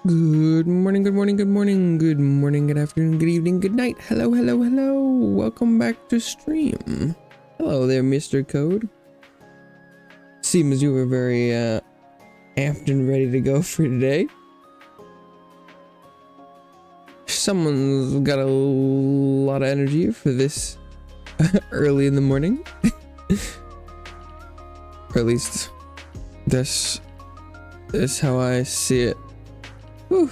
Good morning, good morning, good morning, good morning, good afternoon, good evening, good night. Hello, hello, hello. Welcome back to stream. Hello there, Mr. Code. Seems you were very amped and ready to go for today. Someone's got a lot of energy for this early in the morning. Or at least that's how I see it. Whew.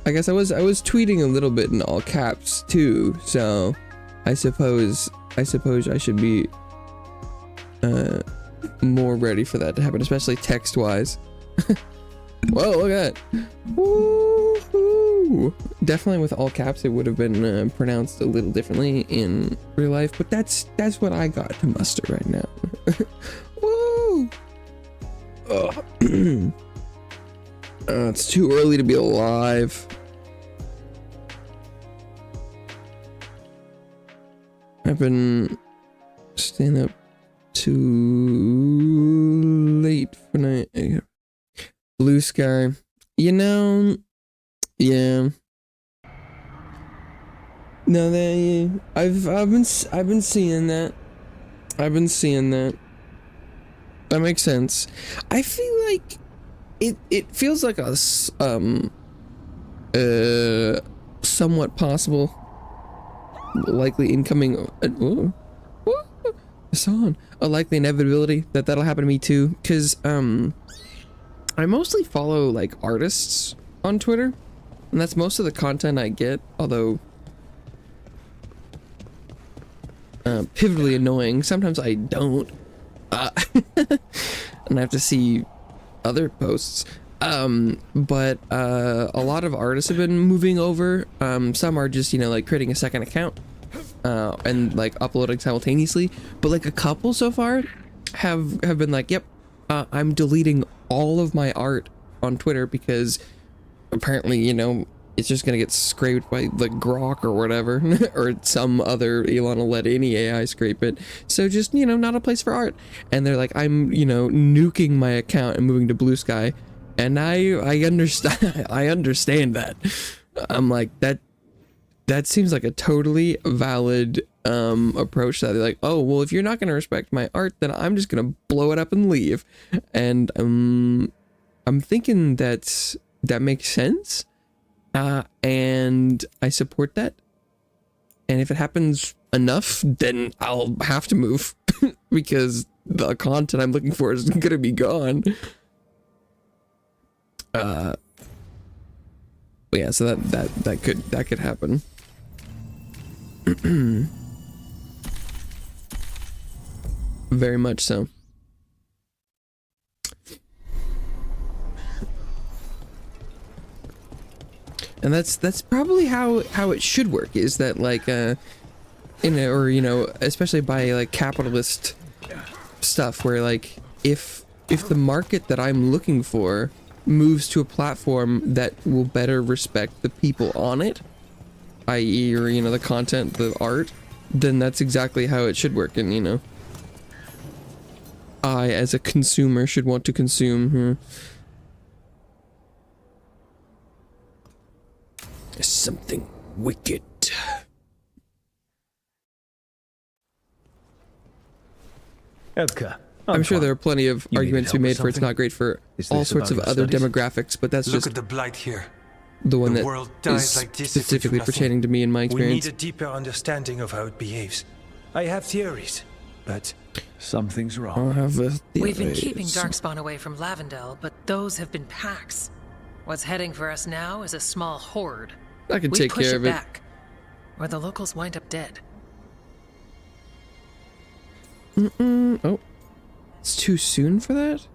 I guess I was tweeting a little bit in all caps too, so I suppose I should be more ready for that to happen, especially text wise. Whoa, look at that. Woo-hoo. Definitely with all caps it would have been pronounced a little differently in real life, but that's what I got to muster right now. Woo! It's too early to be alive. I've been staying up too late for night. Blue sky, you know, yeah. No, I've been seeing that. I've been seeing that. That makes sense. I feel like it feels like a somewhat possible, likely incoming. A likely inevitability that'll happen to me too, because I mostly follow like artists on Twitter, and that's most of the content I get. Although pivotally annoying, sometimes I don't, and I have to see other posts. But a lot of artists have been moving over. Some are just, you know, like creating a second account and like uploading simultaneously, but like a couple so far have been like, yep, I'm deleting all of my art on Twitter because apparently, you know, it's just gonna get scraped by like Grok or whatever, or some other Elon will let any AI scrape it. So just, you know, not a place for art. And they're like, I'm, you know, nuking my account and moving to Blue Sky. And I understand. I understand that. I'm like, that seems like a totally valid approach. That they're like, oh well, if you're not gonna respect my art, then I'm just gonna blow it up and leave. And I'm thinking that makes sense. And I support that. And if it happens enough, then I'll have to move because the content I'm looking for is gonna be gone. But yeah, so that could happen. Very much so. And that's probably how it should work, is that like or you know, especially by like capitalist stuff, where like if the market that I'm looking for moves to a platform that will better respect the people on it, i.e., or you know, the content, the art, then that's exactly how it should work. And you know, I as a consumer should want to consume. Something wicked. Edgar, I'm sure there are plenty of arguments to be made for it's not great for all sorts of other demographics, but that's just look at the blight here. The one that world dies is like this if we do specifically nothing. pertaining to me and my We experience. need a deeper understanding of how it behaves. I have theories, but something's wrong. I'll have a We've been theory. keeping Darkspawn away from Lavendel, but those have been packs. What's heading for us now is a small horde. I can We take push care it of it. back, or the locals wind up dead. Oh, it's too soon for that?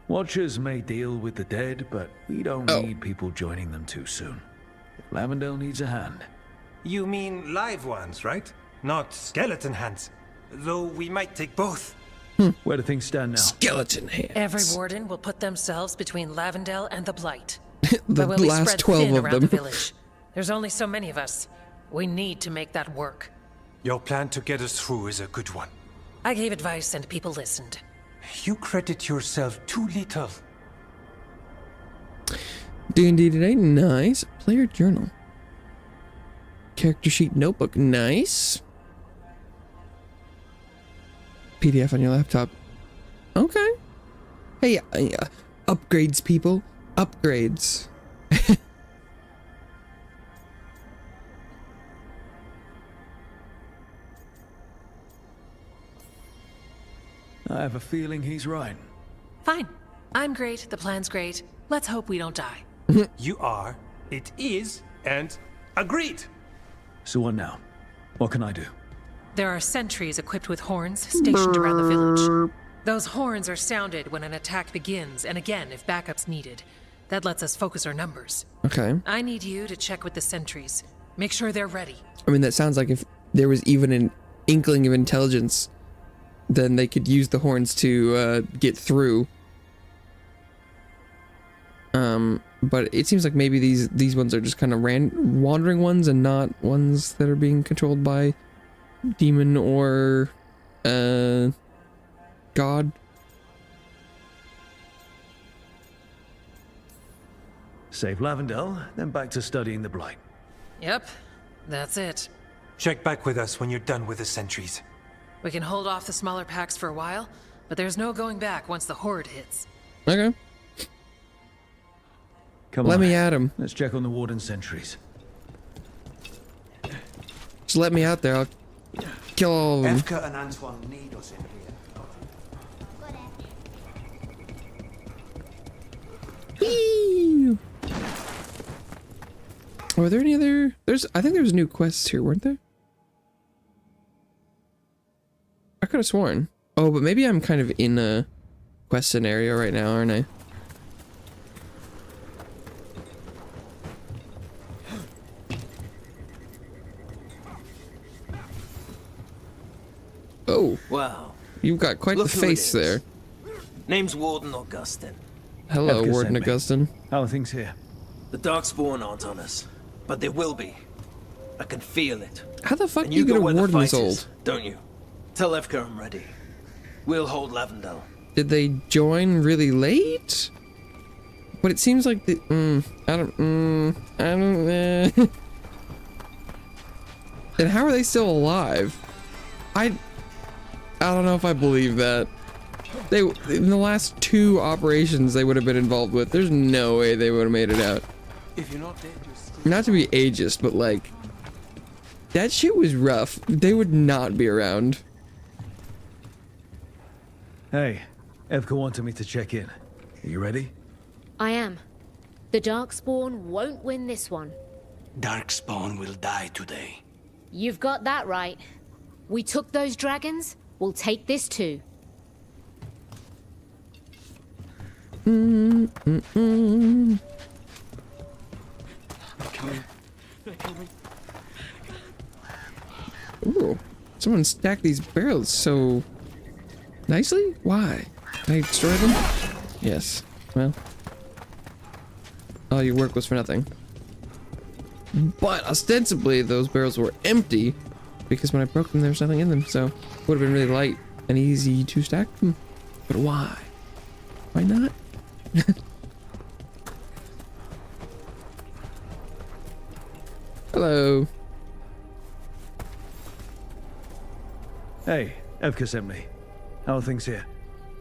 Watchers may deal with the dead, but we don't need people joining them too soon. If Lavendel needs a hand. you mean live ones, right? Not skeleton hands. Though we might take both. Where do things stand now? Skeleton hands. Every warden will put themselves between Lavendel and the Blight. The but we'll be last spread 12 thin of around them. the village. There's only so many of us. We need to make that work. Your plan to get us through is a good one. I gave advice and people listened. You credit yourself too little. D&D today, nice. Player journal. Character sheet notebook, nice. PDF on your laptop. Okay. Hey, upgrades, people. Upgrades. I have a feeling he's right. Fine. I'm great, the plan's great. Let's hope we don't die. You are, it is, and agreed. So what now? What can I do? There are sentries equipped with horns stationed around the village. Those horns are sounded when an attack begins, and again if backup's needed. That lets us focus our numbers. Okay. I need you to check with the sentries. Make sure they're ready. I mean, that sounds like if there was even an inkling of intelligence, then they could use the horns to get through. But it seems like maybe these ones are just kind of wandering ones and not ones that are being controlled by demon or god. Save Lavendel, then back to studying the Blight. Yep, that's it. Check back with us when you're done with the sentries. We can hold off the smaller packs for a while, but there's no going back once the horde hits. Okay. Come Let on. me at him. Let's check on the Warden sentries. Just let me out there. I'll kill all of them. Efka and Antoine need us in here. Whee! Were there any other? I think there was new quests here, weren't there? I could have sworn. Oh, but maybe I'm kind of in a quest scenario right now, aren't I? Oh, Wow. you've got quite Look the who it face is. there. Name's Warden Augustin. Hello, Efka Warden sent me. Augustin. How are things here? The Darkspawn aren't on us, but they will be. I can feel it. How the fuck And do you get go a where the warden fight this old? is, don't you? Tell Efka I'm ready. We'll hold Lavendel. Did they join really late? But it seems like the I don't And how are they still alive? I don't know if I believe that. They in the last 2 operations they would have been involved with. There's no way they would have made it out. If you're not dead, you're still... Not to be ageist, but like that shit was rough. They would not be around. Hey, Evka wanted me to check in. Are you ready? I am. The Darkspawn won't win this one. Darkspawn will die today. You've got that right. We took those dragons, we'll take this too. Ooh, someone stacked these barrels so nicely? Why? Can I destroy them? Yes. Well, all your work was for nothing. But ostensibly, those barrels were empty because when I broke them, there was nothing in them. So it would have been really light and easy to stack them. But why? Why not? Hello. Hey, Evka sent me. How are things here?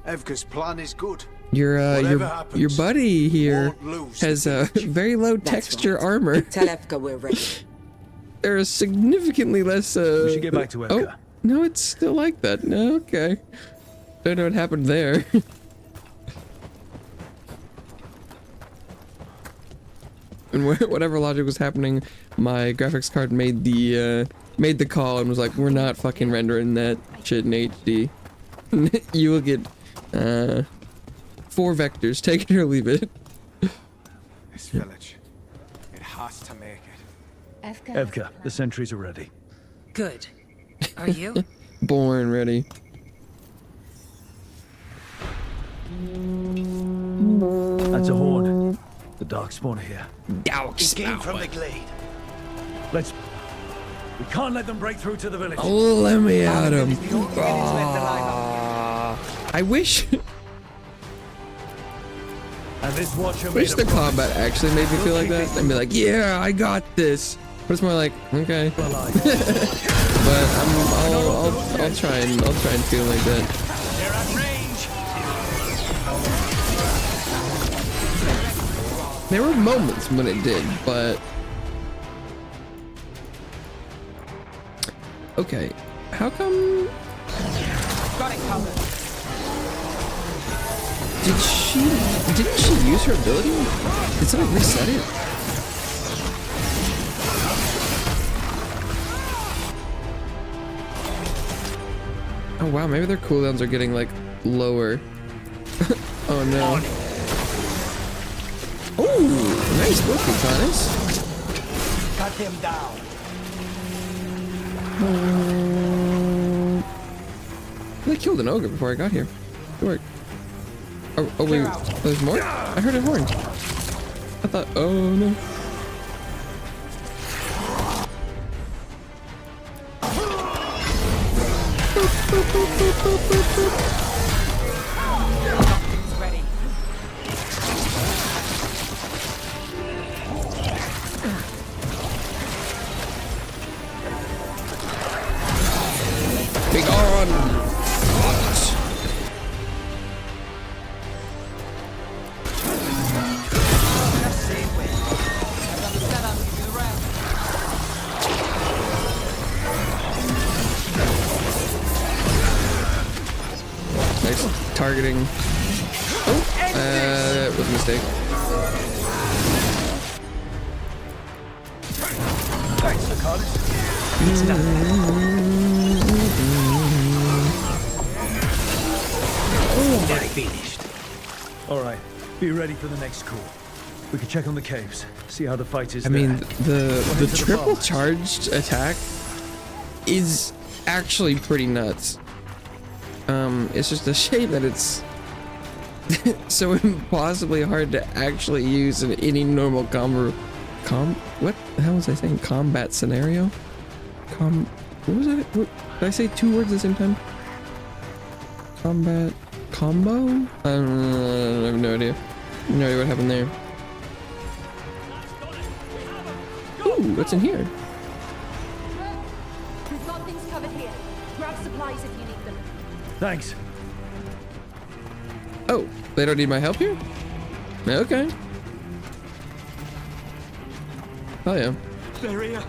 Evka's plan is good. Your Whatever happens, your buddy here won't lose has the very low texture armor. Tell Efka we're ready. There is significantly less. We should get back to Evka. Oh, no, it's still like that. No, okay. Don't know what happened there. And whatever logic was happening, my graphics card made the call and was like, "We're not fucking rendering that shit in HD. You will get 4 vectors. Take it or leave it." This village, it has to make it. Evka, the sentries are ready. Good. Are you? Born ready. That's a horn. The Darkspawn are here. It came from the glade. We can't let them break through to the village. Let me at him. The only village left alive. I wish. And this watcher made Wish a the promise. combat actually made me feel like that and be like, yeah, I got this. But it's more like, okay. But I'll try and feel like that. They're at range. There were moments when it did, but okay. How come? Got it covered. Didn't she use her ability? Did somebody reset it? Oh wow, maybe their cooldowns are getting like lower. Oh no. Oh, nice work, Katanas. Cut him down. They killed an ogre before I got here. Good work. Oh wait, there's more? I heard a horn. I thought, oh no. Nothing's ready. Be gone! Nice targeting. Oh, that was a mistake. Thanks, Laconis. They're finished. All right, be ready for the next call. We can check on the caves, see how the fight is. I mean, there. the triple charged attack is actually pretty nuts. It's just a shame that it's so impossibly hard to actually use in any normal what the hell was I saying? Combat scenario? What was that? What, did I say two words at the same time? Combat combo? I don't know, I have no idea. No idea what happened there. Ooh, what's in here? We've got things covered here. Grab supplies if you need them. Thanks. Oh, they don't need my help here? Okay. Oh yeah. They're here.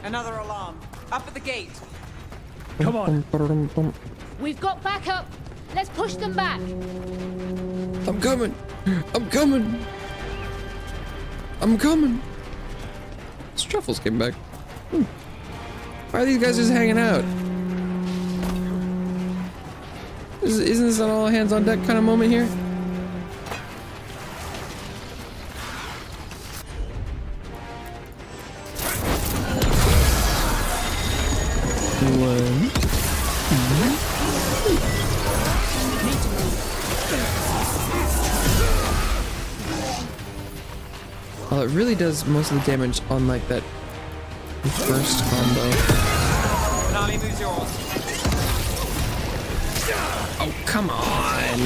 Another alarm. Up at the gate. Come on. We've got backup. Let's push them back. I'm coming. I'm coming. I'm coming. Struffles came back. Why are these guys just hanging out? Isn't this an all hands on deck kind of moment here? One. Well, it really does most of the damage on like that first combo. Nami moves yours. Oh, come on.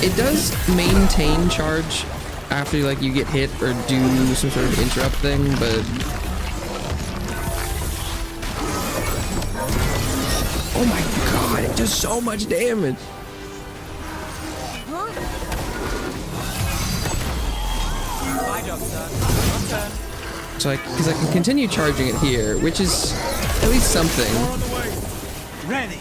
It does maintain charge after like you get hit or do some sort of interrupt thing, but oh my god, it does so much damage. My job, sir. Your turn. So because I can continue charging it here, which is at least something. On the way. Ready.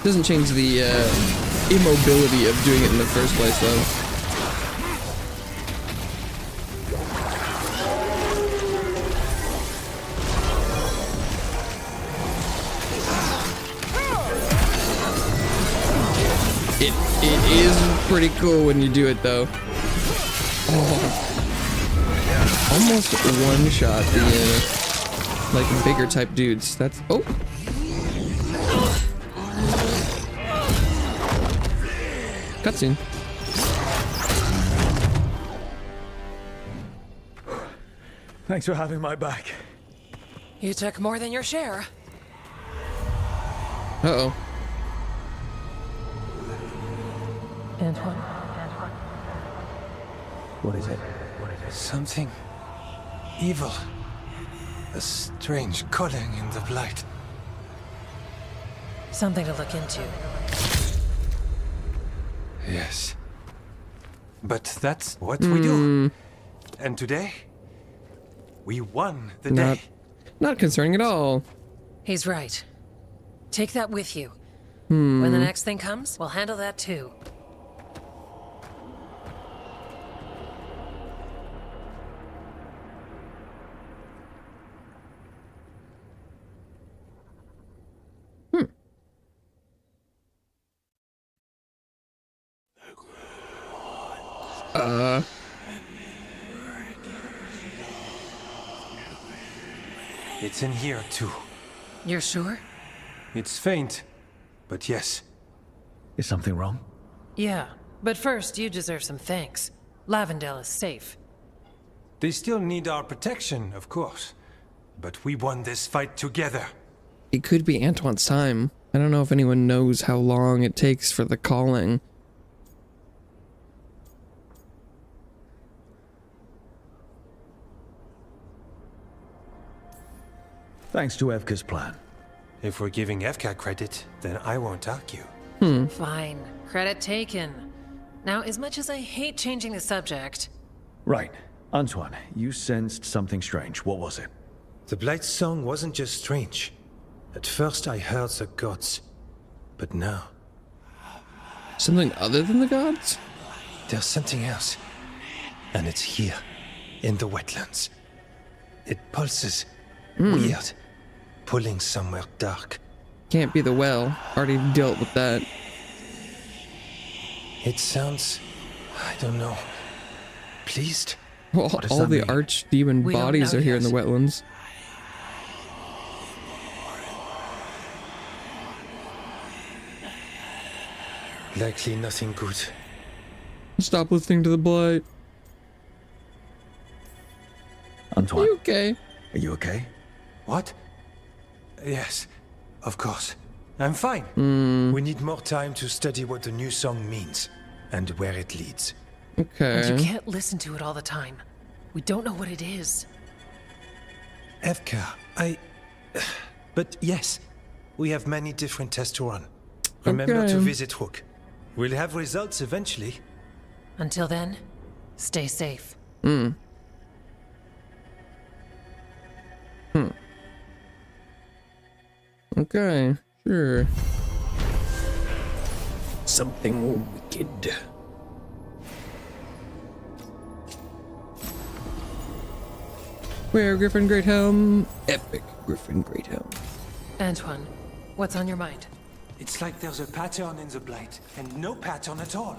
Doesn't change the immobility of doing it in the first place, though. It is pretty cool when you do it, though. Oh. Almost one shot the like bigger type dudes. That's oh. Cutscene. Thanks for having my back. You took more than your share. Uh-oh. Antoine. What is it? Something evil. A strange calling in the blight. Something to look into. Yes. But that's what we do. And today, we won the Not, day. not concerning at all. He's right. Take that with you. When the next thing comes, we'll handle that too. It's in here too. You're sure? It's faint, but yes. Is something wrong? Yeah. But first, you deserve some thanks. Lavendale is safe. They still need our protection, of course. But we won this fight together. It could be Antoine's time. I don't know if anyone knows how long it takes for the calling. Thanks to Evka's plan. If we're giving Evka credit, then I won't argue. Fine. Credit taken. Now, as much as I hate changing the subject, Right. Antoine, you sensed something strange. What was it? The Blight's song wasn't just strange. At first I heard the gods. But now, Something other than the gods? there's something else. And it's here, in the wetlands. It pulses. Weird. Pulling somewhere dark. Can't be the well. Already dealt with that. It sounds... I don't know. Pleased? Well, does all that the mean? archdemon We don't bodies know are here in the yet. wetlands. Likely nothing good. Stop listening to the blight. Are Antoine, you okay? are you okay? What? Yes, of course. I'm fine. We need more time to study what the new song means and where it leads. and you Okay. can't listen to it all the time. We don't know what it is. Evka, But yes, we have many different tests to run. Remember Okay. to visit Rook. We'll have results eventually. Until then, stay safe. Okay. Sure. Something wicked. Where Griffin Greathelm? Epic Griffin Greathelm. Antoine, what's on your mind? It's like there's a pattern in the blight, and no pattern at all.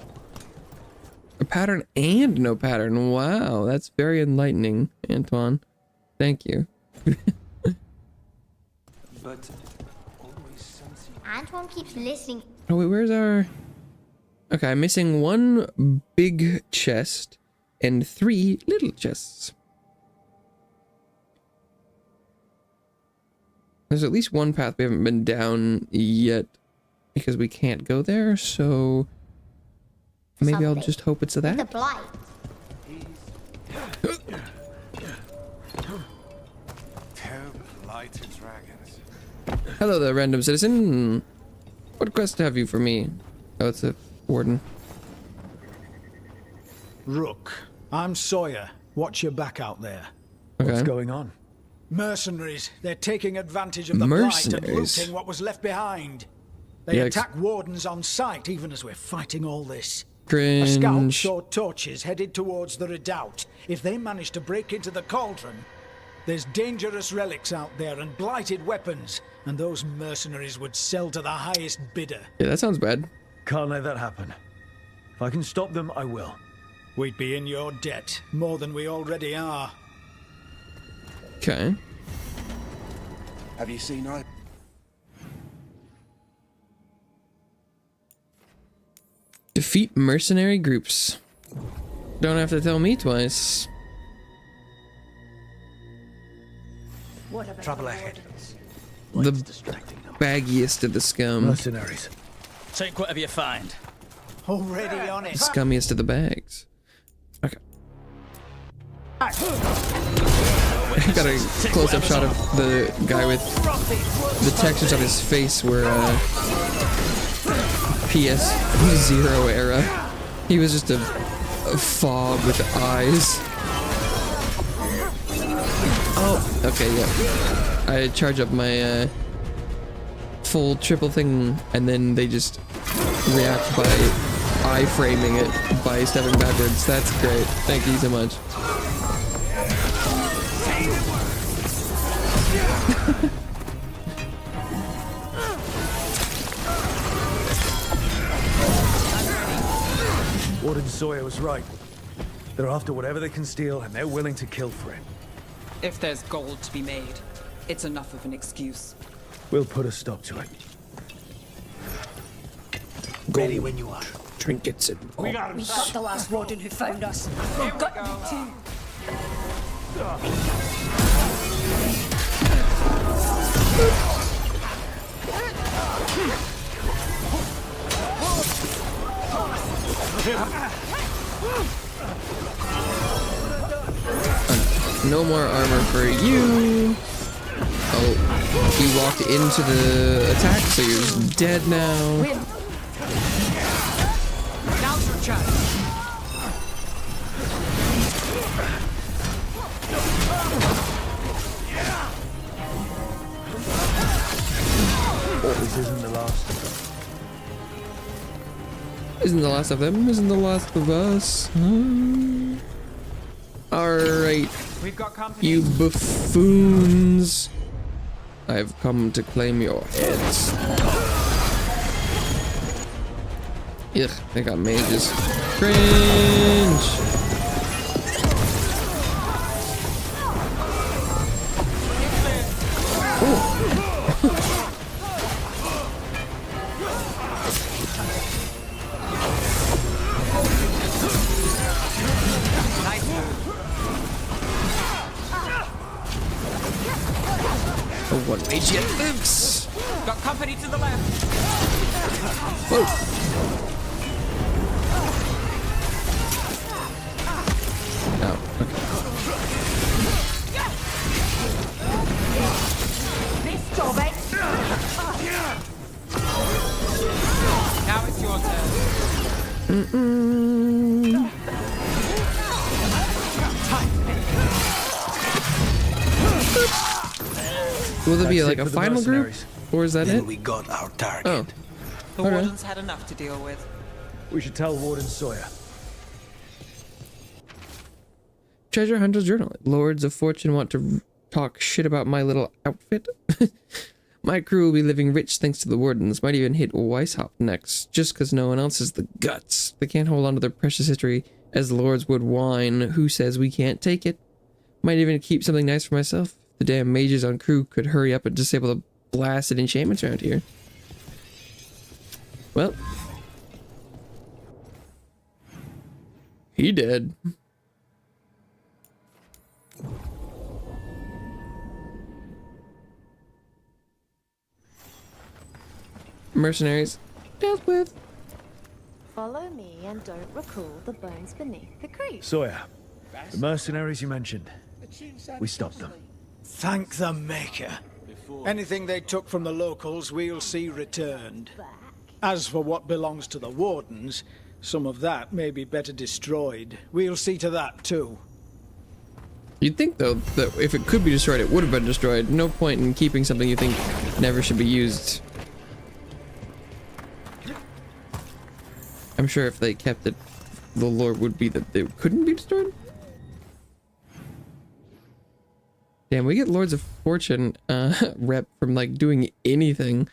A pattern and no pattern. Wow, that's very enlightening, Antoine. Thank you. But always something. Antoine keeps listening. Oh wait, where's our... Okay, I'm missing one big chest and 3 little chests. There's at least one path we haven't been down yet because we can't go there, so maybe I'll Something. just hope it's The that. blight. Terrible blighted dragons. Hello there, random citizen. What quest have you for me? Oh, it's a warden. Rook, I'm Sawyer. Watch your back out there. What's Okay. going on? Mercenaries. They're taking advantage of the blight and Mercenaries? looting what was left behind. They Yikes. attack wardens on sight even as we're fighting all this. A scout Cringe. saw torches headed towards the redoubt. If they manage to break into the cauldron, there's dangerous relics out there and blighted weapons, and those mercenaries would sell to the highest bidder. Yeah, that sounds bad. Can't let that happen. If I can stop them, I will. We'd be in your debt, more than we already are. Okay. Have you seen I? Defeat mercenary groups. Don't have to tell me twice. Trouble ahead. The baggiest of the scum. Mercenaries. Take whatever you find. Already on it. Scummiest of the bags. Okay. Got a close-up shot of the guy with the textures on his face were PS0 era. He was just a fog with eyes. Oh, okay, yeah. I charge up my full triple thing, and then they just react by iframing it by stepping backwards. That's great. Thank you so much. Warden Sawyer was right. They're after whatever they can steal, and they're willing to kill for it. If there's gold to be made, it's enough of an excuse. We'll put a stop to it. Ready when you are. Trinkets and We got the last warden who found us. We've got you too. No more armor for you. Oh, he walked into the attack, so you're dead now. Now's your chance. This isn't the last of them. Isn't the last of them? Isn't the last of us? Alright, We've got company. you buffoons. I've come to claim your heads. Ugh, they got mages. Cringe! Nice move. Oh, one mage yet lives! Got company to the left. Whoa! Oh, okay. Nice job, eh? Now it's your turn. Will there be That's like it a for the final group? mercenaries. Or is that Then it? we got our target. Oh. The Okay. warden's had enough to deal with. We should tell Warden Sawyer. Treasure Hunter's Journal. Lords of Fortune want to talk shit about my little outfit. My crew will be living rich thanks to the wardens. Might even hit Weishaupt next, just because no one else has the guts. They can't hold on to their precious history as the lords would whine. Who says we can't take it? Might even keep something nice for myself. The damn mages on crew could hurry up and disable the blasted enchantments around here. Well. He dead. Mercenaries dealt with. Follow me and don't recall the bones beneath the creep. Sawyer, the mercenaries you mentioned, we stopped them. Thank the Maker. Anything they took from the locals, we'll see returned. As for what belongs to the Wardens, some of that may be better destroyed. We'll see to that too. You'd think, though, that if it could be destroyed, it would have been destroyed. No point in keeping something you think never should be used. I'm sure if they kept it, the lore would be that they couldn't be destroyed. Damn, we get Lords of Fortune rep from, like, doing anything.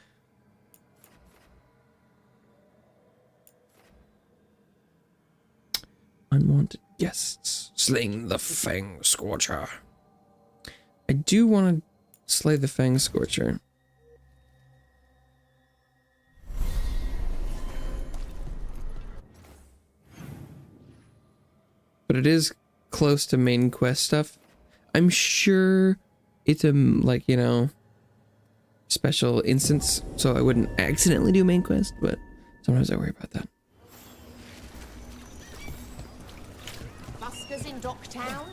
Unwanted guests. Slaying the Fang Scorcher. I do want to slay the Fang Scorcher. But it is close to main quest stuff. I'm sure it's a, like, you know, special instance, so I wouldn't accidentally do main quest, but sometimes I worry about that. Buskers in Docktown.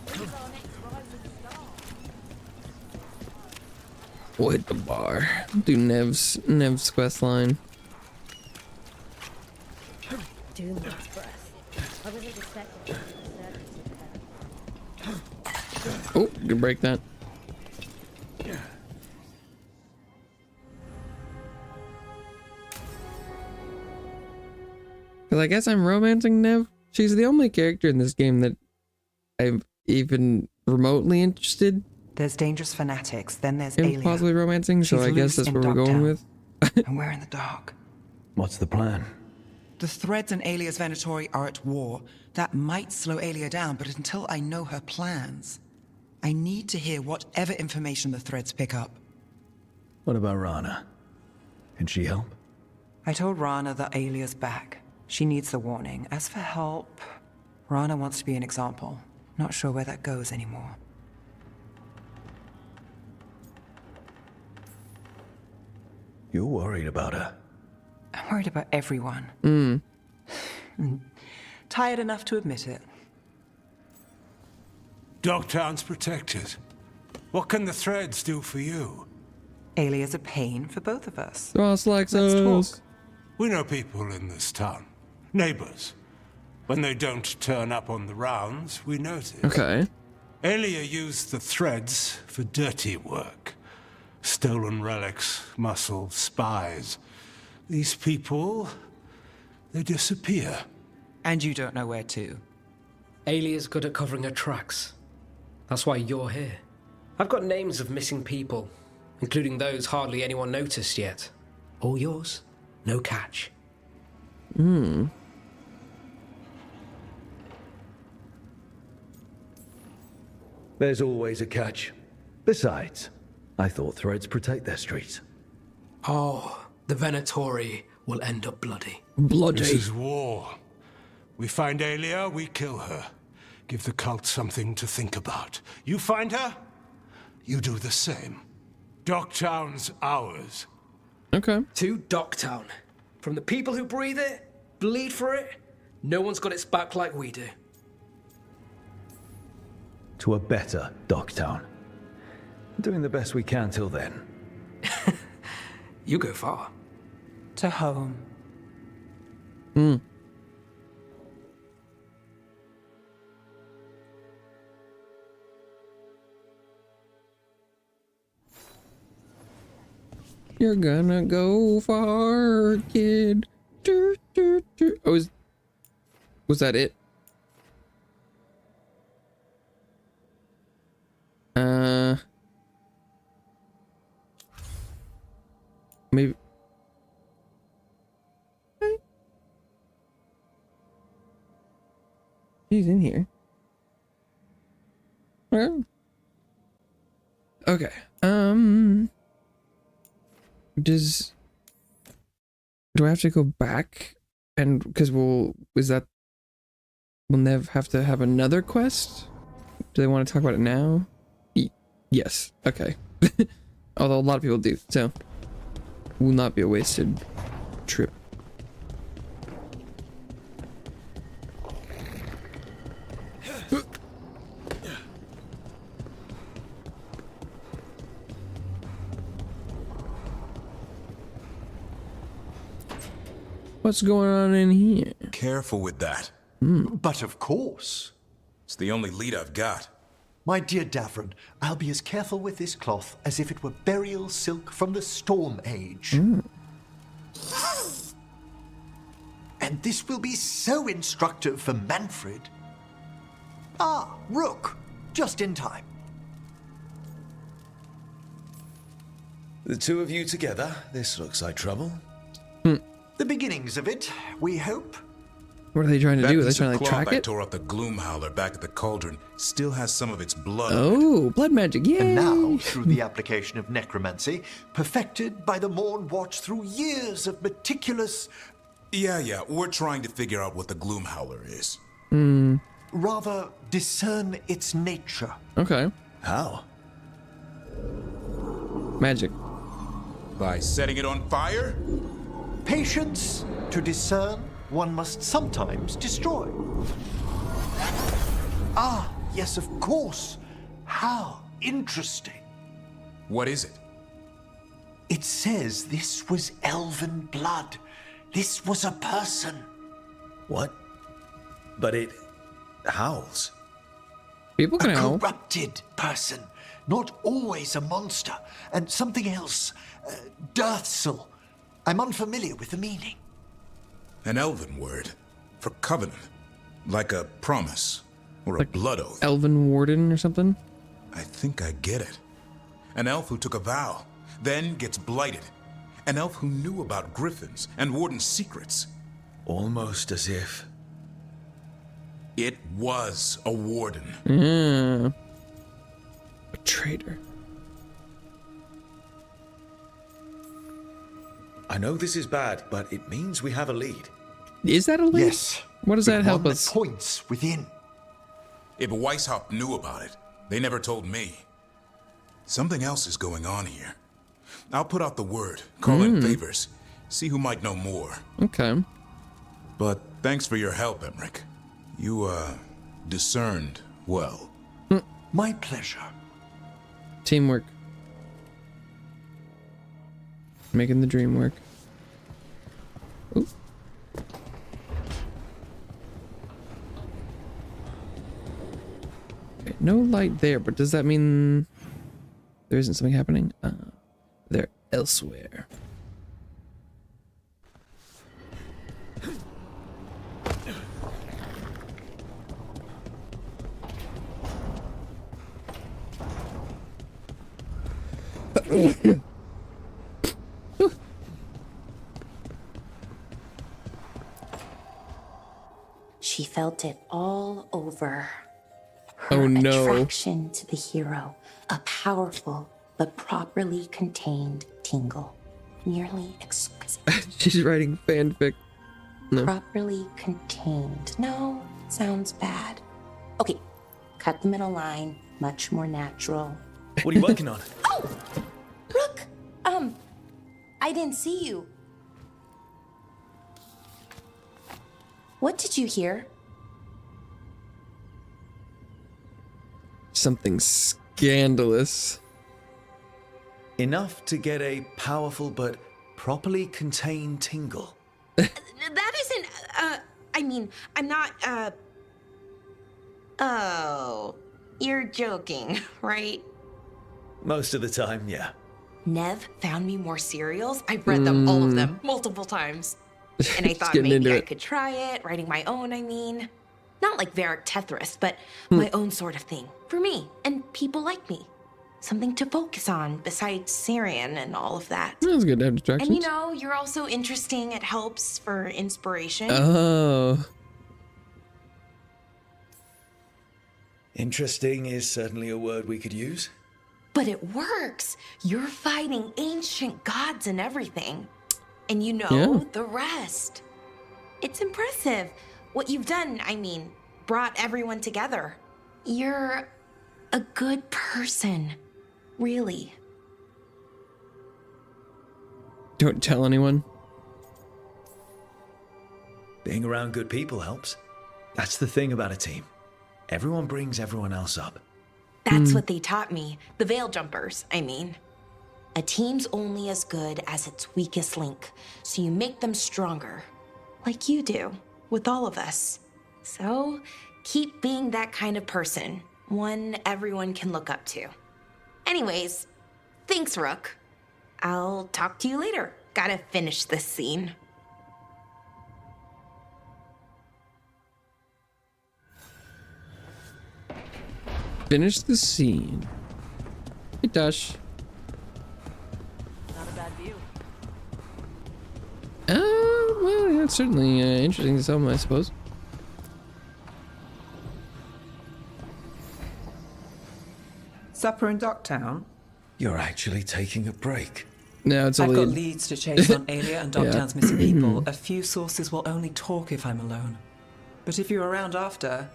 Who's our next rising star? We'll hit the bar. Do Nev's quest line. Doom's breath. I wasn't expecting Oh, you break that. Because I guess I'm romancing Nev. She's the only character in this game that I'm even remotely interested There's dangerous fanatics, then there's in Aelia. possibly romancing, so She's I guess loose that's in what we're going Dogtown. with. And we're in the dark. What's the plan? The Threads and Aelia's Venatori are at war. That might slow Aelia down, but until I know her plans, I need to hear whatever information the Threads pick up. What about Rana? Can she help? I told Rana that Aelia's back. She needs the warning. As for help, Rana wants to be an example. Not sure where that goes anymore. You're worried about her. I'm worried about everyone. Tired enough to admit it. Dogtown's protected. What can the Threads do for you? Aelia's a pain for both of us. Ross likes Let's us. talk. We know people in this town. Neighbors. When they don't turn up on the rounds, we notice. Okay. Aelia used the Threads for dirty work. Stolen relics, muscle, spies. These people, they disappear. And you don't know where to. Aelia's good at covering her tracks. That's why you're here. I've got names of missing people, including those hardly anyone noticed yet. All yours, no catch. There's always a catch. Besides, I thought Threads protect their streets. Oh, the Venatori will end up bloody. Bloody. This is war. We find Aelia, we kill her. Give the cult something to think about. You find her, you do the same. Docktown's ours. Okay. To Docktown. From the people who breathe it, bleed for it, no one's got its back like we do. To a better Docktown. Doing the best we can till then. You go far. To home. You're gonna go far, kid. Oh, was that it? Maybe. He's in here. Well. Okay. Do I have to go back? And because will Nev have to have another quest? Do they want to talk about it now? Yes. Okay. Although a lot of people do, so will not be a wasted trip. What's going on in here? Careful with that. But of course. It's the only lead I've got. My dear Davron, I'll be as careful with this cloth as if it were burial silk from the Storm Age. And this will be so instructive for Manfred. Ah, Rook, just in time. The two of you together, this looks like trouble. The beginnings of it, we hope. What are they trying to do? Are they piece trying to of like cloth track I it? tore up the gloom howler back at the cauldron still has some of its blood. Oh, blood magic, yay! And now, through the application of necromancy, perfected by the Morn Watch through years of meticulous... Yeah, we're trying to figure out what the gloom howler is. Rather, discern its nature. Okay. How? Magic. By setting it on fire? Patience. To discern, one must sometimes destroy. Ah, yes, of course. How interesting. What is it? It says this was elven blood. This was a person. What? But it howls. People can A howl. corrupted person. Not always a monster. And something else. Deathsel. I'm unfamiliar with the meaning. An elven word for covenant. Like a promise or a blood oath. Elven warden or something? I think I get it. An elf who took a vow, then gets blighted. An elf who knew about griffins and warden's secrets. Almost as if... It was a warden. Yeah. A traitor. I know this is bad, but it means we have a lead. Is that a lead? Yes. What does that help one us? That points within. If Weishaupt knew about it, they never told me. Something else is going on here. I'll put out the word, call in favors, see who might know more. Okay. But thanks for your help, Emmerich. You, discerned well. My pleasure. Teamwork. Making the dream work. Ooh. Okay, no light there, but does that mean there isn't something happening? They're elsewhere. She felt it all over. Oh no. Attraction to the hero, a powerful but properly contained tingle, nearly exquisite. She's writing fanfic. No. Properly contained. No, sounds bad. Okay, cut the middle line. Much more natural. What are you working on? Oh, Rook. I didn't see you. What did you hear? Something scandalous. Enough to get a powerful but properly contained tingle. That isn't, I mean, I'm not, Oh, you're joking, right? Most of the time, yeah. Nev found me more cereals. I've read them, all of them, multiple times. And I thought getting maybe into I it. could try it, writing my own, I mean. Not like Varric Tethris, but my own sort of thing. For me, and people like me. Something to focus on besides Syrian and all of that. That's good to have distractions. And you know, you're also interesting. It helps for inspiration. Oh. Interesting is certainly a word we could use. But it works. You're fighting ancient gods and everything. And you know Yeah. the rest. It's impressive. What you've done, I mean, brought everyone together. You're a good person. Really. Don't tell anyone. Being around good people helps. That's the thing about a team. Everyone brings everyone else up. That's what they taught me. The veil jumpers, I mean. A team's only as good as its weakest link, so you make them stronger. Like you do, with all of us. So, keep being that kind of person. One everyone can look up to. Anyways, thanks, Rook. I'll talk to you later. Gotta finish this scene. Finish the scene. Hey, Dash. Not a bad view. Well, yeah, it's certainly interesting to some, I suppose. Supper in Docktown? You're actually taking a break. No, it's a I've got lead. leads to chase on Alia and Docktown's Yeah. missing people. A few sources will only talk if I'm alone. But if you're around after,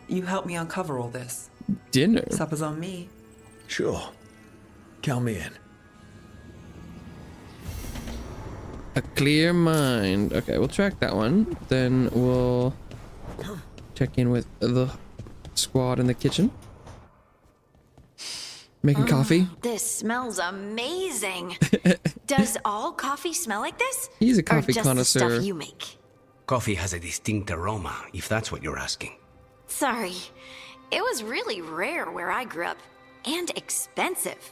you help me uncover all this. Dinner. Supper's on me. Sure. Count me in. A clear mind. Okay, we'll track that one. Then we'll check in with the squad in the kitchen. Making coffee. This smells amazing. Does all coffee smell like this? He's a coffee or just connoisseur. The stuff you make? Coffee has a distinct aroma, if that's what you're asking. Sorry. It was really rare where I grew up. And expensive.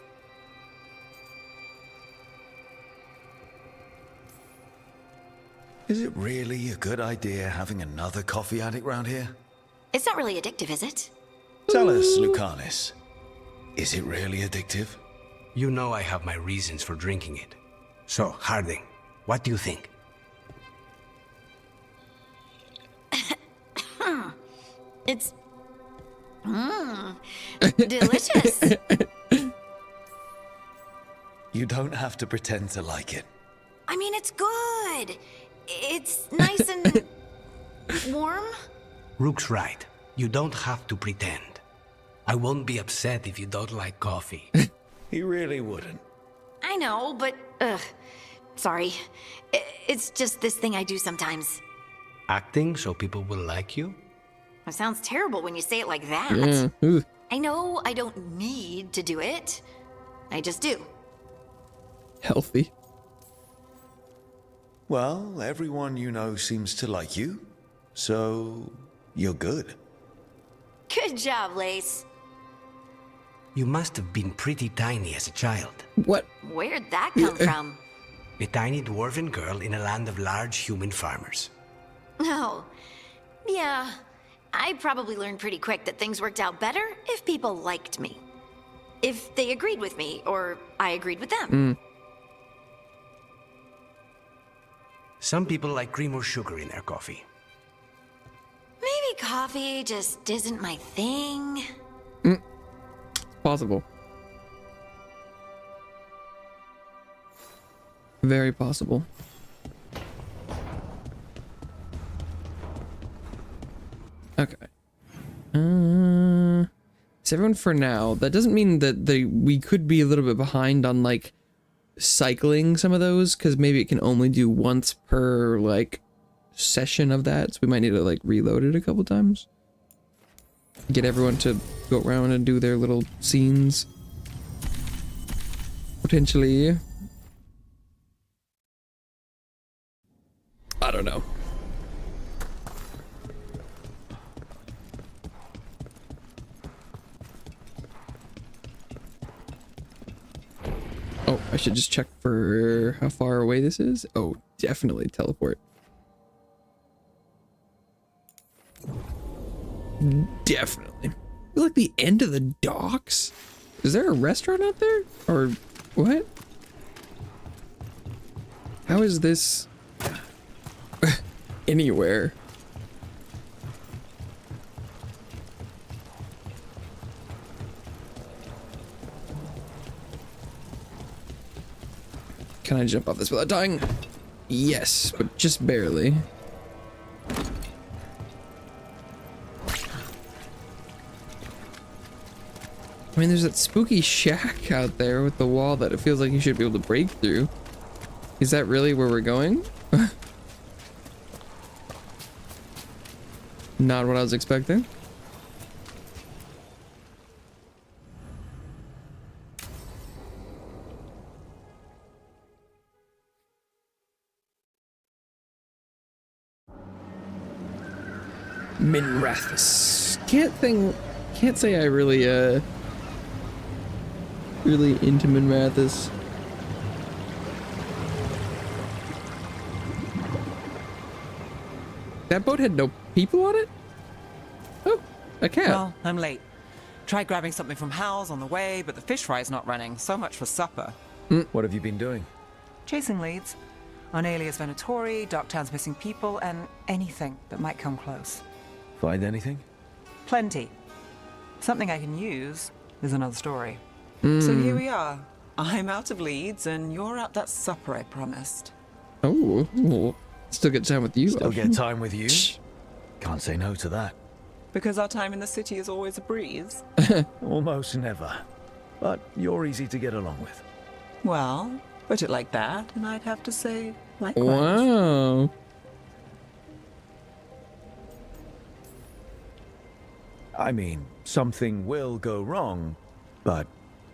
Is it really a good idea having another coffee addict round here? It's not really addictive, is it? Tell us, Lucanus. Is it really addictive? You know I have my reasons for drinking it. So, Harding, what do you think? It's... delicious. You don't have to pretend to like it. I mean, it's good. It's nice and... warm? Rook's right. You don't have to pretend. I won't be upset if you don't like coffee. He really wouldn't. I know, but... sorry. It's just this thing I do sometimes. Acting so people will like you? It sounds terrible when you say it like that. Yeah. Ooh. I know I don't need to do it. I just do. Healthy. Well, everyone you know seems to like you. So, you're good. Good job, Lace. You must have been pretty tiny as a child. What? Where'd that come from? A tiny dwarven girl in a land of large human farmers. Oh, yeah. I probably learned pretty quick that things worked out better if people liked me. If they agreed with me, or I agreed with them. Some people like cream or sugar in their coffee. Maybe coffee just isn't my thing. Possible. Very possible. Okay. Is everyone for now? That doesn't mean that we could be a little bit behind on like cycling some of those, because maybe it can only do once per like session of that, so we might need to like reload it a couple times. Get everyone to go around and do their little scenes. Potentially. I don't know. Oh, I should just check for how far away this is. Oh, definitely teleport. Definitely. Like the end of the docks? Is there a restaurant out there? Or what? How is this anywhere? Can I jump off this without dying? Yes, but just barely. I mean, there's that spooky shack out there with the wall that it feels like you should be able to break through. Is that really where we're going? Not what I was expecting. Minrathus. Can't say I really into Minrathus. That boat had no people on it? Oh, a cat. Well, I'm late. Tried grabbing something from Hal's on the way, but the fish fry's not running. So much for supper. What have you been doing? Chasing leads. On Alias Venatori, Darktown's missing people, and anything that might come close. Find anything? Plenty. Something I can use is another story. So here we are. I'm out of leads, and you're at that supper I promised. Oh, still get time with you. Still get time with you? Can't say no to that. Because our time in the city is always a breeze. Almost never. but you're easy to get along with. Well, put it like that, and I'd have to say likewise. Wow. I mean, something will go wrong, but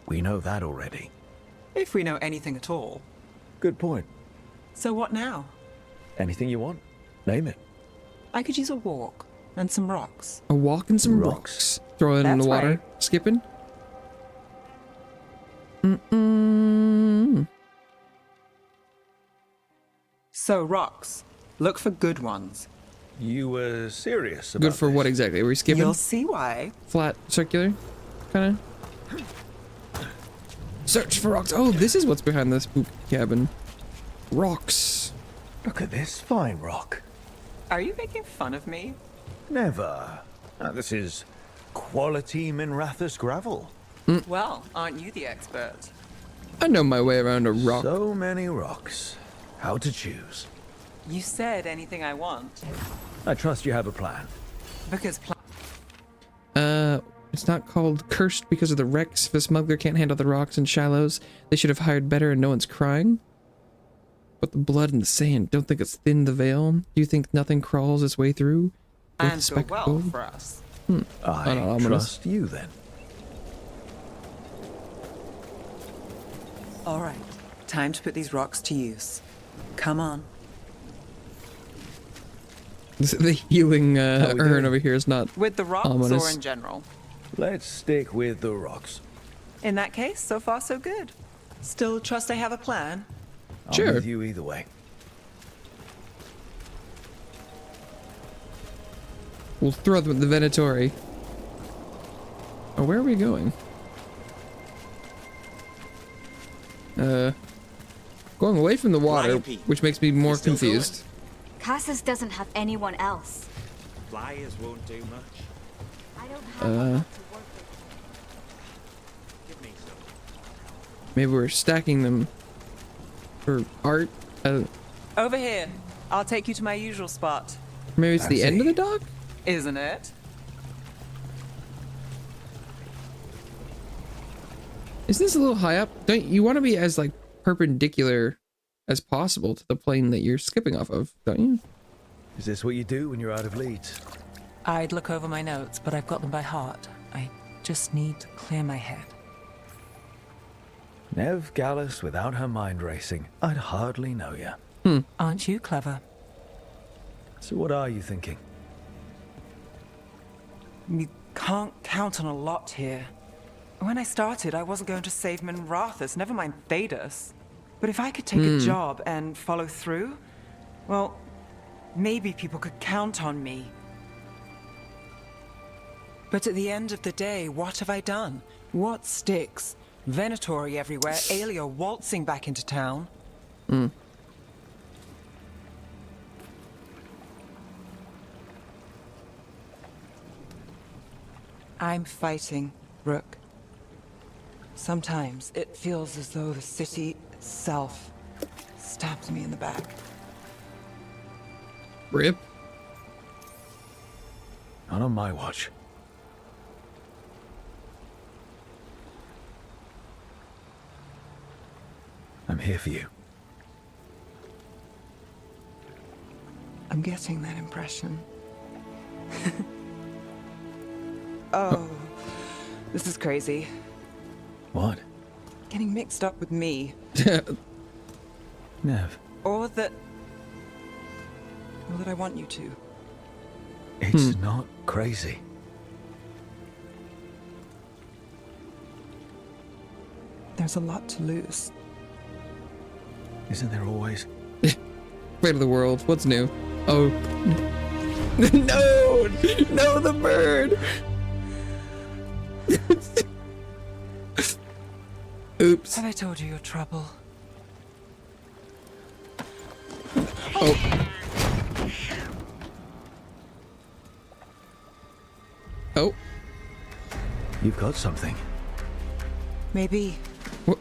we know that already. If we know anything at all. Good point. So what now? Anything you want, name it. I could use a walk and some rocks. A walk and some rocks. Throw it in That's the water. right. Skipping. Mm-mm. So rocks. Look for good ones. You were serious about Good for what exactly? Are we skipping? You'll see why. Flat, circular, kind of. Search for rocks. Oh, this is what's behind the spook cabin. Rocks. Look at this fine rock. Are you making fun of me? Never. This is quality Minrathous gravel. Well, aren't you the expert? I know my way around a rock. So many rocks. How to choose. You said anything I want. I trust you have a plan. Because It's not called cursed because of the wrecks. If a smuggler can't handle the rocks and shallows, they should have hired better and no one's crying. But the blood and the sand, don't think it's thinned the veil? Do you think nothing crawls its way through? and go well for us. I trust you then. All right, time to put these rocks to use. Come on. The healing urn over here is not With the rocks ominous. or in general? Let's stick with the rocks. In that case, so far so good. Still trust I have a plan? Sure. I'm with you either way. We'll throw them at the Venatori. Oh, where are we going? Going away from the water, which makes me more confused. Casas doesn't have anyone else. Flyers won't do much. I don't have a lot to work with. Give me some. Maybe we're stacking them for art. Over here. I'll take you to my usual spot. Maybe it's the end of the dock? Isn't it? Isn't this a little high up? Don't you want to be as like perpendicular as possible to the plane that you're skipping off of, don't you? Is this what you do when you're out of leads? I'd look over my notes, but I've got them by heart. I just need to clear my head. Nev Gallus without her mind racing. I'd hardly know you. Aren't you clever? So what are you thinking? You can't count on a lot here. When I started, I wasn't going to save Minrathous, never mind Thedas. But if I could take a job and follow through, well, maybe people could count on me. But at the end of the day, what have I done? What sticks? Venatori everywhere, Aelia waltzing back into town. I'm fighting, Rook. Sometimes it feels as though the city itself stabs me in the back. Rip. Not on my watch. I'm here for you. I'm getting that impression. Oh, this is crazy. What? Getting mixed up with me. Nev. Or that I want you to. It's not crazy. There's a lot to lose. Isn't there always? Fate of the world. What's new? Oh. No! No, the bird! Oops. Have I told you your trouble? Oh. Oh. You've got something. Maybe. What?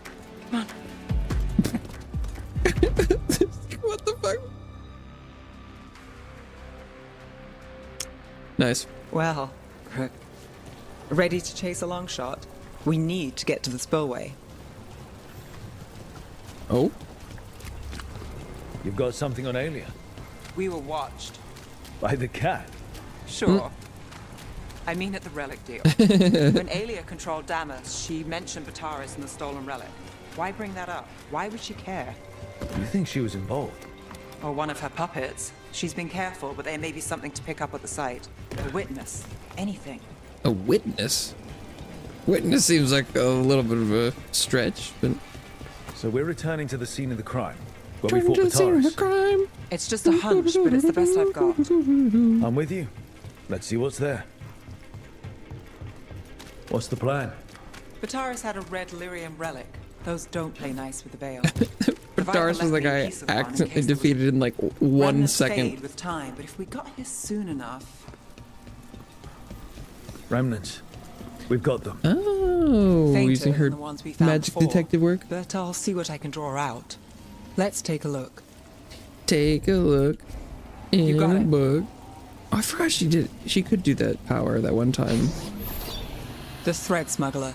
Come on. What the fuck? Nice. Well, ready to chase a long shot? We need to get to the spillway. Oh? You've got something on Aelia? We were watched. By the cat? Sure. I mean at the relic deal. When Aelia controlled Damas, she mentioned Bataris and the stolen relic. Why bring that up? Why would she care? You think she was involved? Or one of her puppets. She's been careful, but there may be something to pick up at the site. A witness. Anything. A witness? Witness seems like a little bit of a stretch, but... So we're returning to the scene of the crime, where we Returning fought to the scene of the Bataris. crime. It's just a hunch, but it's the best I've got. I'm with you. Let's see what's there. What's the plan? Bataris had a red lyrium relic. Those don't play nice with the Veil. Bataris was the guy accidentally defeated in like 1 Remnants second. fade with time, but if we got here soon enough... Remnants. We've got them. Oh, Fainter using her than the ones we found magic before, detective work. But I'll see what I can draw out. Let's take a look. Take a look in got a it. book. Oh, I forgot she did. She could do that power that one time. The thread smuggler.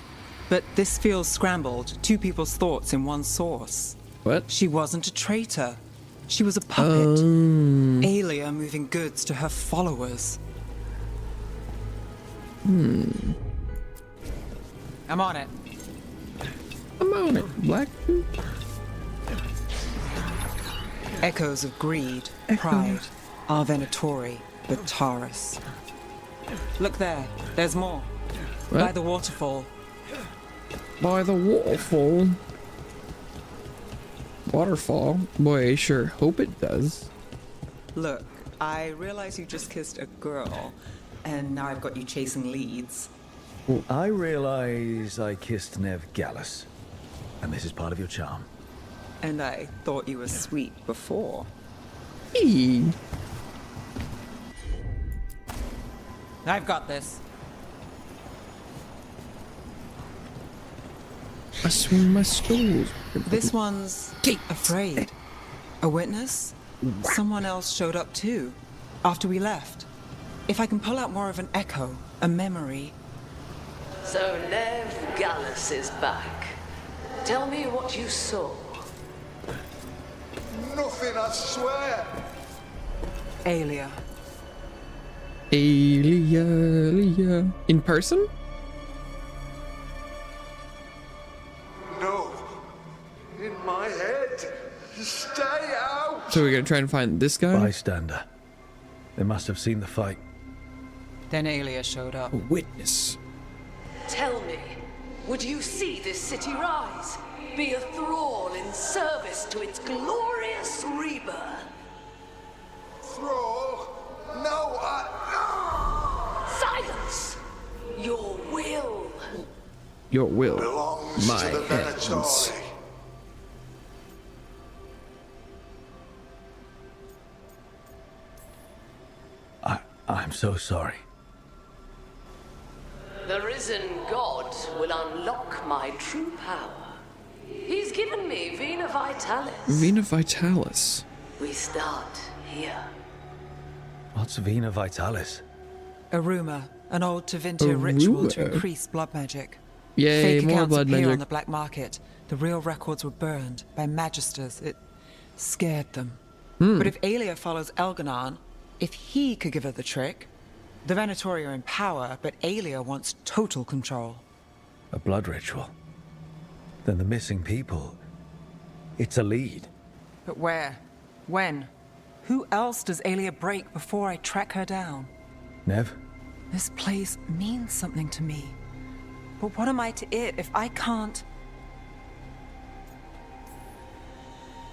But this feels scrambled. Two people's thoughts in one source. What? She wasn't a traitor. She was a puppet. Aelia moving goods to her followers. I'm on it. I'm on it. Black. Echoes of greed, pride, our Venatori, Bataris. Look there. There's more. What? By the waterfall. By the waterfall. Waterfall? Boy, I sure hope it does. Look, I realize you just kissed a girl, and now I've got you chasing leads. I realize I kissed Nev Gallus, and this is part of your charm. And I thought you were sweet before. Hey. I've got this. I swing my stools. This one's afraid. A witness? Someone else showed up too, after we left. If I can pull out more of an echo, a memory. So Nev Gallus is back. Tell me what you saw. Nothing, I swear. Aelia. Aelia. In person? No. In my head. Stay out. So we're gonna try and find this guy? Bystander. They must have seen the fight. Then Aelia showed up. A witness. Tell me, would you see this city rise? Be a thrall in service to its glorious rebirth? Thrall? No, Silence! Your will. Your will. belongs My to the hands. Venatori. I'm so sorry. The risen god will unlock my true power. He's given me Vena Vitalis. Vena Vitalis. We start here. What's Vena Vitalis? A rumor, an old Tevinter ritual to rumor? increase blood magic. Yay, Fake more accounts blood appear magic. on the black market. The real records were burned by magisters. It scared them. But if Aelia follows Elganon, if he could give her the trick, the Venatori are in power, but Aelia wants total control. A blood ritual? Then the missing people... It's a lead. But where? When? Who else does Aelia break before I track her down? Nev? This place means something to me. But what am I to it if I can't...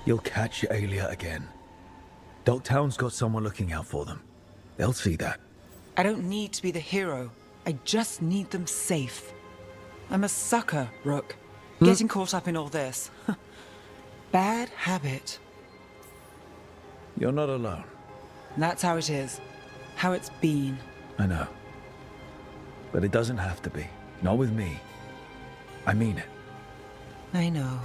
You'll catch Aelia again. Dogtown's got someone looking out for them. They'll see that. I don't need to be the hero. I just need them safe. I'm a sucker, Rook. Getting caught up in all this. Bad habit. You're not alone. That's how it is. How it's been. I know. But it doesn't have to be. Not with me. I mean it. I know.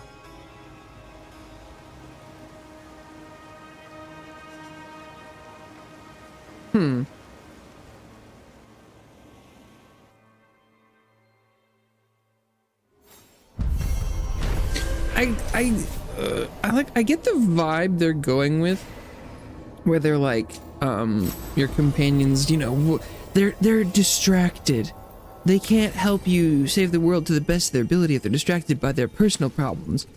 I get the vibe they're going with, where they're like, your companions, you know, they're distracted. They can't help you save the world to the best of their ability if they're distracted by their personal problems.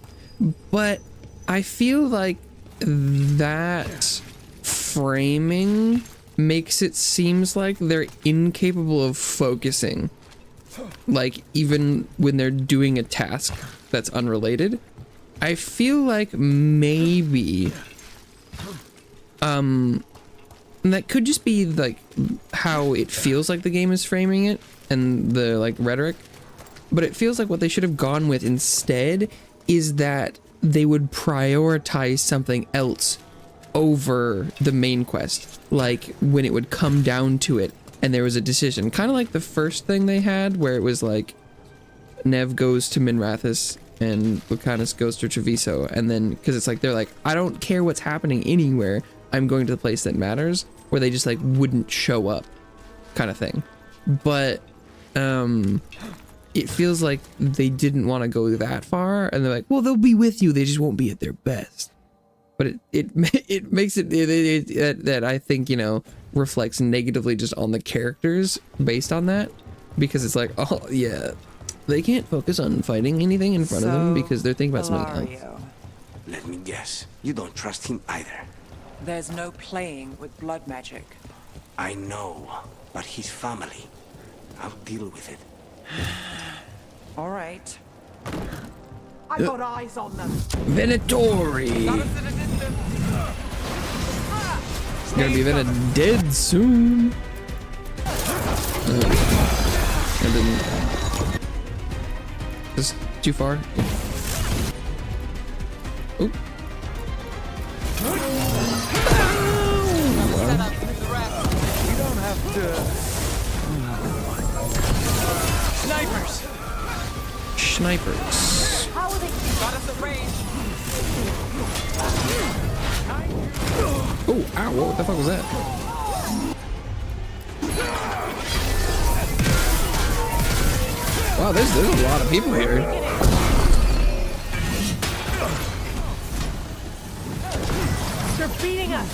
But I feel like that framing makes it seems like they're incapable of focusing. Like, even when they're doing a task that's unrelated. I feel like maybe, and that could just be like how it feels like the game is framing it and the like rhetoric, but it feels like what they should have gone with instead is that they would prioritize something else over the main quest, like when it would come down to it and there was a decision, kind of like the first thing they had where it was like Nev goes to Minrathous and Lucanus goes to Treviso, and then because it's like they're like, I don't care what's happening anywhere, I'm going to the place that matters, where they just like wouldn't show up kind of thing. But it feels like they didn't want to go that far, and they're like, well, they'll be with you, they just won't be at their best. But it makes it that I think, you know, reflects negatively just on the characters based on that, because it's like, oh yeah, they can't focus on fighting anything in front of them because they're thinking about something else. Let me guess, you don't trust him either. There's no playing with blood magic. I know, but his family. I'll deal with it. All right. I got eyes on them. Venatori! Gonna be Vena dead soon. I didn't. This too far? Oop. Snipers! Snipers. How are they? Got us at range. Oh, ow, what the fuck was that? Wow, there's a lot of people here. They're beating us.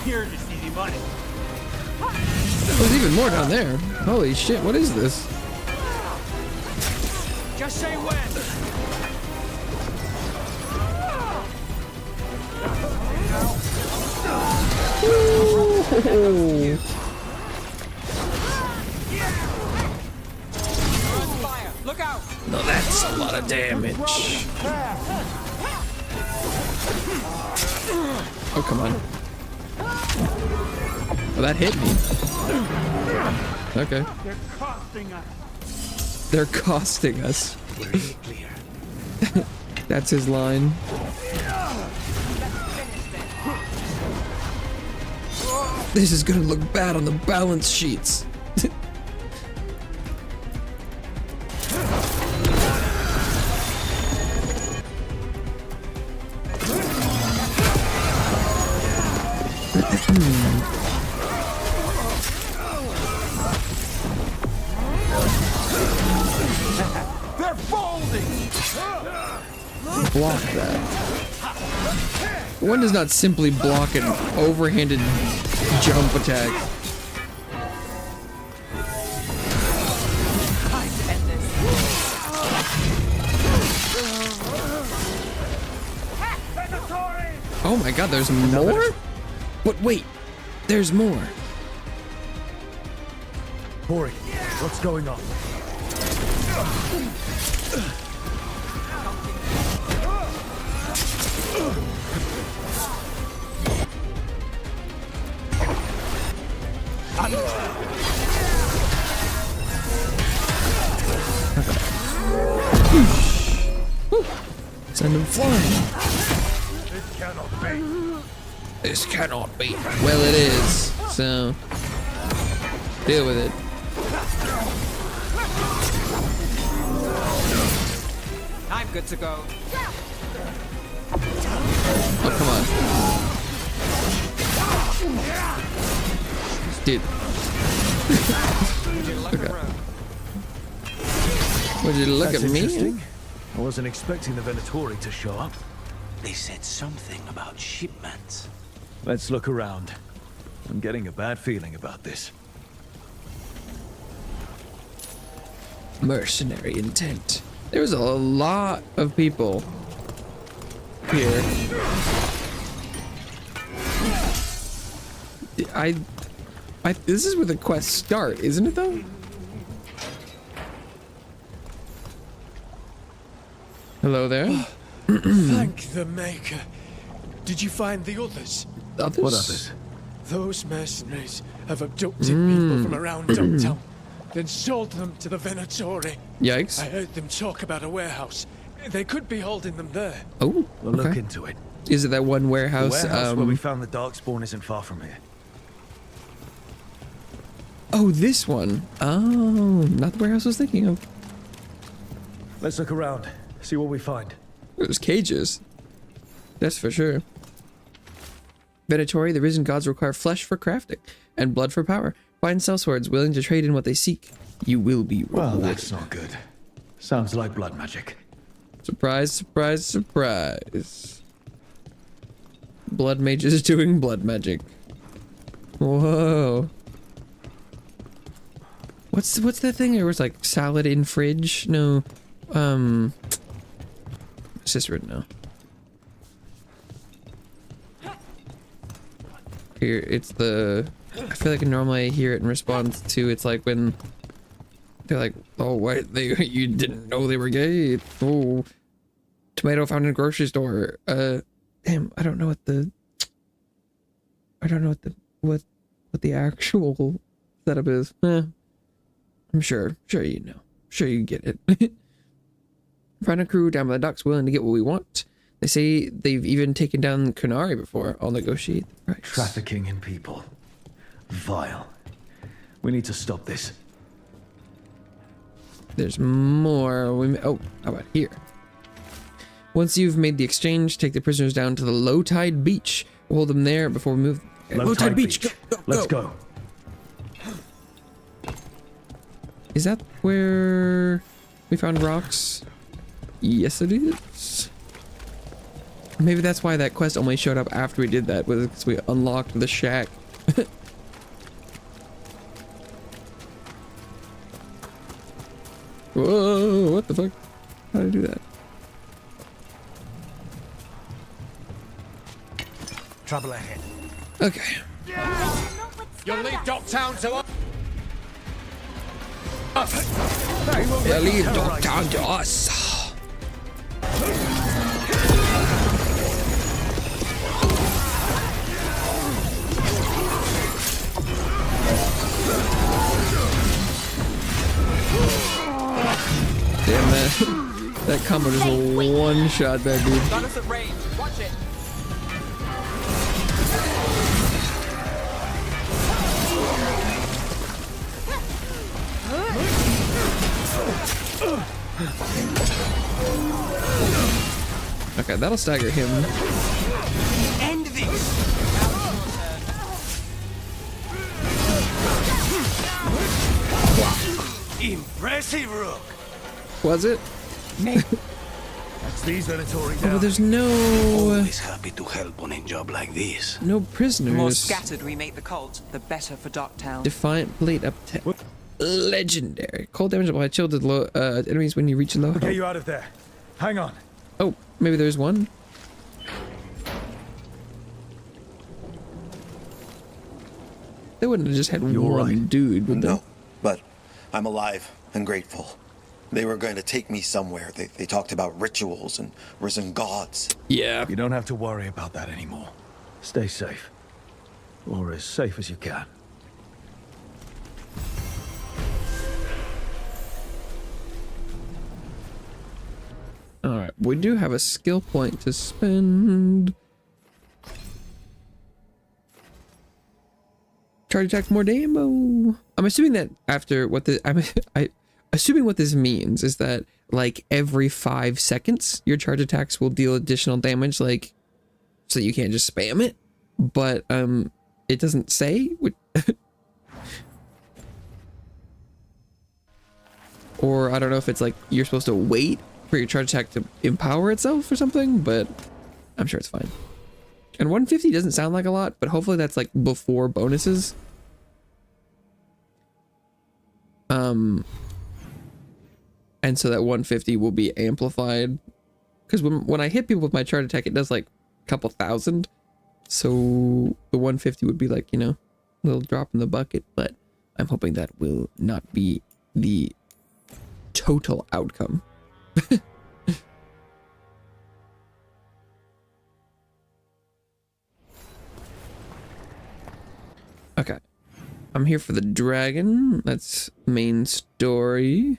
Here to see the money. There's even more down there. Holy shit, what is this? Just say when. Ooh. Look out! No, that's a lot of damage. Oh, come on. Oh, that hit me. Okay. They're costing us. They're costing us. That's his line. This is gonna look bad on the balance sheets. They're folding. Block that. One does not simply block an overhanded jump attack. Oh my god, there's more? But wait, there's more. Bori, what's going on? Send him flying. This cannot be. This cannot be. Well, it is. So, deal with it. I'm good to go. Oh, come on. Dude. Okay. Would you look That's at me? interesting. I wasn't expecting the Venatori to show up. They said something about shipments. Let's look around. I'm getting a bad feeling about this. Mercenary intent. There's a lot of people here. This is where the quests start, isn't it though? Hello there. Thank the Maker. Did you find the others? Others? What others? Those mercenaries have abducted people from around Ducktown, then sold them to the Venatori. Yikes. I heard them talk about a warehouse. They could be holding them there. Oh, we'll look okay. into it. Is it that one warehouse? The warehouse where we found the Darkspawn isn't far from here. Oh, this one. Oh, not the warehouse I was thinking of. Let's look around, see what we find. There's cages. That's for sure. Venatori, the risen gods require flesh for crafting and blood for power. Find sellswords willing to trade in what they seek. You will be rewarded. Well, that's not good. Sounds like blood magic. Surprise, surprise, surprise. Blood mages doing blood magic. Whoa. What's that thing? There was like salad in fridge? No. It's just written now. Here, it's the... I feel like normally I hear it in response to, it's like when they're like, oh, what? You didn't know they were gay? Oh, tomato found in a grocery store. Damn, I don't know what the actual setup is. I'm sure you know. Sure you get it. Find a crew down by the docks willing to get what we want. They say they've even taken down Kunari before. I'll negotiate the price. Trafficking in people. Vile. We need to stop this. There's more. Oh, how about here? Once you've made the exchange, take the prisoners down to the low tide beach. We'll hold them there before we move. Low tide beach. Let's go. Is that where we found rocks? Yes, it is. Maybe that's why that quest only showed up after we did that, was because we unlocked the shack. Whoa, what the fuck? How did I do that? Trouble ahead. Okay. You'll leave Docktown to us. Yeah, leave Docktown to us. Damn that combo just one shot that dude. Got us at range. Watch it. Okay, that'll stagger him. End this. Impressive, Rook. Was it? That's these Venatori Oh, down. but there's no Always happy to help on a job like this. no The more prisoners. scattered we make the cult, the better for Docktown. Defiant blade up 10. Legendary. Cold damage applied chill to the low enemies when you reach low. Get you out of there. Hang on. Oh, maybe there's one. They wouldn't have just had one dude, would they? No, but I'm alive and grateful. They were going to take me somewhere. They talked about rituals and risen gods. Yeah. You don't have to worry about that anymore. Stay safe. Or as safe as you can. Alright, we do have a skill point to spend. Charge attack more ammo. I'm assuming that after what assuming what this means is that like every 5 seconds your charge attacks will deal additional damage, like so you can't just spam it. But it doesn't say. Or I don't know if it's like you're supposed to wait for your charge attack to empower itself or something, but I'm sure it's fine. And 150 doesn't sound like a lot, but hopefully that's like before bonuses. And so that 150 will be amplified, because when I hit people with my charge attack, it does like a couple thousand. So the 150 would be like, you know, a little drop in the bucket, but I'm hoping that will not be the total outcome. Okay. I'm here for the dragon. That's main story.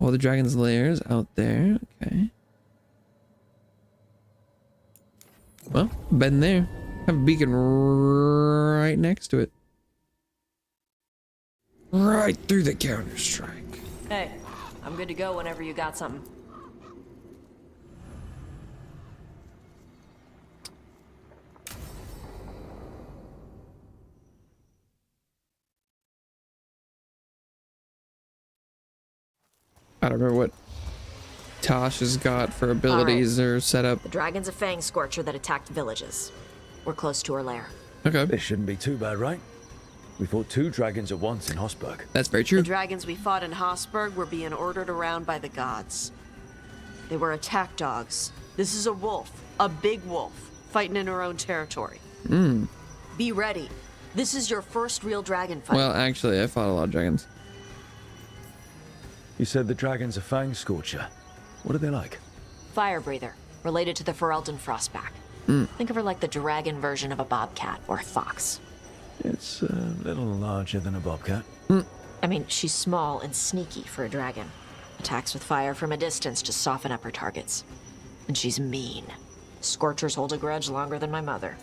All the dragon's lairs out there. Okay. Well, been there. Have a beacon right next to it. Right through the counter-strike. Hey, I'm good to go whenever you got something. I don't remember what Tosh has got for abilities or setup. The dragon's a fang scorcher that attacked villages. We're close to her lair. Okay. This shouldn't be too bad, right? We fought 2 dragons at once in Hosberg. That's very true. The dragons we fought in Hosberg were being ordered around by the gods. They were attack dogs. This is a wolf, a big wolf, fighting in her own territory. Be ready. This is your first real dragon fight. Well, actually, I fought a lot of dragons. You said the dragon's a fang scorcher. What are they like? Fire breather, related to the Ferelden Frostback. Think of her like the dragon version of a bobcat or a fox. It's a little larger than a bobcat. I mean, she's small and sneaky for a dragon. Attacks with fire from a distance to soften up her targets. And she's mean. Scorchers hold a grudge longer than my mother.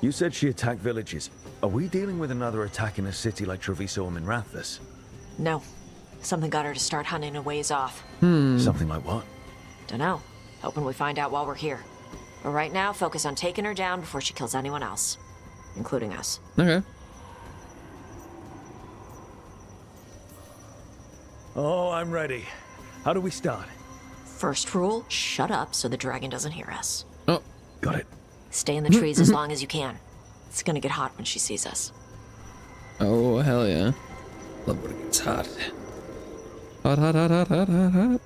You said she attacked villages. Are we dealing with another attack in a city like Treviso or Minrathous? No. Something got her to start hunting a ways off. Something like what? Dunno. Hoping we find out while we're here. But right now, focus on taking her down before she kills anyone else. Including us. Okay. Oh, I'm ready. How do we start? First rule, shut up so the dragon doesn't hear us. Oh. Got it. Stay in the trees as long as you can. It's gonna get hot when she sees us. Oh, hell yeah. Love when it gets hot. Hot, hot, hot, hot, hot, hot, hot.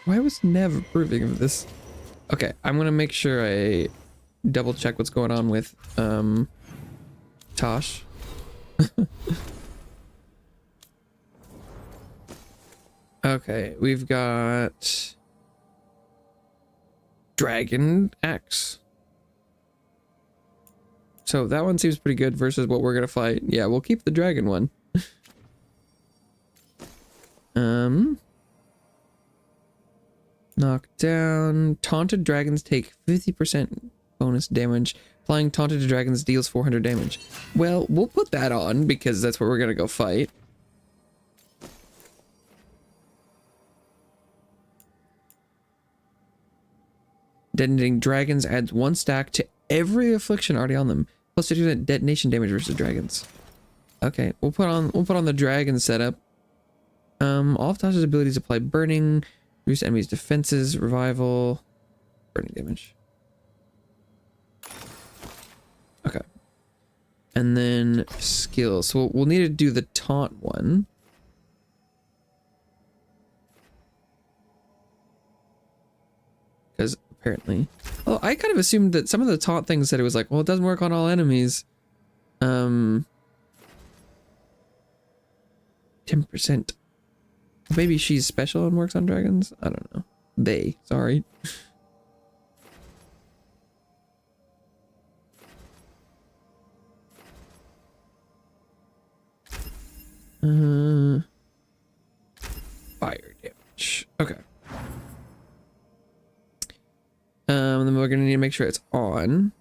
Why was Nev approving of this? Okay, I'm gonna make sure I double check what's going on with, Tosh. Okay, we've got Dragon Axe. So that one seems pretty good versus what we're gonna fight. Yeah, we'll keep the dragon one. Knock down. Taunted dragons take 50% bonus damage. Flying taunted dragons deals 400 damage. Well, we'll put that on because that's what we're gonna go fight. Detonating dragons adds 1 stack to every affliction already on them. Plus 50% detonation damage versus dragons. Okay, we'll put on the dragon setup. All of Tasha's abilities apply burning, reduce enemies' defenses, revival, burning damage. Okay. And then skills. So we'll need to do the taunt one. Because apparently, oh, I kind of assumed that some of the taunt things said it was like, well, it doesn't work on all enemies. 10%. Maybe she's special and works on dragons. I don't know. Sorry. Fire damage. Okay. Then we're gonna need to make sure it's on.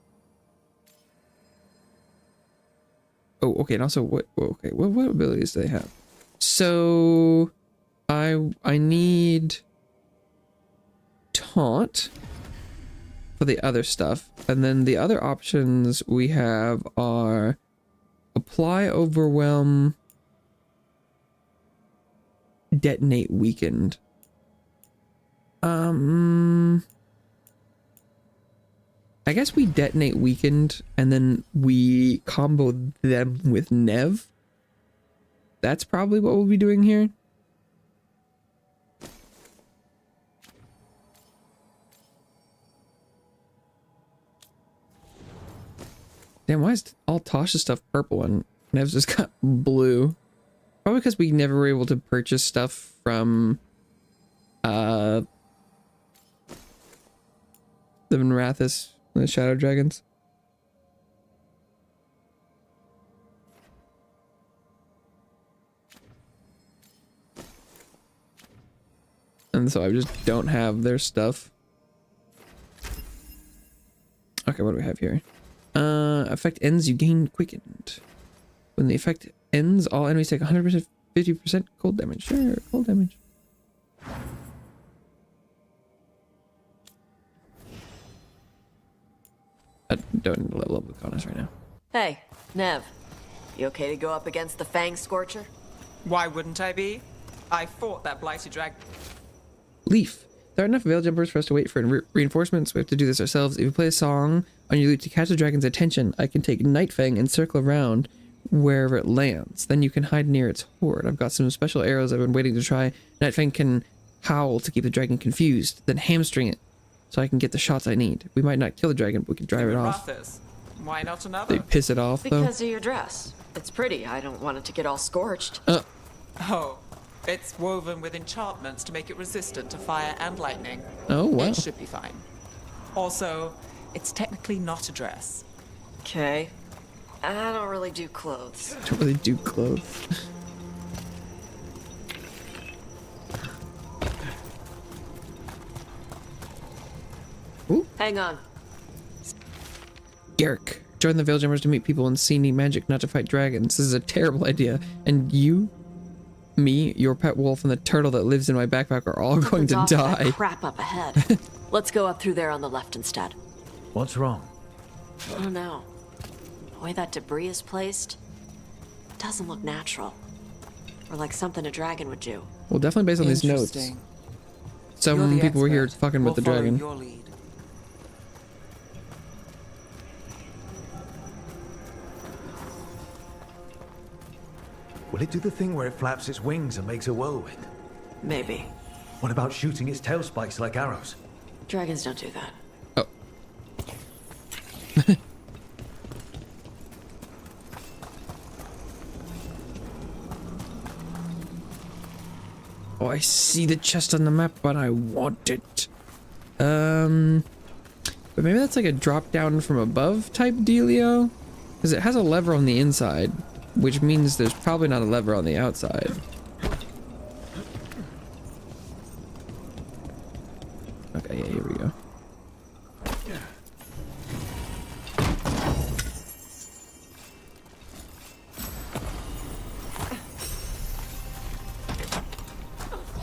Oh, okay. And also, what abilities do they have? So, I need taunt for the other stuff, and then the other options we have are Apply overwhelm. Detonate weakened. I guess we detonate weakened and then we combo them with Nev. That's probably what we'll be doing here. Damn, why is all Tasha's stuff purple and Nev's just got blue? Probably because we never were able to purchase stuff from the Minrathous, the Shadow Dragons. And so I just don't have their stuff. Okay, what do we have here? Effect ends, you gain quickened. When the effect ends, all enemies take 100%, 50% cold damage. Sure, cold damage. I don't level up with Connors right now. Hey, Nev. You okay to go up against the Fang Scorcher? Why wouldn't I be? I fought that blighted dragon. Leaf. There aren't enough veil jumpers for us to wait for reinforcements. We have to do this ourselves. If you play a song on your loop to catch the dragon's attention, I can take Nightfang and circle around wherever it lands. Then you can hide near its hoard. I've got some special arrows I've been waiting to try. Nightfang can howl to keep the dragon confused, then hamstring it so I can get the shots I need. We might not kill the dragon, but we can drive it off. Why not another? They piss it off, though. Because of your dress. It's pretty. I don't want it to get all scorched. Oh, it's woven with enchantments to make it resistant to fire and lightning. Oh, wow. It should be fine. Also, it's technically not a dress. Okay. I don't really do clothes. Don't really do clothes. Ooh. Hang on. Garrick. Join the Veil Jumpers to meet people and see neat magic, not to fight dragons. This is a terrible idea. And you, me, your pet wolf, and the turtle that lives in my backpack are all going to die. Crap up ahead. Let's go up through there on the left instead. What's wrong? I don't know. The way that debris is placed, it doesn't look natural. Or like something a dragon would do. Well, definitely based on these notes. Some people were here fucking with the dragon. Your lead. Will it do the thing where it flaps its wings and makes a whirlwind? Maybe. What about shooting its tail spikes like arrows? Dragons don't do that. Oh. Oh, I see the chest on the map, but I want it. But maybe that's like a drop down from above type dealio? Because it has a lever on the inside, which means there's probably not a lever on the outside. Okay, yeah, here we go.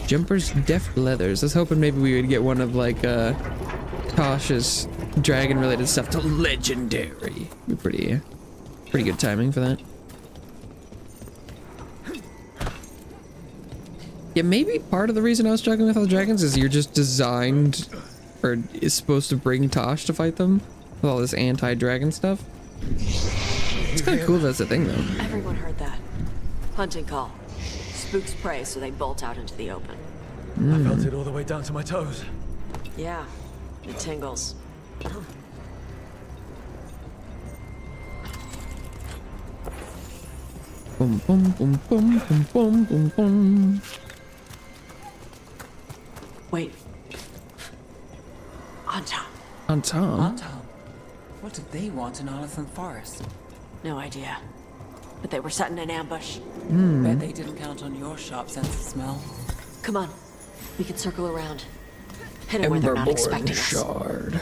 Jumpers, deft leathers. I was hoping maybe we would get one of like Tasha's dragon related stuff to legendary. Be pretty good timing for that. Yeah, maybe part of the reason I was struggling with all the dragons is you're just designed or is supposed to bring Tosh to fight them with all this anti-dragon stuff. It's kind of cool that's a thing though. Everyone heard that. Hunting call. Spooks prey, so they bolt out into the open. I felt it all the way down to my toes. Yeah, it tingles. Boom, boom, boom, boom, boom, boom, boom, boom. Wait. Anton. Anton? Anton? What did they want in Arlington Forest? No idea. But they were setting an ambush. Bet they didn't count on your sharp sense of smell. Come on. We can circle around. Hit them where they're not expecting us. Shard.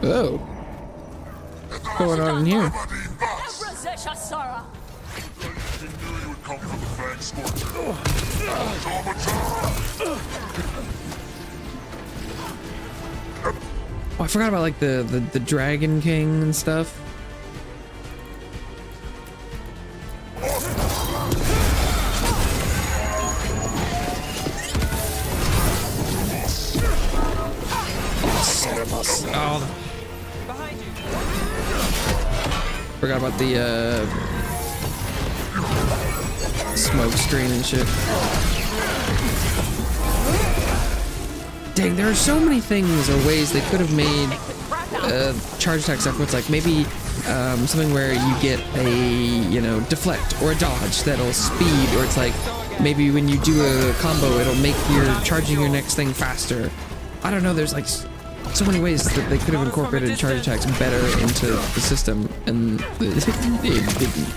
Oh. What's going on in here? I forgot about like the Dragon King and stuff. Oh, forgot about the smoke screen and shit. Dang, there are so many things or ways they could have made charge attack stuff where it's like maybe something where you get a, you know, deflect or a dodge that'll speed, or it's like maybe when you do a combo it'll make your charging your next thing faster. I don't know, there's like so many ways that they could have incorporated charge attacks better into the system, and it didn't.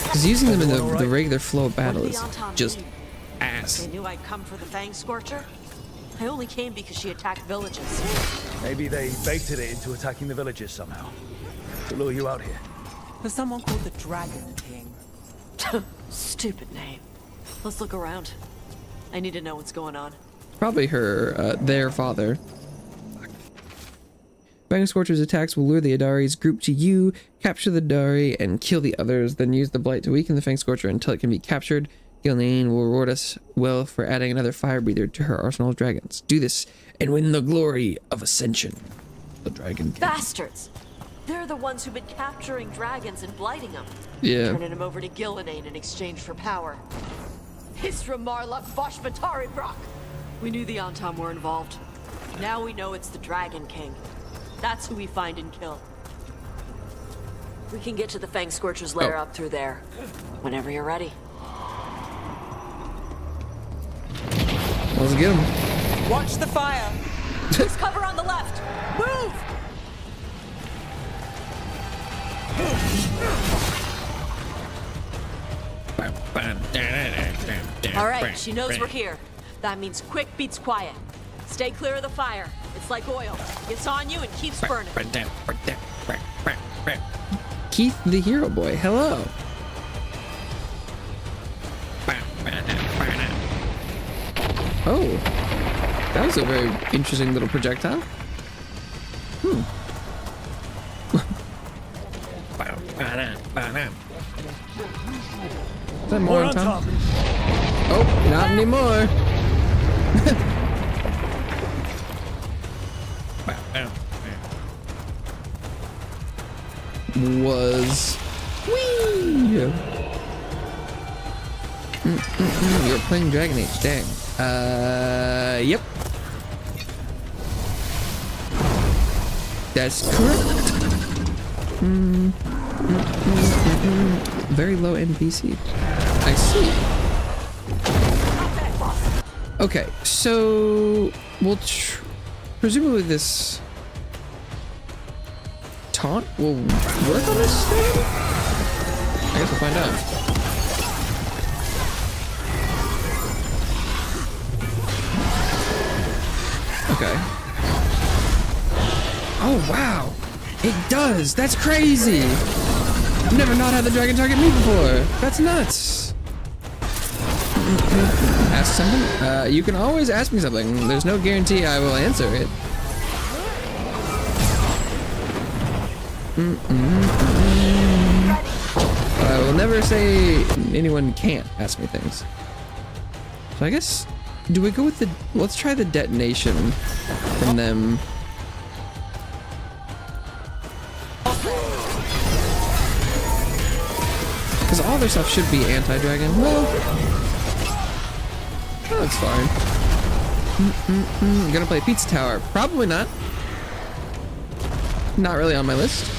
Because using them in the regular flow of battle is just ass. They knew I'd come for the Fang Scorcher. I only came because she attacked villages. Maybe they baited it into attacking the villages somehow to lure you out here. There's someone called the Dragon King. Stupid name. Let's look around. I need to know what's going on. Probably their father. Fang Scorcher's attacks will lure the Adari's group to you, capture the Adari, and kill the others, then use the Blight to weaken the Fang Scorcher until it can be captured. Gilnean will reward us well for adding another fire breather to her arsenal of dragons. Do this and win the glory of Ascension. The Dragon King. Bastards! They're the ones who've been capturing dragons and blighting them. Yeah. Turning them over to Gilnean in exchange for power. Hisra Marluk Voshvatari Brock! We knew the Antam were involved. Now we know it's the Dragon King. That's who we find and kill. We can get to the Fang Scorcher's lair up through there. Whenever you're ready. Let's get him. Watch the fire. There's cover on the left. Move! All right, she knows we're here. That means quick beats quiet. Stay clear of the fire. It's like oil. It's on you and keeps burning. Keith the Hero Boy, hello. Oh, that was a very interesting little projectile. Is that more on top? Oh, not anymore. Was whee. You're playing Dragon Age, dang. Yep. That's correct. Very low NPC. I see. Okay, so we'll presumably this taunt will work on this thing? I guess we'll find out. Okay. Oh wow, it does. That's crazy. I've never not had the dragon target me before. That's nuts. Ask something? You can always ask me something. There's no guarantee I will answer it. I will never say anyone can't ask me things. So I guess, do we go with the, let's try the detonation from them. Because all their stuff should be anti-dragon. Well, that's fine. Gonna play Pizza Tower? Probably not. Not really on my list.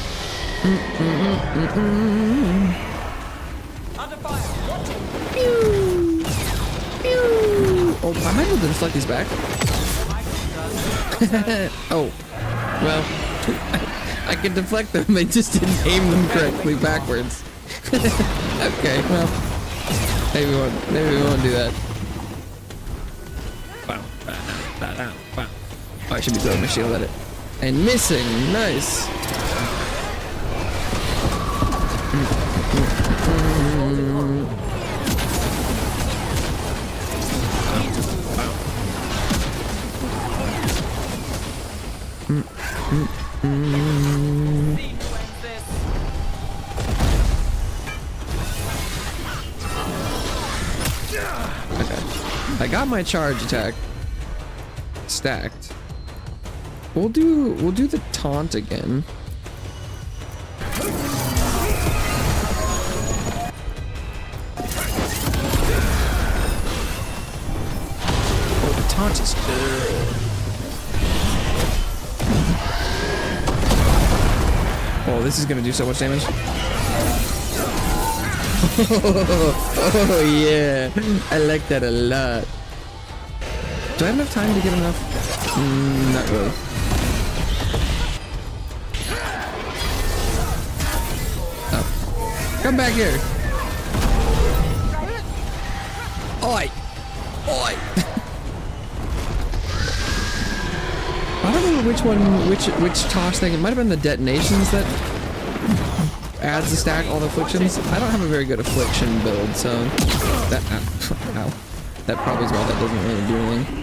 Under fire. Pew! Pew! Oh, I might be able to deflect these back. Oh, well, I can deflect them. They just didn't aim them correctly backwards. Okay, well, maybe we won't do that. Oh, I should be throwing my shield at it. And missing, nice. I got my charge attack stacked. We'll do the taunt again. Oh, the taunt is good. Oh, this is gonna do so much damage. Oh yeah, I like that a lot. Do I have enough time to get enough? Not really. Oh. Come back here. Oi! Oi! I don't know which toss thing. It might have been the detonations that adds the stack all the afflictions. I don't have a very good affliction build, so that ow. That probably is why that doesn't really do anything.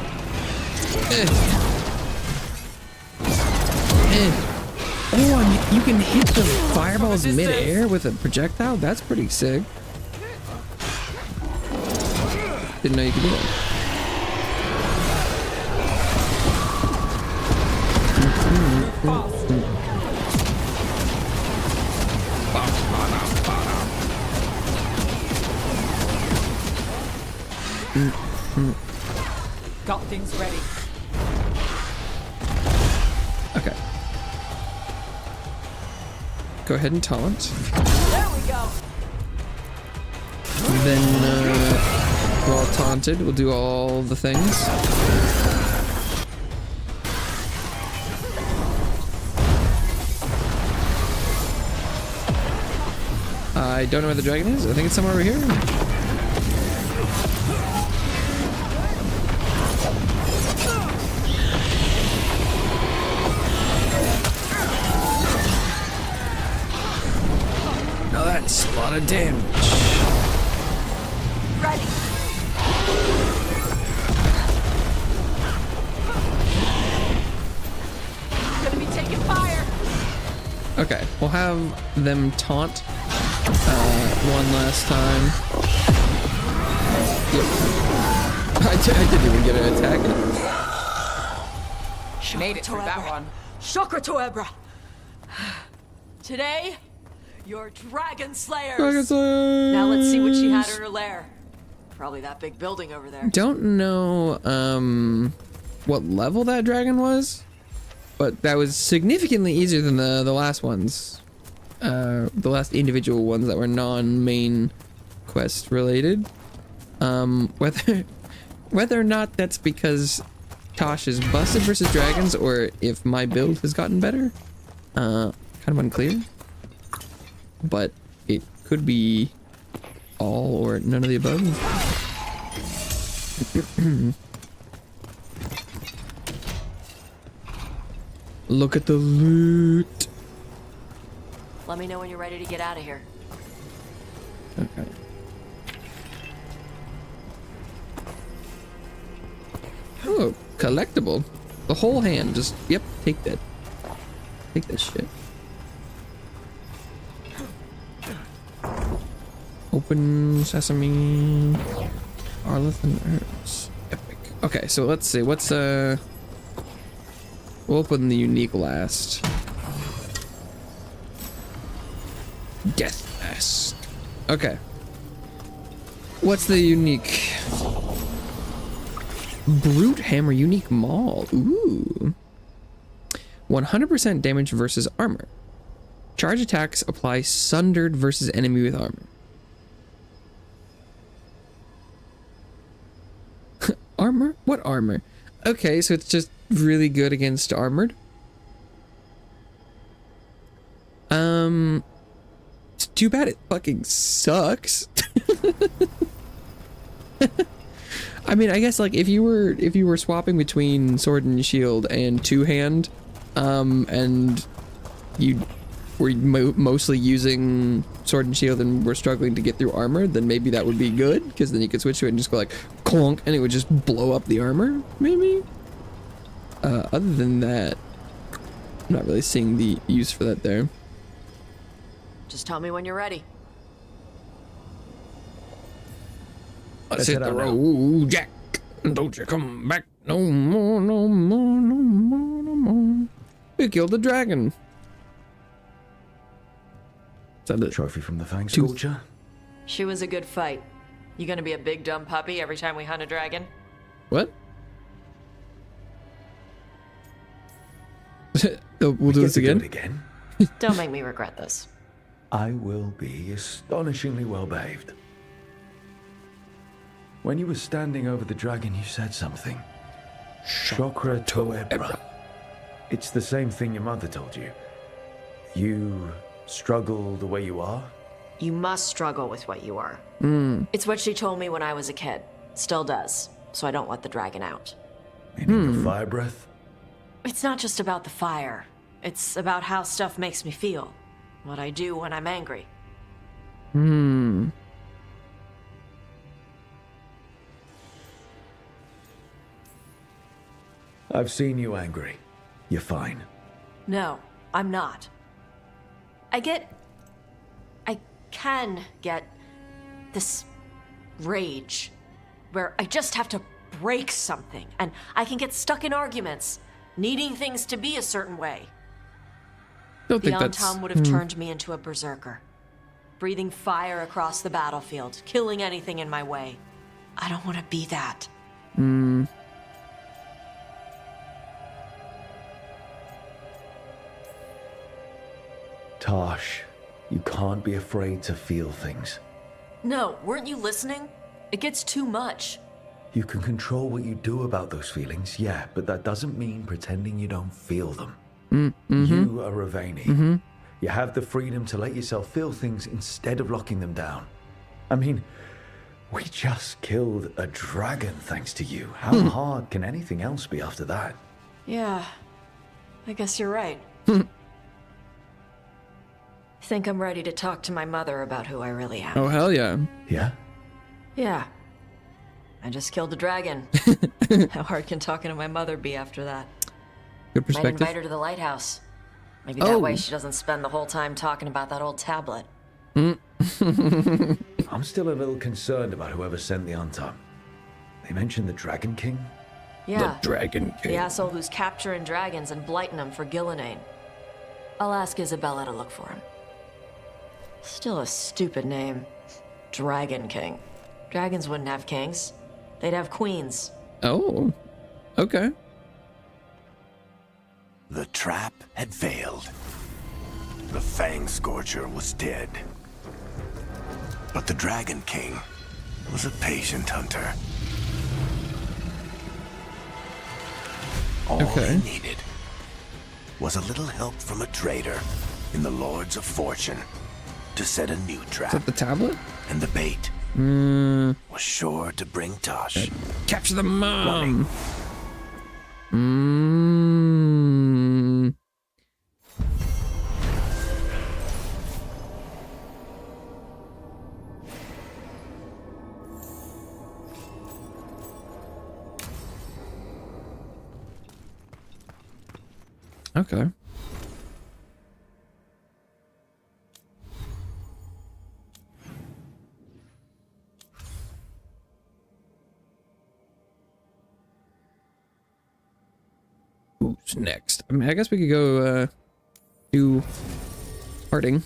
Oh, and you can hit the fireballs mid-air with a projectile? That's pretty sick. Didn't know you could do that. Got things ready. Okay. Go ahead and taunt. There we go. Then, while taunted, we'll do all the things. I don't know where the dragon is. I think it's somewhere over here. Now that's a lot of damage. Ready. Gonna be taking fire. Okay, we'll have them taunt one last time. Yep. I didn't even get an attack. She made it through that one. Chakra to Ebra. Today, you're Dragon Slayers. Dragon Slayers. Now let's see what she had in her lair. Probably that big building over there. Don't know what level that dragon was, but that was significantly easier than the last ones. The last individual ones that were non-main quest related. Whether or not that's because Tosh is busted versus dragons, or if my build has gotten better, kind of unclear. But it could be all or none of the above. Look at the loot. Let me know when you're ready to get out of here. Okay. Oh, collectible. The whole hand. Just, yep, take that. Take that shit. Open sesame. Arleth and herbs. Epic. Okay, so let's see. What's, we'll open the unique last. Death Mask. Okay. What's the unique? Brute Hammer Unique Maul. Ooh. 100% damage versus armor. Charge attacks apply sundered versus enemy with armor. Armor? What armor? Okay, so it's just really good against armored. It's too bad it fucking sucks. I mean, I guess like if you were swapping between sword and shield and two-hand, and you were mostly using sword and shield and were struggling to get through armor, then maybe that would be good, because then you could switch to it and just go like clonk and it would just blow up the armor, maybe. Other than that, I'm not really seeing the use for that there. Just tell me when you're ready. Let's hit the road, Jack. Don't you come back no more, no more, no more, no more. We killed the dragon. Is that the trophy from the Fang Tooth. Scorcher? She was a good fight. You gonna be a big dumb puppy every time we hunt a dragon? What? We'll do this again? Do it again? Don't make me regret this. I will be astonishingly well behaved. When you were standing over the dragon, you said something. Chakra Toebra. It's the same thing your mother told you. You struggle the way you are? You must struggle with what you are. It's what she told me when I was a kid. Still does. So I don't let the dragon out. Meaning the fire breath? It's not just about the fire. It's about how stuff makes me feel. What I do when I'm angry. I've seen you angry. You're fine. No, I'm not. I can get this rage where I just have to break something and I can get stuck in arguments, needing things to be a certain way. Don't think Beyond that's... Tom would have turned me into a berserker, breathing fire across the battlefield, killing anything in my way. I don't want to be that. Tosh, you can't be afraid to feel things. No, weren't you listening? It gets too much. You can control what you do about those feelings, yeah, but that doesn't mean pretending you don't feel them. You are Ravani. You have the freedom to let yourself feel things instead of locking them down. I mean, we just killed a dragon thanks to you. How hard can anything else be after that? Yeah, I guess you're right. Think I'm ready to talk to my mother about who I really am. Oh, hell yeah. Yeah? Yeah. I just killed a dragon. How hard can talking to my mother be after that? Good Might perspective. invite her to the lighthouse. Maybe that way she doesn't spend the whole time talking about that old tablet. I'm still a little concerned about whoever sent the Untom. They mentioned the Dragon King? Yeah. The Dragon King. The asshole who's capturing dragons and blighting them for Gillinane. I'll ask Isabella to look for him. Still a stupid name. Dragon King. Dragons wouldn't have kings. They'd have queens. Oh, okay. The trap had failed. The Fang Scorcher was dead. But the Dragon King was a patient hunter. All he needed was a little help from a trader in the Lords of Fortune to set a new trap. Is that the tablet? And the bait was sure to bring Tosh. Capture the mom. Okay. Who's next? I mean, I guess we could go do Harding.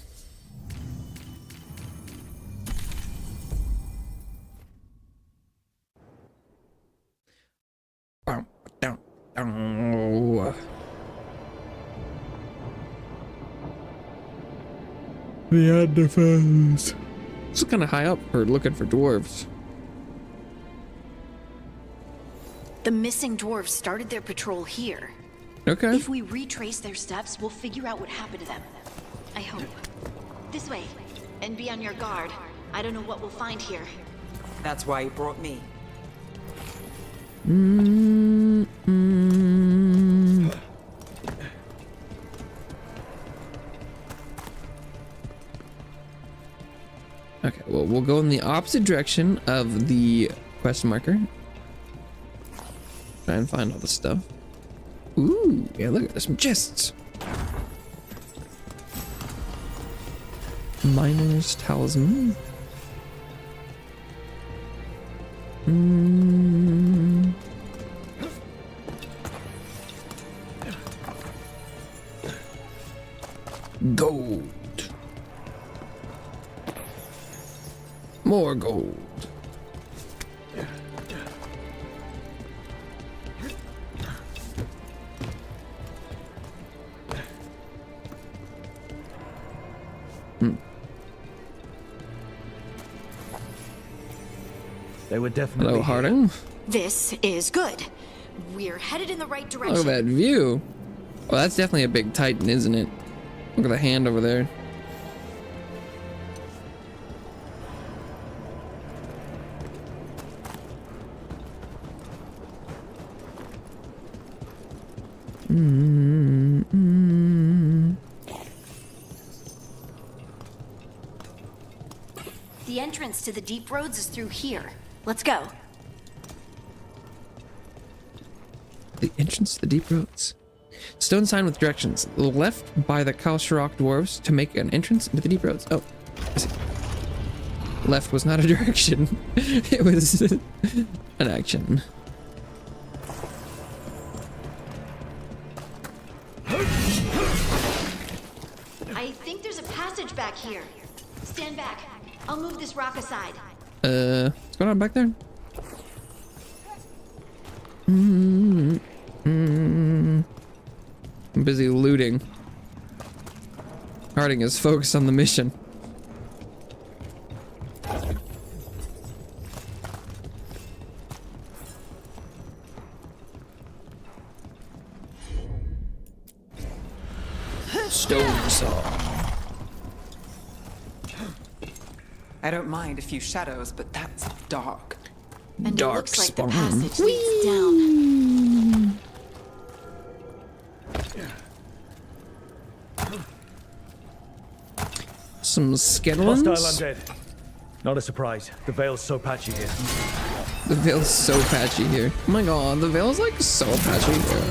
The Adifers. This is kind of high up for looking for dwarves. The missing dwarves started their patrol here. Okay. If we retrace their steps, we'll figure out what happened to them. I hope. This way. And be on your guard. I don't know what we'll find here. That's why you brought me. Okay, well, we'll go in the opposite direction of the quest marker. Try and find all the stuff. Ooh, yeah, look, there's some chests. Miner's Talisman. Gold. More gold. They were definitely Hello, Harding. This is good. We're headed in the right direction. Look at that view. Well, that's definitely a big Titan, isn't it? Look at the hand over there. The entrance to the deep roads is through here. Let's go. The entrance to the deep roads. Stone sign with directions. Left by the Kalsharok dwarves to make an entrance into the deep roads. Oh, I see. Left was not a direction. It was an action. I think there's a passage back here. Stand back. I'll move this rock aside. What's going on back there? I'm busy looting. Harding is focused on the mission. Stone saw. I don't mind a few shadows, but that's dark. And Dark it looks like spawn. the passage leads down. Some skeletons. Hostile undead. Not a surprise. The Veil's so patchy here. The Veil's so patchy here. Oh my god, the Veil's like so patchy here.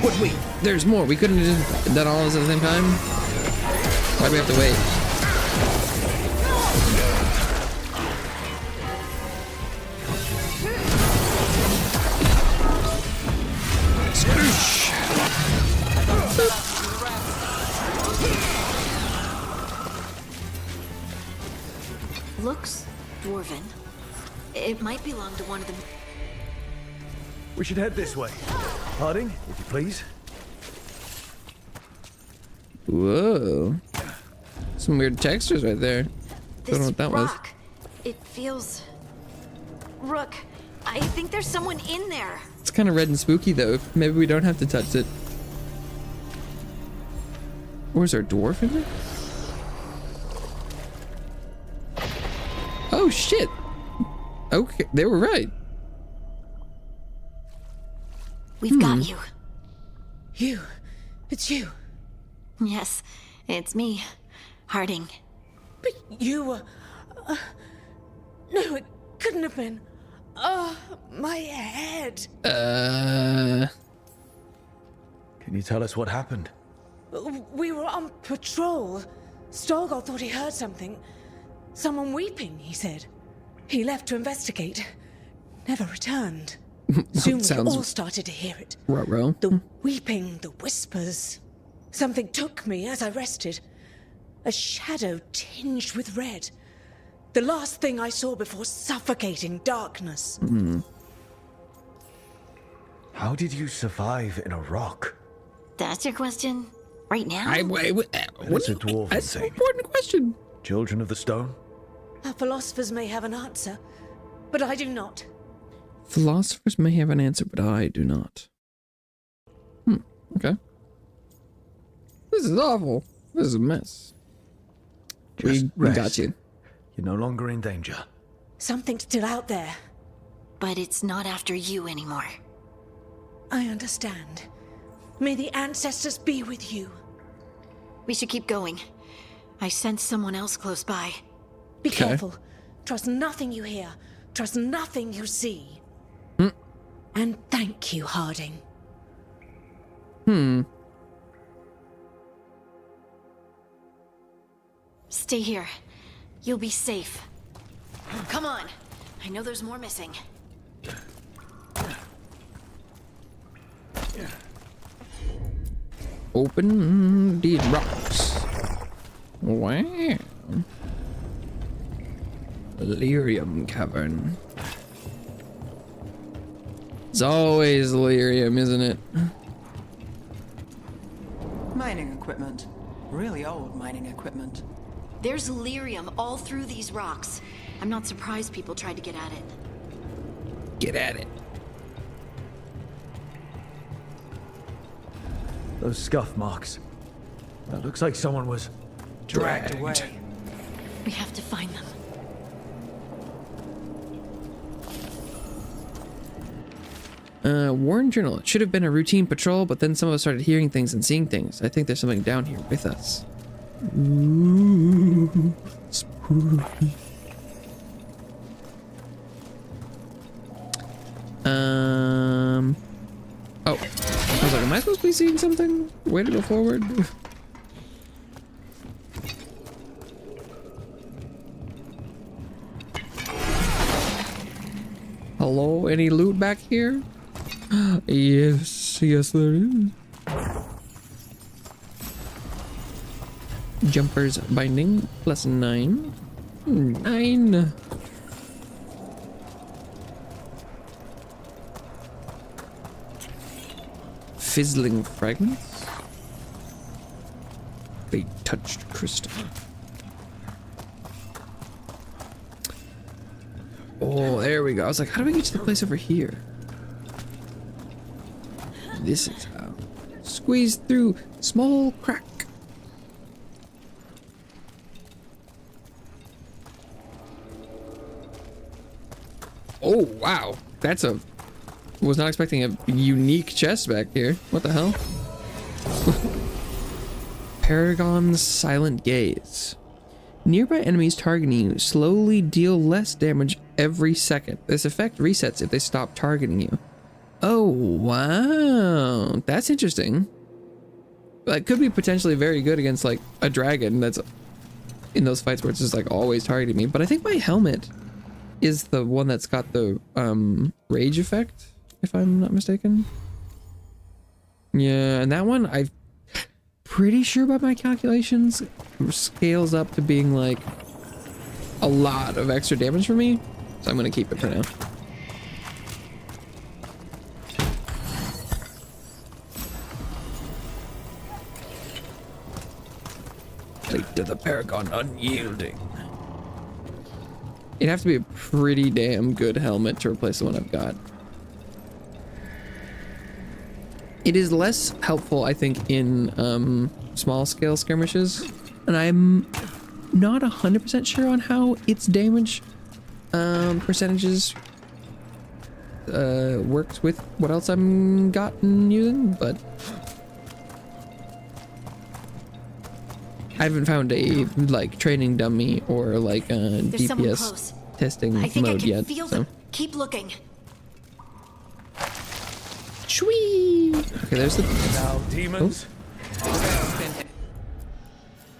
What, wait, there's more. We couldn't have just done all this at the same time? Why do we have to wait? Squish! Looks dwarven. It might belong to one of them. We should head this way. Harding, if you please. Whoa. Some weird textures right there. Don't know what that was. Rock. It feels... Rook, I think there's someone in there. It's kind of red and spooky though. Maybe we don't have to touch it. Or is there a dwarf in there? Oh shit. Okay, they were right. We've got you. You. It's you. Yes, it's me, Harding. But you were... no, it couldn't have been. Oh, my head. Can you tell us what happened? We were on patrol. Stolgol thought he heard something. Someone weeping, he said. He left to investigate. Never returned. Soon we all started to hear it. Ruh-roh. The weeping, the whispers. Something took me as I rested. A shadow tinged with red. The last thing I saw before suffocating darkness. How did you survive in a rock? That's your question? Right now? That's a dwarven That's thing. an important question. Children of the Stone? Our philosophers may have an answer, but I do not. Philosophers may have an answer, but I do not. Okay. This is awful. This is a mess. Just We got rest. you. You're no longer in danger. Something's still out there. But it's not after you anymore. I understand. May the ancestors be with you. We should keep going. I sense someone else close by. Be careful. Trust nothing you hear. Trust nothing you see. And thank you, Harding. Stay here. You'll be safe. Come on. I know there's more missing. Open these rocks. Wow. Lyrium cavern. It's always lyrium, isn't it? Mining equipment. Really old mining equipment. There's lyrium all through these rocks. I'm not surprised people tried to get at it. Get at it. Those scuff marks. That looks like someone was Dragged away. We have to find them. Warren Journal. It should have been a routine patrol, but then some of us started hearing things and seeing things. I think there's something down here with us. Ooh, spooky. Oh. I was like, am I supposed to be seeing something? Way to go forward. Hello? Any loot back here? Yes, yes there is. Jumpers binding plus 9. 9. Fizzling fragments. They touched crystal. Oh, there we go. I was like, how do we get to the place over here? This is how. Squeeze through small crack. Oh, wow. That's a... Was not expecting a unique chest back here. What the hell? Paragon's Silent Gaze. Nearby enemies targeting you slowly deal less damage every second. This effect resets if they stop targeting you. Oh, wow. That's interesting. That could be potentially very good against, like, a dragon that's in those fights where it's just, like, always targeting me. But I think my helmet is the one that's got the, rage effect, if I'm not mistaken. Yeah, and that one, I'm pretty sure by my calculations, scales up to being, like, a lot of extra damage for me. So I'm gonna keep it for now. Plate to the Paragon unyielding. It'd have to be a pretty damn good helmet to replace the one I've got. It is less helpful, I think, in small scale skirmishes, and I'm not 100% sure on how its damage percentages works with what else I'm gotten using, but I haven't found a like training dummy or like a DPS testing mode yet. So. Keep looking. Shwee! Okay, there's the. Now, demons.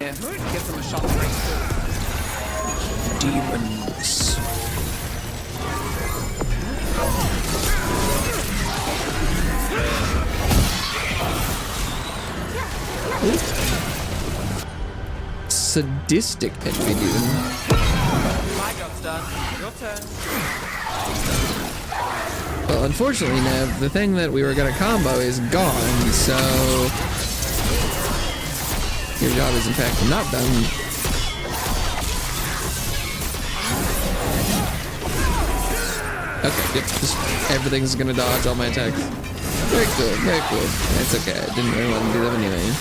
Yeah, get them a shot. Demons. Sadistic enemy demon. My job's done. Your turn. Well, unfortunately, Nev, the thing that we were gonna combo is gone, so your job is in fact not done. Okay, yep, just everything's gonna dodge all my attacks. Very cool, very cool. It's okay, I didn't really want to do that anyway.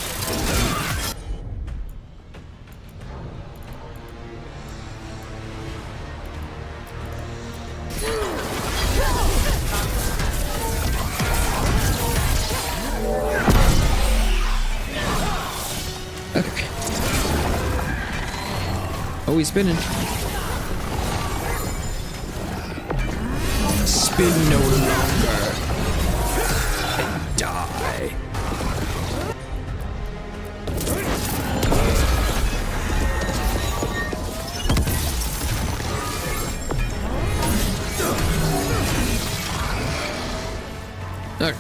Okay. Oh, he's spinning. Spin no longer. And die. Okay.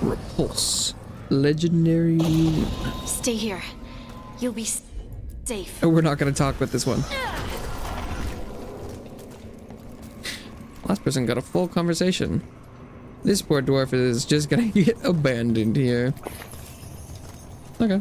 Repulse. Legendary. Stay here. You'll be safe. Oh, we're not going to talk with this one. Last person got a full conversation. This poor dwarf is just gonna get abandoned here. Okay.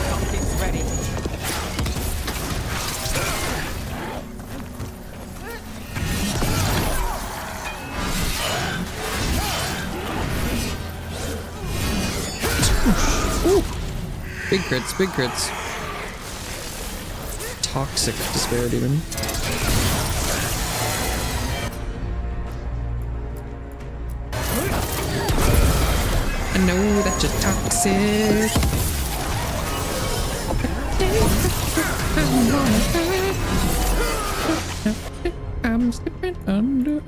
Pumpkin's ready. Ooh. Big crits, big crits. Toxic despair demon. I know that you're toxic. I'm slipping under.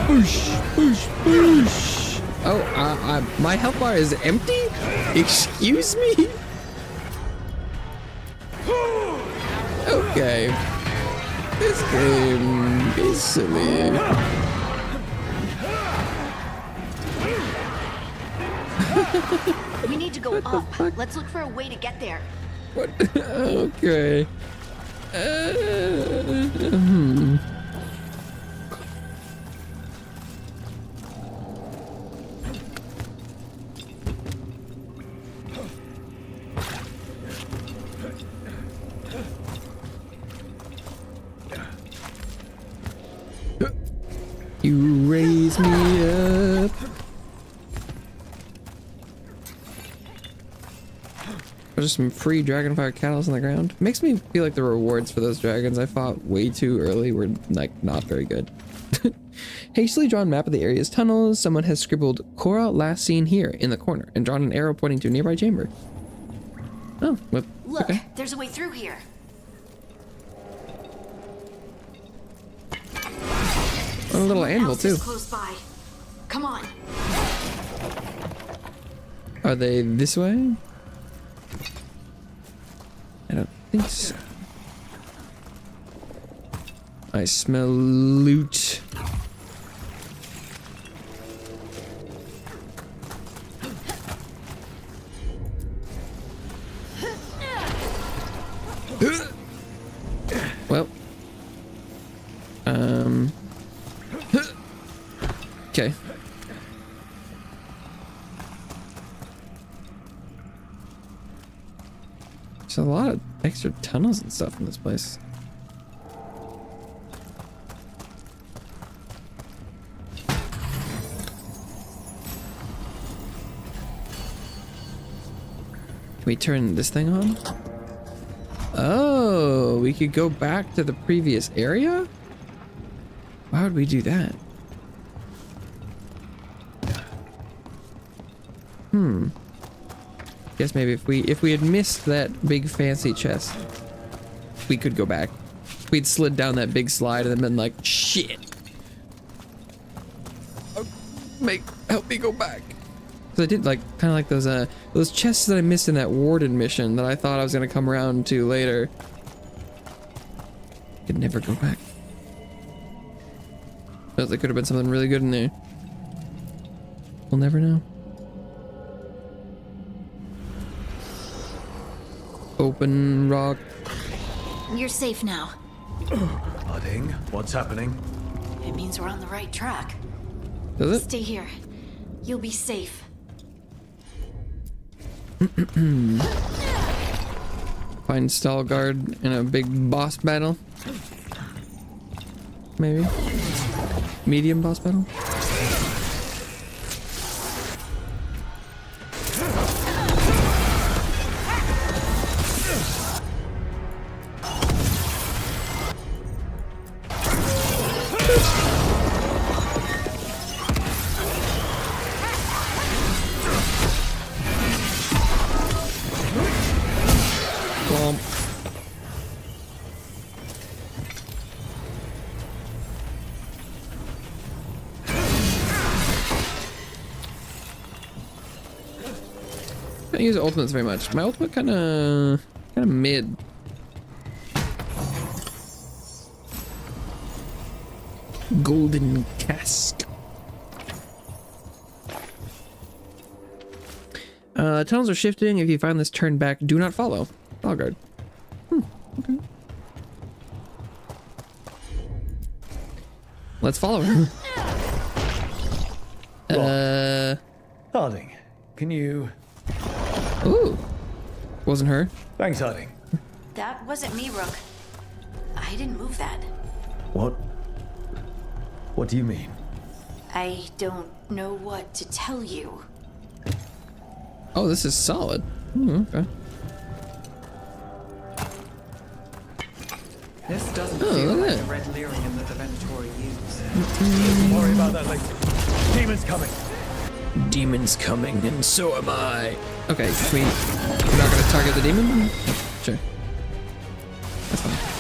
Push, push, push. Oh, my health bar is empty? Excuse me? Okay. This game is silly. We need to go up. Let's look for a way to get there. What? Okay. You raise me up. There's some free dragonfire catalyst on the ground. Makes me feel like the rewards for those dragons I fought way too early were like not very good. Hastily drawn map of the area's tunnels. Someone has scribbled Cora last seen here in the corner and drawn an arrow pointing to a nearby chamber. Oh, well, Look, okay. there's a way through here. A little anvil Else too. is close by. Come on. Are they this way? I don't think so. I smell loot. Well. Okay. There's a lot of extra tunnels and stuff in this place. Can we turn this thing on? Oh, we could go back to the previous area? Why would we do that? Guess maybe if we had missed that big fancy chest, we could go back. We'd slid down that big slide and then been like, shit. Help me go back. Cause I did like kind of like those chests that I missed in that warden mission that I thought I was gonna come around to later. Could never go back. But there could have been something really good in there. We'll never know. Open rock. You're safe now. Pudding, what's happening? It means we're on the right track. Does it? Stay here. You'll be safe. Find Veilguard in a big boss battle. Maybe. Medium boss battle. don't use ultimates very much. My ultimate kind of mid. Golden cask. Tunnels are shifting. If you find this turn back, do not follow. Veilguard. Okay. Let's follow her. Harding, can you... Ooh. Wasn't her. Thanks, Harding. That wasn't me, Rook. I didn't move that. What? What do you mean? I don't know what to tell you. Oh, this is solid. Okay. This doesn't Oh, feel look like at the that. red lyrium that the Venatori use. Don't worry about that later. Demon's coming. Demon's coming, and so am I. Okay, we're not gonna target the demon? Sure. That's fine.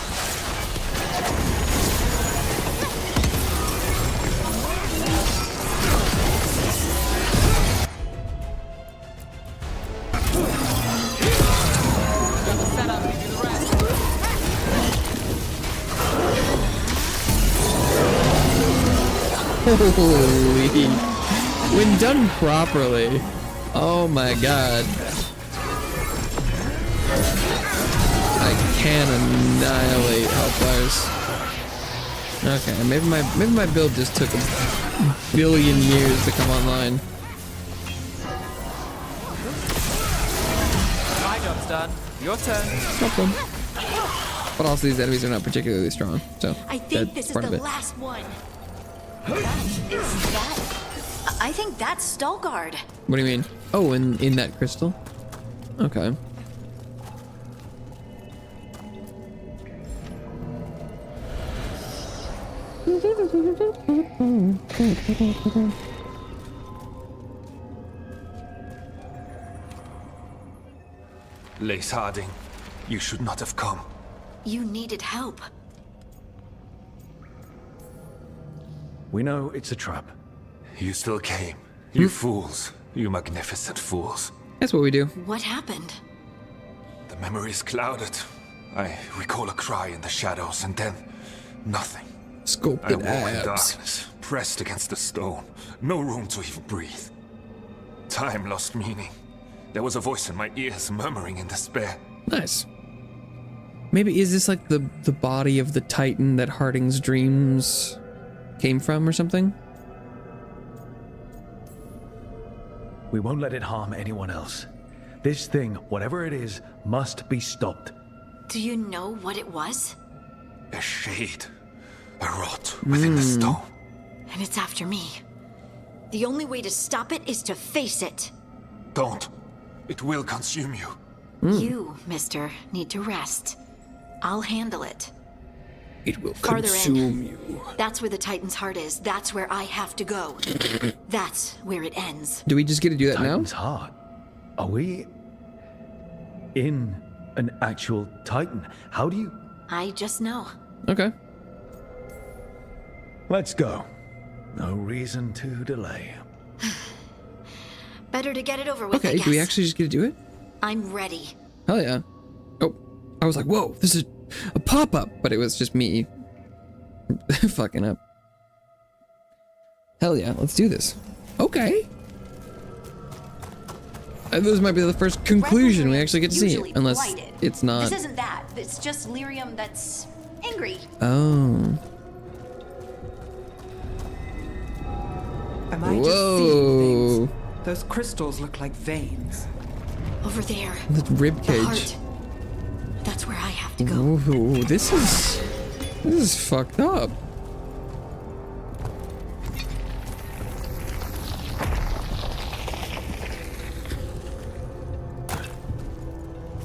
Holy. When done properly. Oh my god. I can annihilate Hellfires. Okay, maybe my build just took a billion years to come online. My job's done. Your turn. No problem. But also these enemies are not particularly strong, so I think that's this is part of the it. last one. I think that's Veilguard. What do you mean? Oh, in that crystal? Okay. Lace Harding, you should not have come. You needed help. We know it's a trap. You still came. You fools. You magnificent fools. That's what we do. What happened? The memory is clouded. I recall a cry in the shadows, and then nothing. I Sculpted woke in abs. darkness, pressed against the stone. No room to even breathe. Time lost meaning. There was a voice in my ears murmuring in despair. Nice. Maybe is this like the body of the Titan that Harding's dreams came from or something? We won't let it harm anyone else. This thing, whatever it is, must be stopped. Do you know what it was? A shade. A rot within the stone. And it's after me. The only way to stop it is to face it. Don't. It will consume you. You, mister, need to rest. I'll handle it. It will Farther consume in. you. That's where the Titan's heart is. That's where I have to go. That's where it ends. Do we just get to do that Titan's now? heart. Are we in an actual Titan? How do you... I just know. Okay. Let's go. No reason to delay. Better to get it over with, I Okay, guess. do we actually just get to do it? I'm ready. Hell yeah. Oh, I was like, whoa, this is a pop-up, but it was just me fucking up. Hell yeah, let's do this. Okay. This might be the first conclusion we actually get to see, Usually unless blighted. it's not. This isn't that. It's just lyrium that's angry. Oh. Am I just seeing Whoa. things? Those crystals look like veins. Over there. That's rib The cage. heart. That's where I have to go. Ooh, this is fucked up.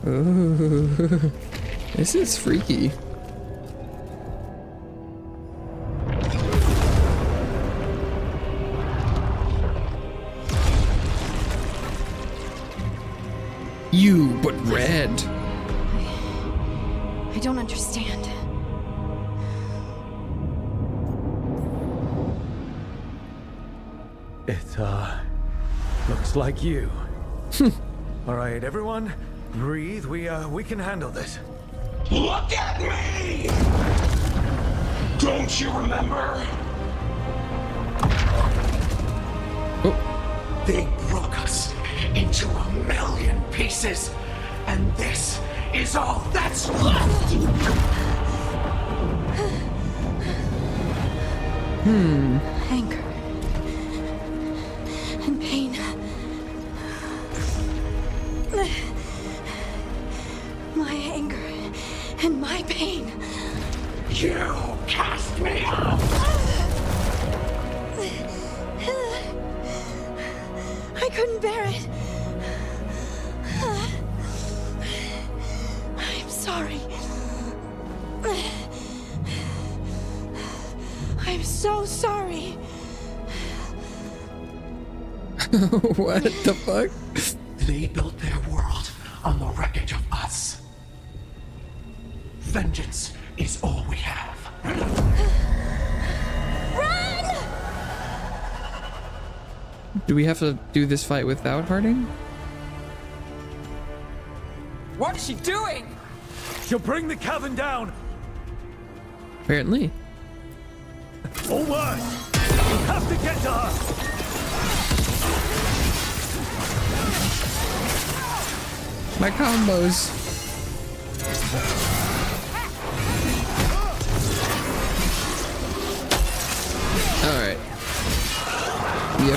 Ooh, this is freaky. You, but red. I don't understand. It, looks like you. All right, everyone, breathe. We can handle this. Look at me! Don't you remember? They broke us into 1,000,000 pieces, and this is all that's left! Anger and pain. My anger and my pain. You cast me out! I couldn't bear it. I'm sorry. I'm so sorry. What the fuck? They built their world on the wreckage of us. Vengeance is all we have. Run! Do we have to do this fight without Harding? What is she doing? She'll bring the cavern down. Apparently. Or worse, we have to get to her. My combos. Alright. You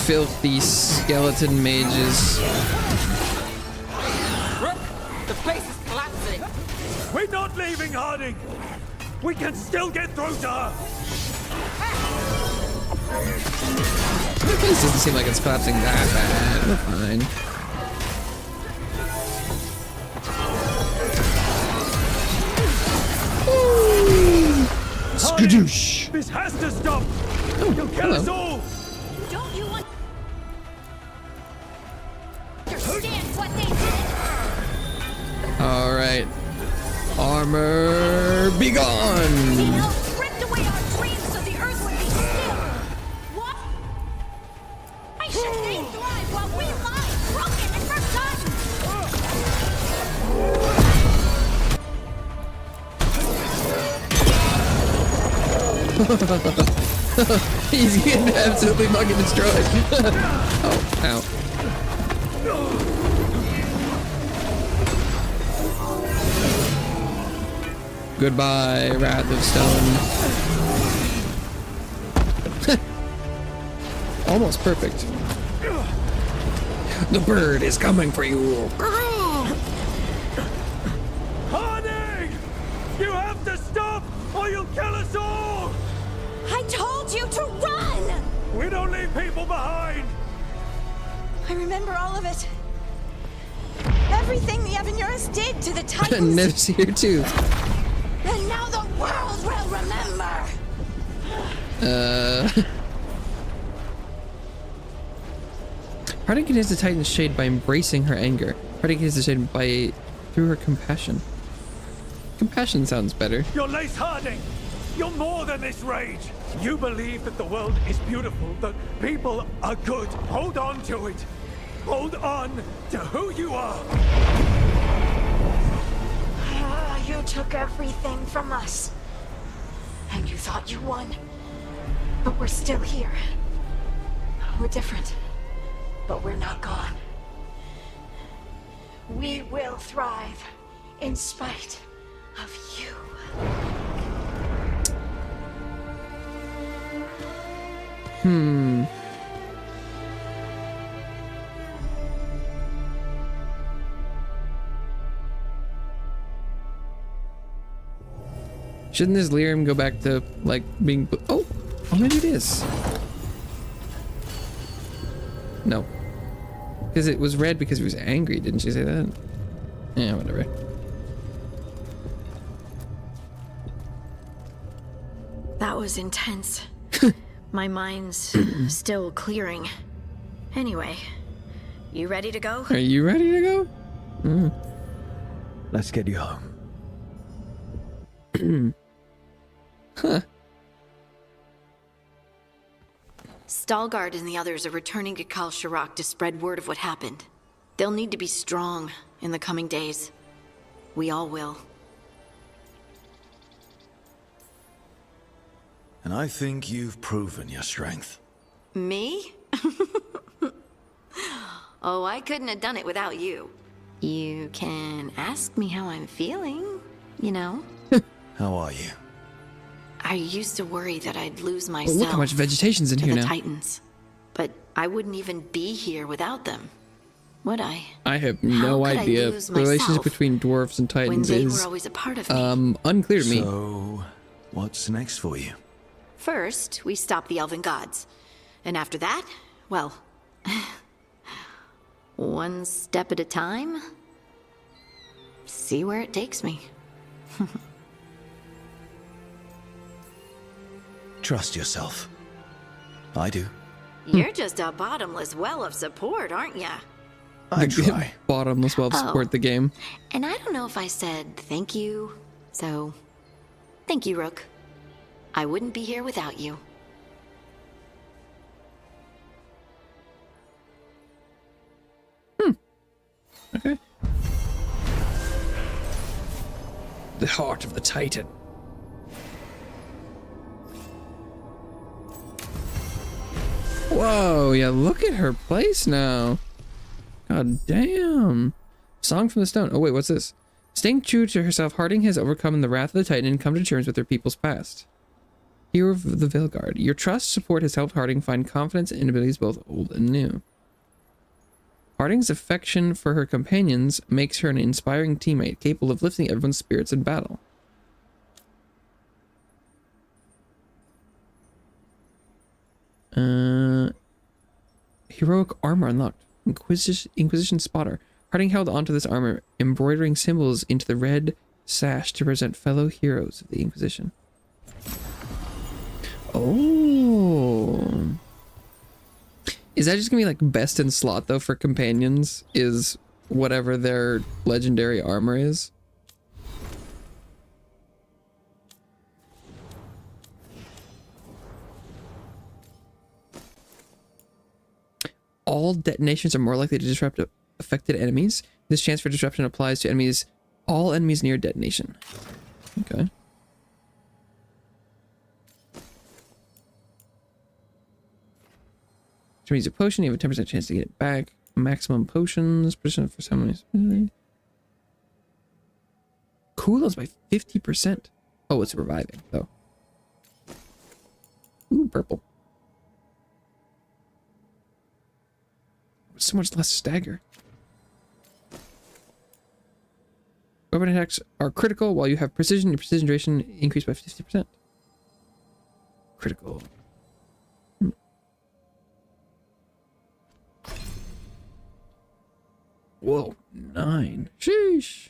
filthy skeleton mages. Rook, the place is collapsing. We're not leaving, Harding. We can still get through to her. The place doesn't seem like it's collapsing that bad. We're fine. Skadoosh! This has to stop. You'll kill us all. Don't you understand what they did? All right. Armor, be gone! The elves ripped away our dreams so the earth would be still. What? I should they thrive while we lie, broken and forgotten. He's getting absolutely fucking destroyed. Oh, ow. Goodbye, Wrath of Stone. Almost perfect. The bird is coming for you. Harding! You have to stop or you'll kill us all! I told you to run! We don't leave people behind! I remember all of it. Everything the Evanurus did to the Titans. Never see her too. And now the world will remember! Harding can hit the Titan's shade by embracing her anger. Harding hits the shade through her compassion. Compassion sounds better. You're Lace Harding! You're more than this rage! You believe that the world is beautiful, that people are good. Hold on to it! Hold on to who you are! You took everything from us. And you thought you won. But we're still here. We're different. But we're not gone. We will thrive in spite of you. Shouldn't this lyrium go back to, like, being... Oh, maybe it is. No. Because it was red because he was angry, didn't she say that? Yeah, whatever. That was intense. My mind's still clearing. Anyway, you ready to go? Are you ready to go? Let's get you home. Huh. Stalgard and the others are returning to Kal Shirak to spread word of what happened. They'll need to be strong in the coming days. We all will. And I think you've proven your strength. Me? Oh, I couldn't have done it without you. You can ask me how I'm feeling, you know? How are you? I used to worry that I'd lose Oh, myself. look how much vegetation's in to here the now. Titans. But I wouldn't even be here without them, would I? I have no How could I idea. lose The relationship myself between dwarves and when titans they is were always a part of me. unclear to me. So, what's next for you? First, we stop the elven gods. And after that, well, one step at a time. See where it takes me. Trust yourself. I do. You're just a bottomless well of support, aren't ya? I try. Bottomless well Oh. support the game. And I don't know if I said thank you, so thank you, Rook. I wouldn't be here without you. Okay. The heart of the Titan. Whoa, yeah, look at her place now. God damn. Song from the Stone. Oh wait, what's this? Staying true to herself, Harding has overcome the wrath of the Titan and come to terms with her people's past. Hero of the Veilguard. Your trust support has helped Harding find confidence in abilities both old and new. Harding's affection for her companions makes her an inspiring teammate, capable of lifting everyone's spirits in battle. Heroic armor unlocked. Inquisition spotter. Harding held onto this armor, embroidering symbols into the red sash to represent fellow heroes of the Inquisition. Oh. Is that just gonna be like best in slot though for companions? Is whatever their legendary armor is? All detonations are more likely to disrupt affected enemies. This chance for disruption applies to enemies, all enemies near detonation. Okay. To use a potion, you have a 10% chance to get it back. Maximum potions, percent for some reason. Cooldowns by 50%. Oh, it's reviving, though. Ooh, purple. So much less stagger. Weapon attacks are critical while you have precision. Your precision duration increased by 50%. Critical. Whoa, 9. Sheesh.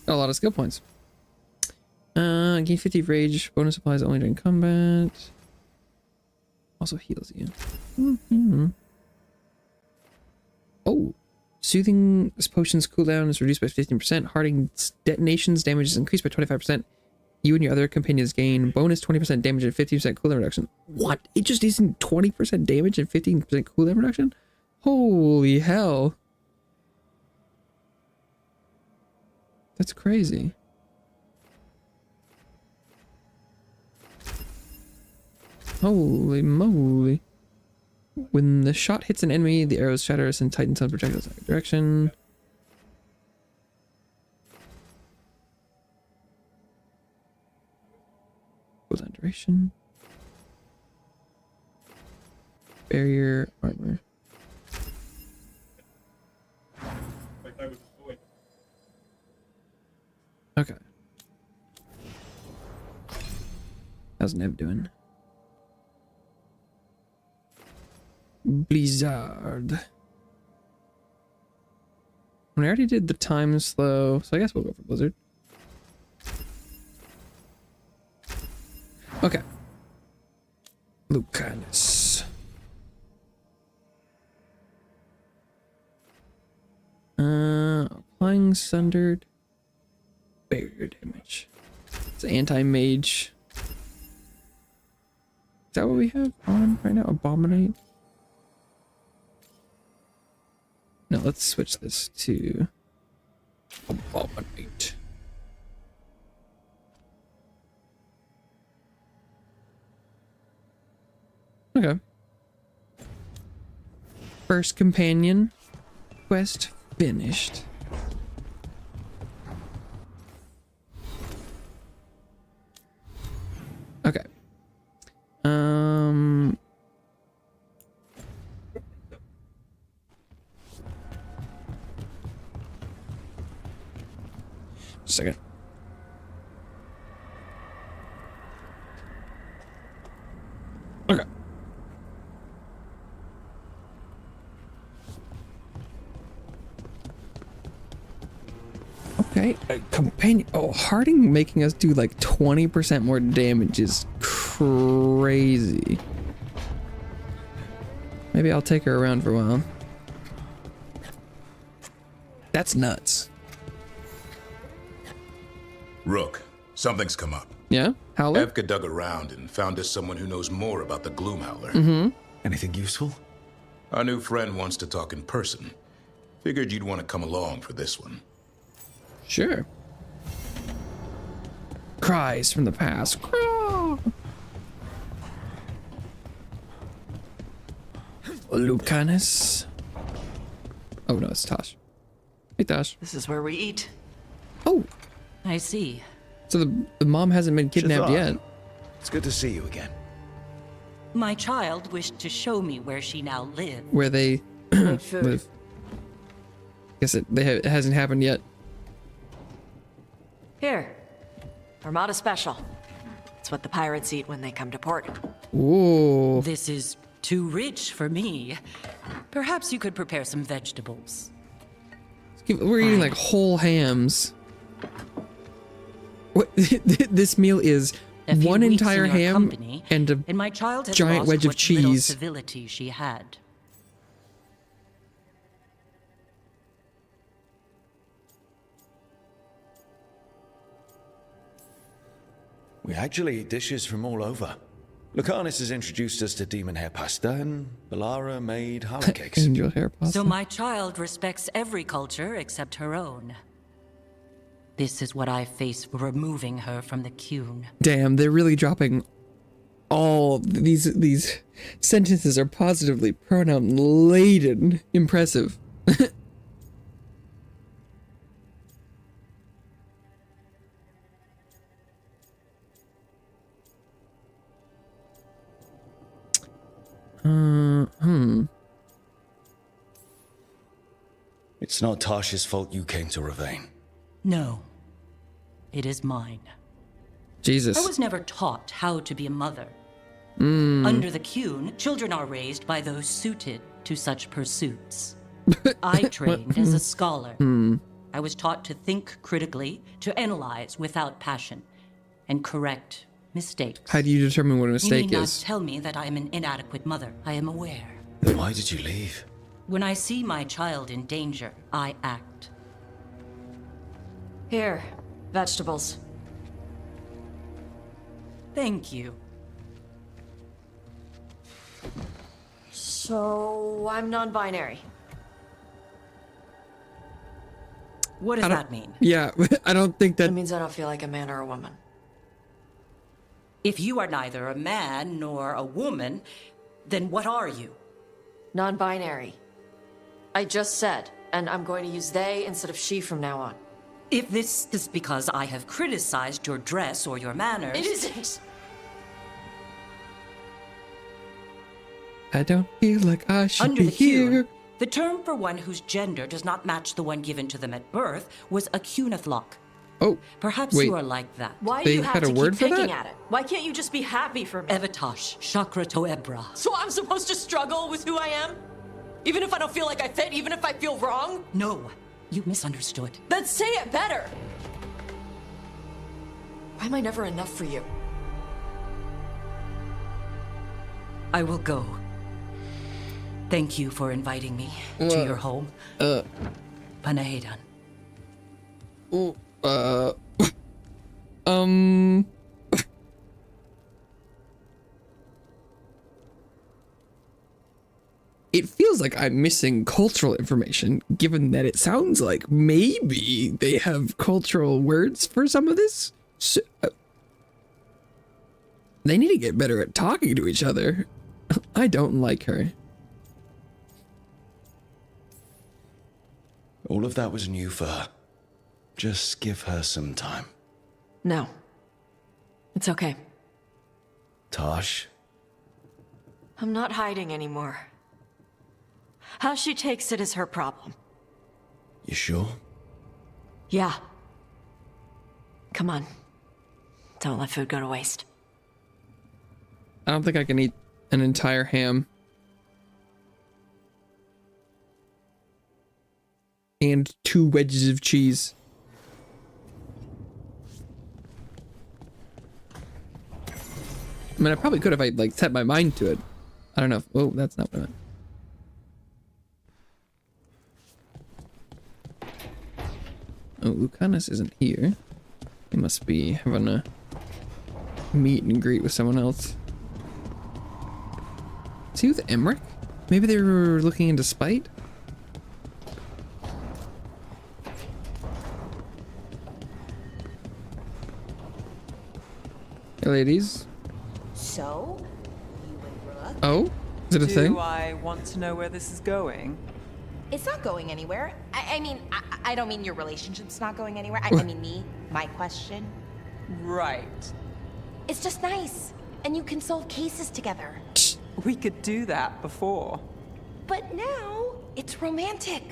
Got a lot of skill points. Gain 50 rage. Bonus applies only during combat. Also heals you. Mm-hmm. Oh. Soothing potions cooldown is reduced by 15%. Harding's detonations damage is increased by 25%. You and your other companions gain bonus 20% damage and 15% cooldown reduction. What? It just isn't 20% damage and 15% cooldown reduction? Holy hell. That's crazy. Holy moly. When the shot hits an enemy, the arrows shatter us and Titan Sun projectiles in every direction. Cooldown duration. Barrier armor. Okay. How's Nev doing? Blizzard. I already did the time slow, so I guess we'll go for Blizzard. Okay. Lucanus. Applying sundered barrier damage. It's anti-mage. Is that what we have on right now? Abominate. Now let's switch this to Abominate. Okay. First companion quest finished. Okay. Second. Okay. Okay, companion. Oh, Harding making us do like 20% more damage is crazy. Maybe I'll take her around for a while. That's nuts. Rook, something's come up. Yeah? Howler? Evka dug around and found us someone who knows more about the Gloomhowler. Mm-hmm. Anything useful? Our new friend wants to talk in person. Figured you'd want to come along for this one. Sure. Cries from the past. Lucanus. Oh no, it's Tosh. Hey Tosh. This is where we eat. Oh. I see. So the mom hasn't been kidnapped Shazar. yet. It's good to see you again. My child wished to show me where she now lives. Where they live. Guess it hasn't happened yet. Here. Armada Special. It's what the pirates eat when they come to port. Ooh. This is too rich for me. Perhaps you could prepare some vegetables. We're eating like whole hams. What? This meal is one entire ham and a my child has giant lost wedge of what little cheese. civility she had. We actually eat dishes from all over. Lucanus has introduced us to demon hair pasta, and Balara made hallow cakes. Angel hair pasta. So my child respects every culture except her own. This is what I face for removing her from the Qun. Damn, they're really dropping all these sentences are positively pronoun laden. Impressive. It's not Tasha's fault you came to Ravane. No, it is mine. Jesus. I was never taught how to be a mother. Mm. Under the Qun, children are raised by those suited to such pursuits. I trained as a scholar. I was taught to think critically, to analyze without passion, and correct mistakes. How do you determine what a mistake You need is? not tell me that I am an inadequate mother. I am aware. Then why did you leave? When I see my child in danger, I act. Here, vegetables. Thank you. So, I'm non-binary. What does that mean? Yeah, I don't think that... It means I don't feel like a man or a woman. If you are neither a man nor a woman, then what are you? Non-binary. I just said, and I'm going to use they instead of she from now on. If this is because I have criticized your dress or your manners... It isn't! I don't feel like I should Under be the here. Qun, the term for one whose gender does not match the one given to them at birth was a Cunathlok. Oh, Perhaps wait. you are like that. Why do you have had to a word keep for picking that? at it? Why can't you just be happy for me? Evatosh, Chakra Toebra. So I'm supposed to struggle with who I am? Even if I don't feel like I fit, even if I feel wrong? No, you misunderstood. Then say it better! Why am I never enough for you? I will go. Thank you for inviting me to your home. Panahedan. it feels like I'm missing cultural information, given that it sounds like maybe they have cultural words for some of this. So, they need to get better at talking to each other. I don't like her. All of that was new for her. Just give her some time. No. It's okay. Tosh? I'm not hiding anymore. How she takes it is her problem. You sure? Yeah. Come on. Don't let food go to waste. I don't think I can eat an entire ham. And 2 wedges of cheese. I mean, I probably could if I, like, set my mind to it. I don't know. Oh, that's not what I meant. Oh, Lucanus isn't here. He must be having a meet and greet with someone else. Is he with Emmerich? Maybe they were looking into spite? Hey, ladies. So, you and Brooke? Oh? Is it a thing? Do I want to know where this is going? It's not going anywhere. I mean, I don't mean your relationship's not going anywhere. I mean me, my question. Right. It's just nice. And you can solve cases together. We could do that before. But now, it's romantic.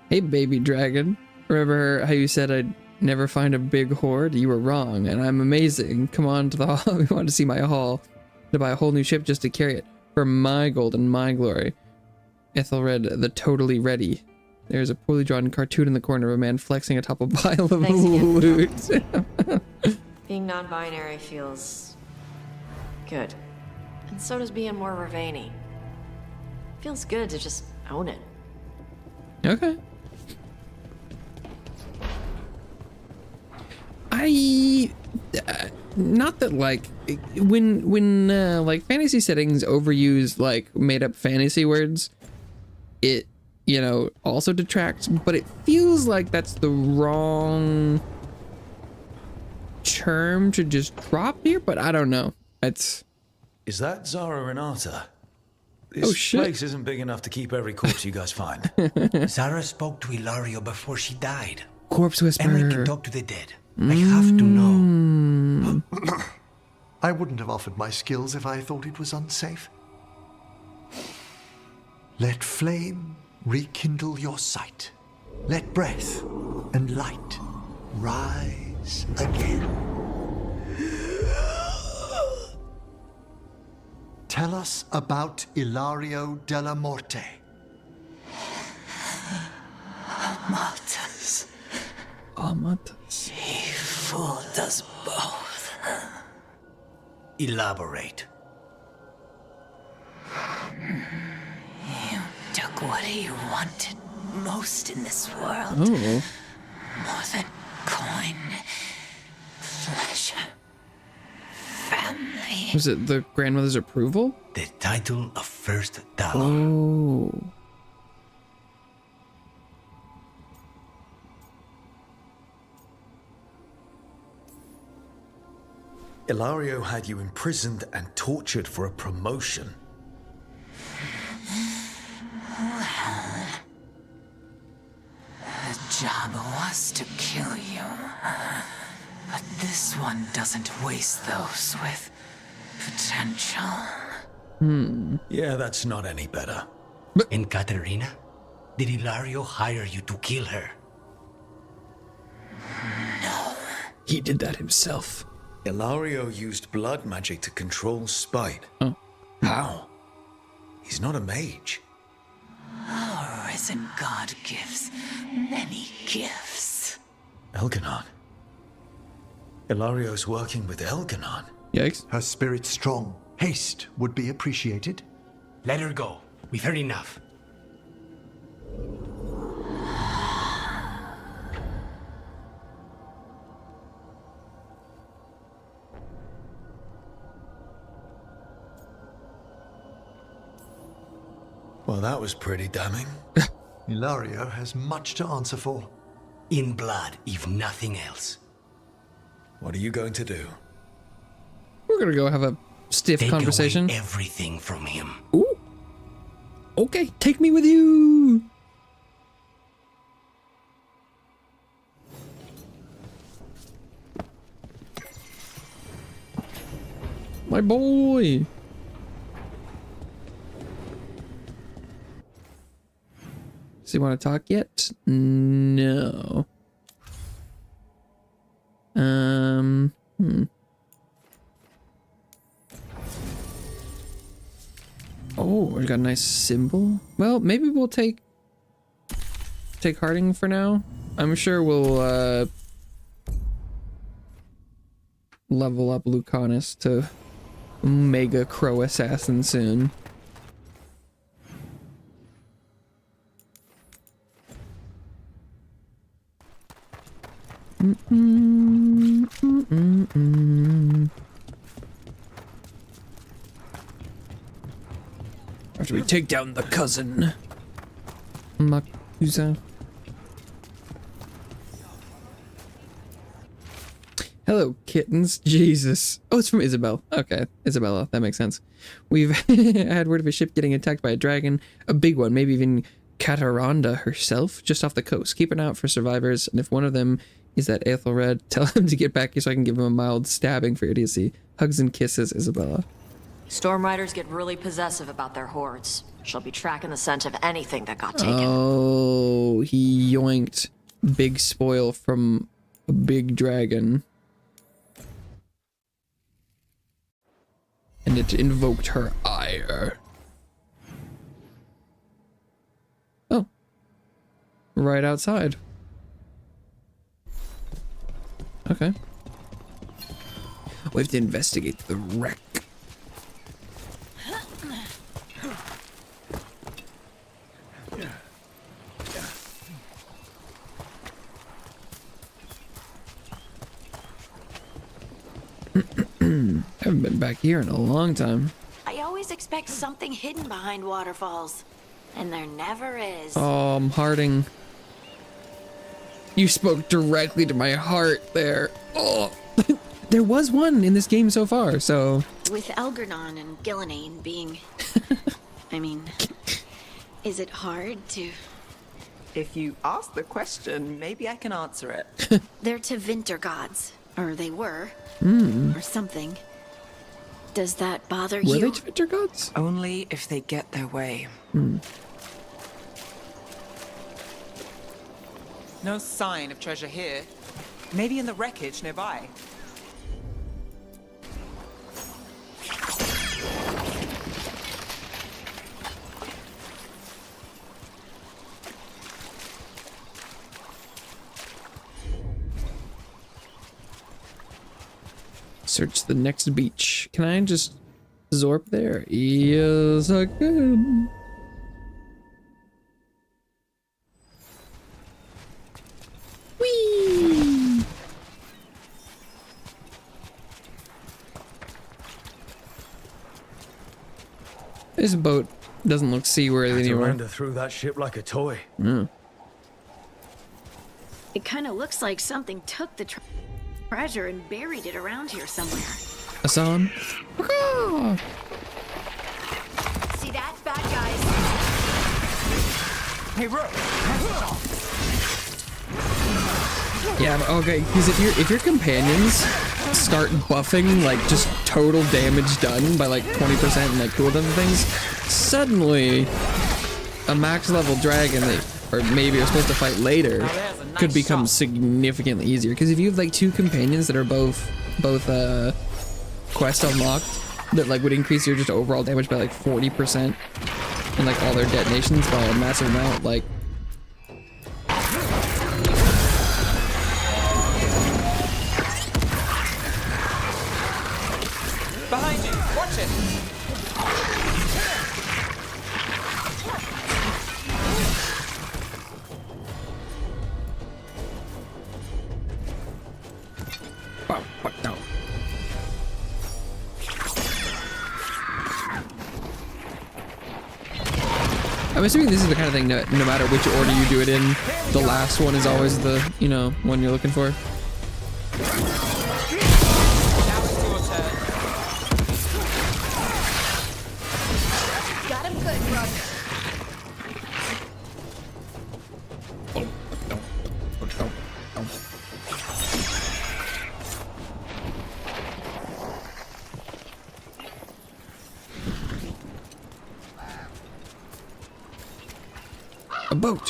Hey, baby dragon. Remember how you said I'd never find a big hoard? You were wrong, and I'm amazing. Come on to the hall. We want to see my haul. To buy a whole new ship just to carry it for my gold and my glory. Ethelred, the totally ready. There's a poorly drawn cartoon in the corner of a man flexing atop a pile of loot. Being non-binary feels good. And so does being more Ravani. Feels good to just own it. Okay. Not that, like, when like fantasy settings overuse like made up fantasy words, it, you know, also detracts, but it feels like that's the wrong term to just drop here, but I don't know. It's... Is that Zara Renata? This place isn't big enough to keep every corpse you guys find. Zara spoke to Ilario before she died. Corpse whisperer. Emily can talk to the dead. I have to know. I wouldn't have offered my skills if I thought it was unsafe. Let flame rekindle your sight. Let breath and light rise again. Tell us about Ilario della Morte. Amatas. Amatas. He fooled us both. Elaborate. You took what he wanted most in this world. Oh. More than coin, pleasure, family. Was it the grandmother's approval? The title of First Dollar. Oh. Ilario had you imprisoned and tortured for a promotion. Well, the job was to kill you. But this one doesn't waste those with potential. Yeah, that's not any better. And Katerina? Did Ilario hire you to kill her? No. He did that himself. Ilario used blood magic to control spite. Oh. How? He's not a mage. Our risen god gives many gifts. Elganon. Ilario's working with Elganon. Yikes. Her spirit strong. Haste would be appreciated. Let her go. We've heard enough. Well, that was pretty damning. Ilario has much to answer for. In blood, if nothing else. What are you going to do? We're gonna go have a stiff Take conversation. away everything from him. Ooh. Okay, take me with you. My boy. Does he want to talk yet? No. Oh, we got a nice symbol. Well, maybe we'll take Harding for now. I'm sure we'll level up Lucanus to Mega Crow Assassin soon. After we take down the cousin, Makusa. Hello, kittens. Jesus. Oh, it's from Isabel. Okay, Isabella. That makes sense. We've had word of a ship getting attacked by a dragon, a big one, maybe even Cataranda herself, just off the coast. Keep an eye out for survivors, and if one of them is that Aethelred, tell him to get back here so I can give him a mild stabbing for idiocy. Hugs and kisses, Isabella. Storm Riders get really possessive about their hordes. She'll be tracking the scent of anything that got taken. Oh, he yoinked big spoil from a big dragon. And it invoked her ire. Oh. Right outside. Okay. We have to investigate the wreck. Haven't been back here in a long time. I always expect something hidden behind waterfalls, and there never is. Oh, Harding. You spoke directly to my heart there. Oh, there was one in this game so far, so... With Elgernon and Gillenane being... I mean, is it hard to... If you ask the question, maybe I can answer it. They're to winter gods, or they were, or something. Does that bother you? Were they to winter gods? Only if they get their way. No sign of treasure here. Maybe in the wreckage nearby. Search the next beach. Can I just zorp there? Yes, I can. Whee! This boat doesn't look seaworthy anymore. Cataranda threw that ship like a toy. It kind of looks like something took the treasure and buried it around here somewhere. Hassan? See that, bad guys? Hey, Rook! Yeah, okay, because if your companions start buffing, like, just total damage done by, like, 20% and, like, cooldown and things, suddenly a max level dragon that, or maybe you're supposed to fight later, could become significantly easier. Because if you have, like, two companions that are both quest unlocked, that, like, would increase your just overall damage by, like, 40%, and, like, all their detonations by a massive amount, like... Behind you! Watch it! No. I'm assuming this is the kind of thing that no matter which order you do it in, the last one is always the, you know, one you're looking for. Got him good, brother. A boat.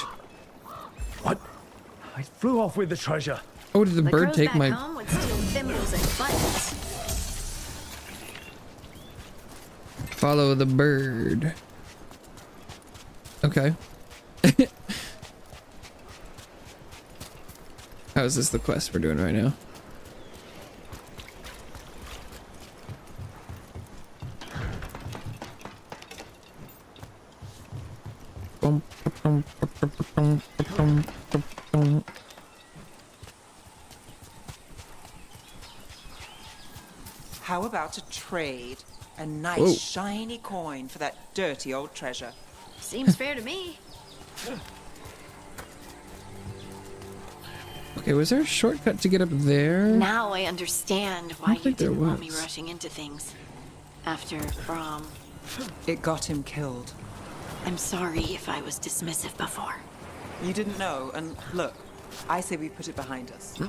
What? I flew off with the treasure. Oh, did the bird crows take back my... home would steal thimbles and buttons. Follow the bird. Okay. How is this the quest we're doing right now? How about a trade? A nice Whoa. shiny coin for that dirty old treasure. Seems fair to me. Okay, was there a shortcut to get up there? Now I understand why you think there didn't want me was. rushing into things. After Brom. It got him killed. I'm sorry if I was dismissive before. You didn't know, and look, I say we put it behind us.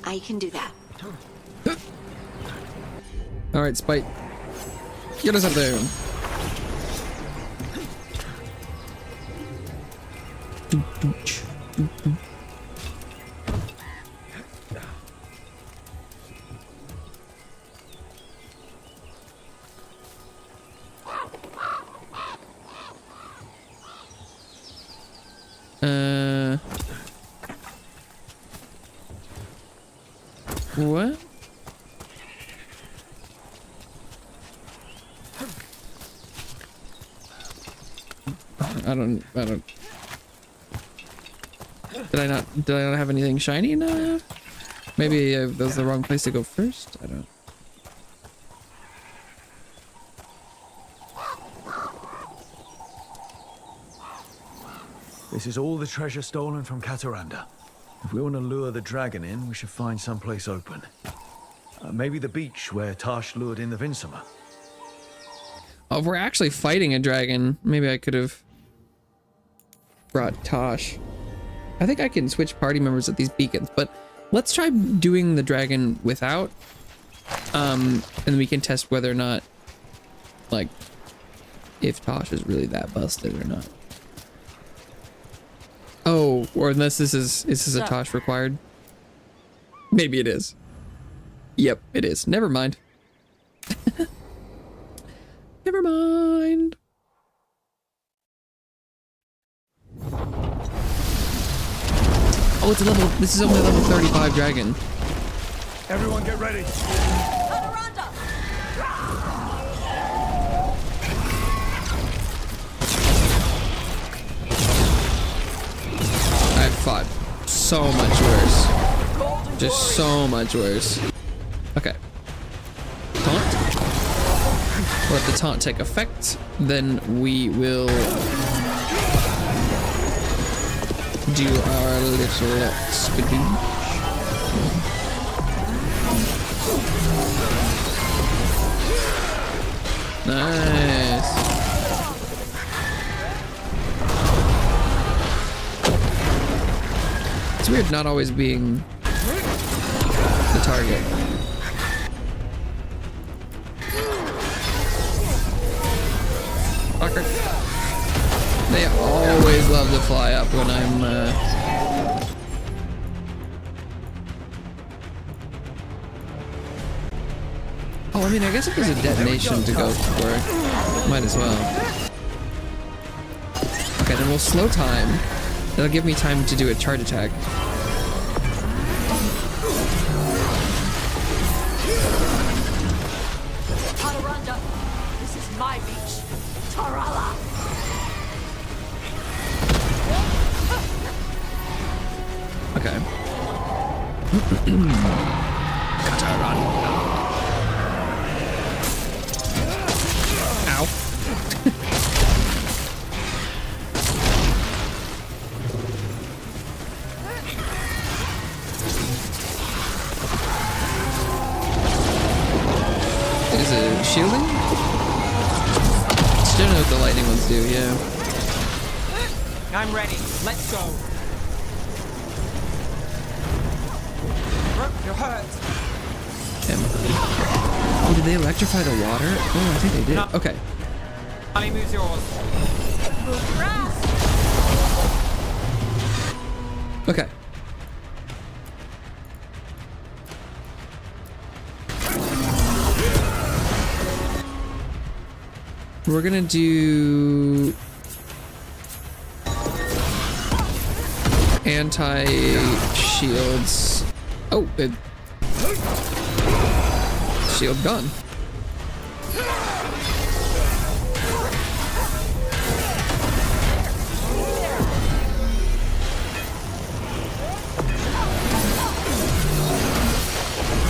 I can do that. All right, Spite. Get us up there. What? I don't. Did I not have anything shiny enough? Maybe that was the wrong place to go first? I don't. This is all the treasure stolen from Cataranda. If we want to lure the dragon in, we should find someplace open. Maybe the beach where Tash lured in the Vinsima. Oh, if we're actually fighting a dragon, maybe I could have brought Tosh. I think I can switch party members at these beacons, but let's try doing the dragon without. And then we can test whether or not, like, if Tosh is really that busted or not. Oh, or unless this is a Tosh required? Maybe it is. Yep, it is. Never mind. Never mind. Oh, it's a level. This is only a level 35 dragon. Everyone get ready. I've fought so much worse. Just so much worse. Okay. Taunt. Let the taunt take effect. Then we will do our little skadoosh. Nice. It's weird not always being the target. Fucker. They always love to fly up when I'm Oh, I mean, I guess if there's a detonation to go for, might as well. Okay, then we'll slow time. That'll give me time to do a charge attack. Cataranda, this is my beach. Tarala. Okay. Cataranda. Ow. shielding? Still know what the lightning ones do, yeah. I'm ready. Let's go. Brooke, you're hurt. Oh, did they electrify the water? Oh, I think they did. Okay. Honey, moves yours. Okay. We're gonna do anti-shields. Oh, it... shield gone.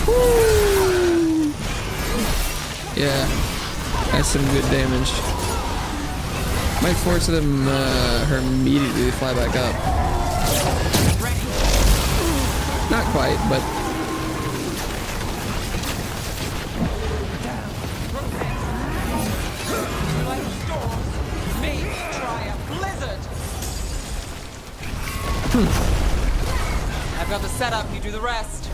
Woo! Yeah, that's some good damage. Might force them her immediately to fly back up. Not quite, but I've got the setup, you do the rest.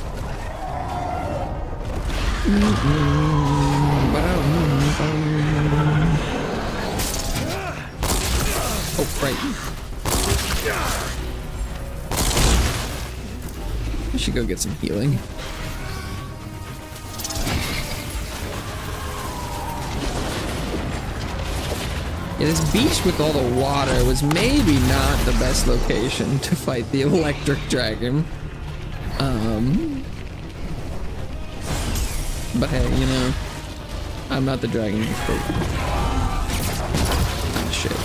Oh, right. I should go get some healing. Yeah, this beach with all the water was maybe not the best location to fight the electric dragon. But hey, you know, I'm not the dragon expert. Ah, shit.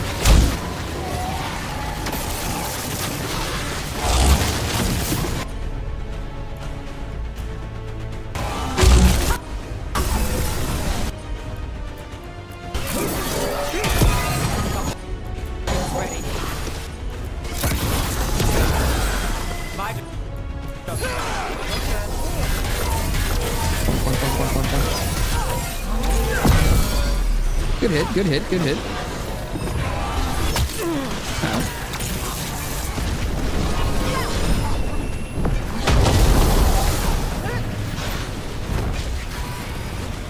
Good hit, good hit, good hit. Ow.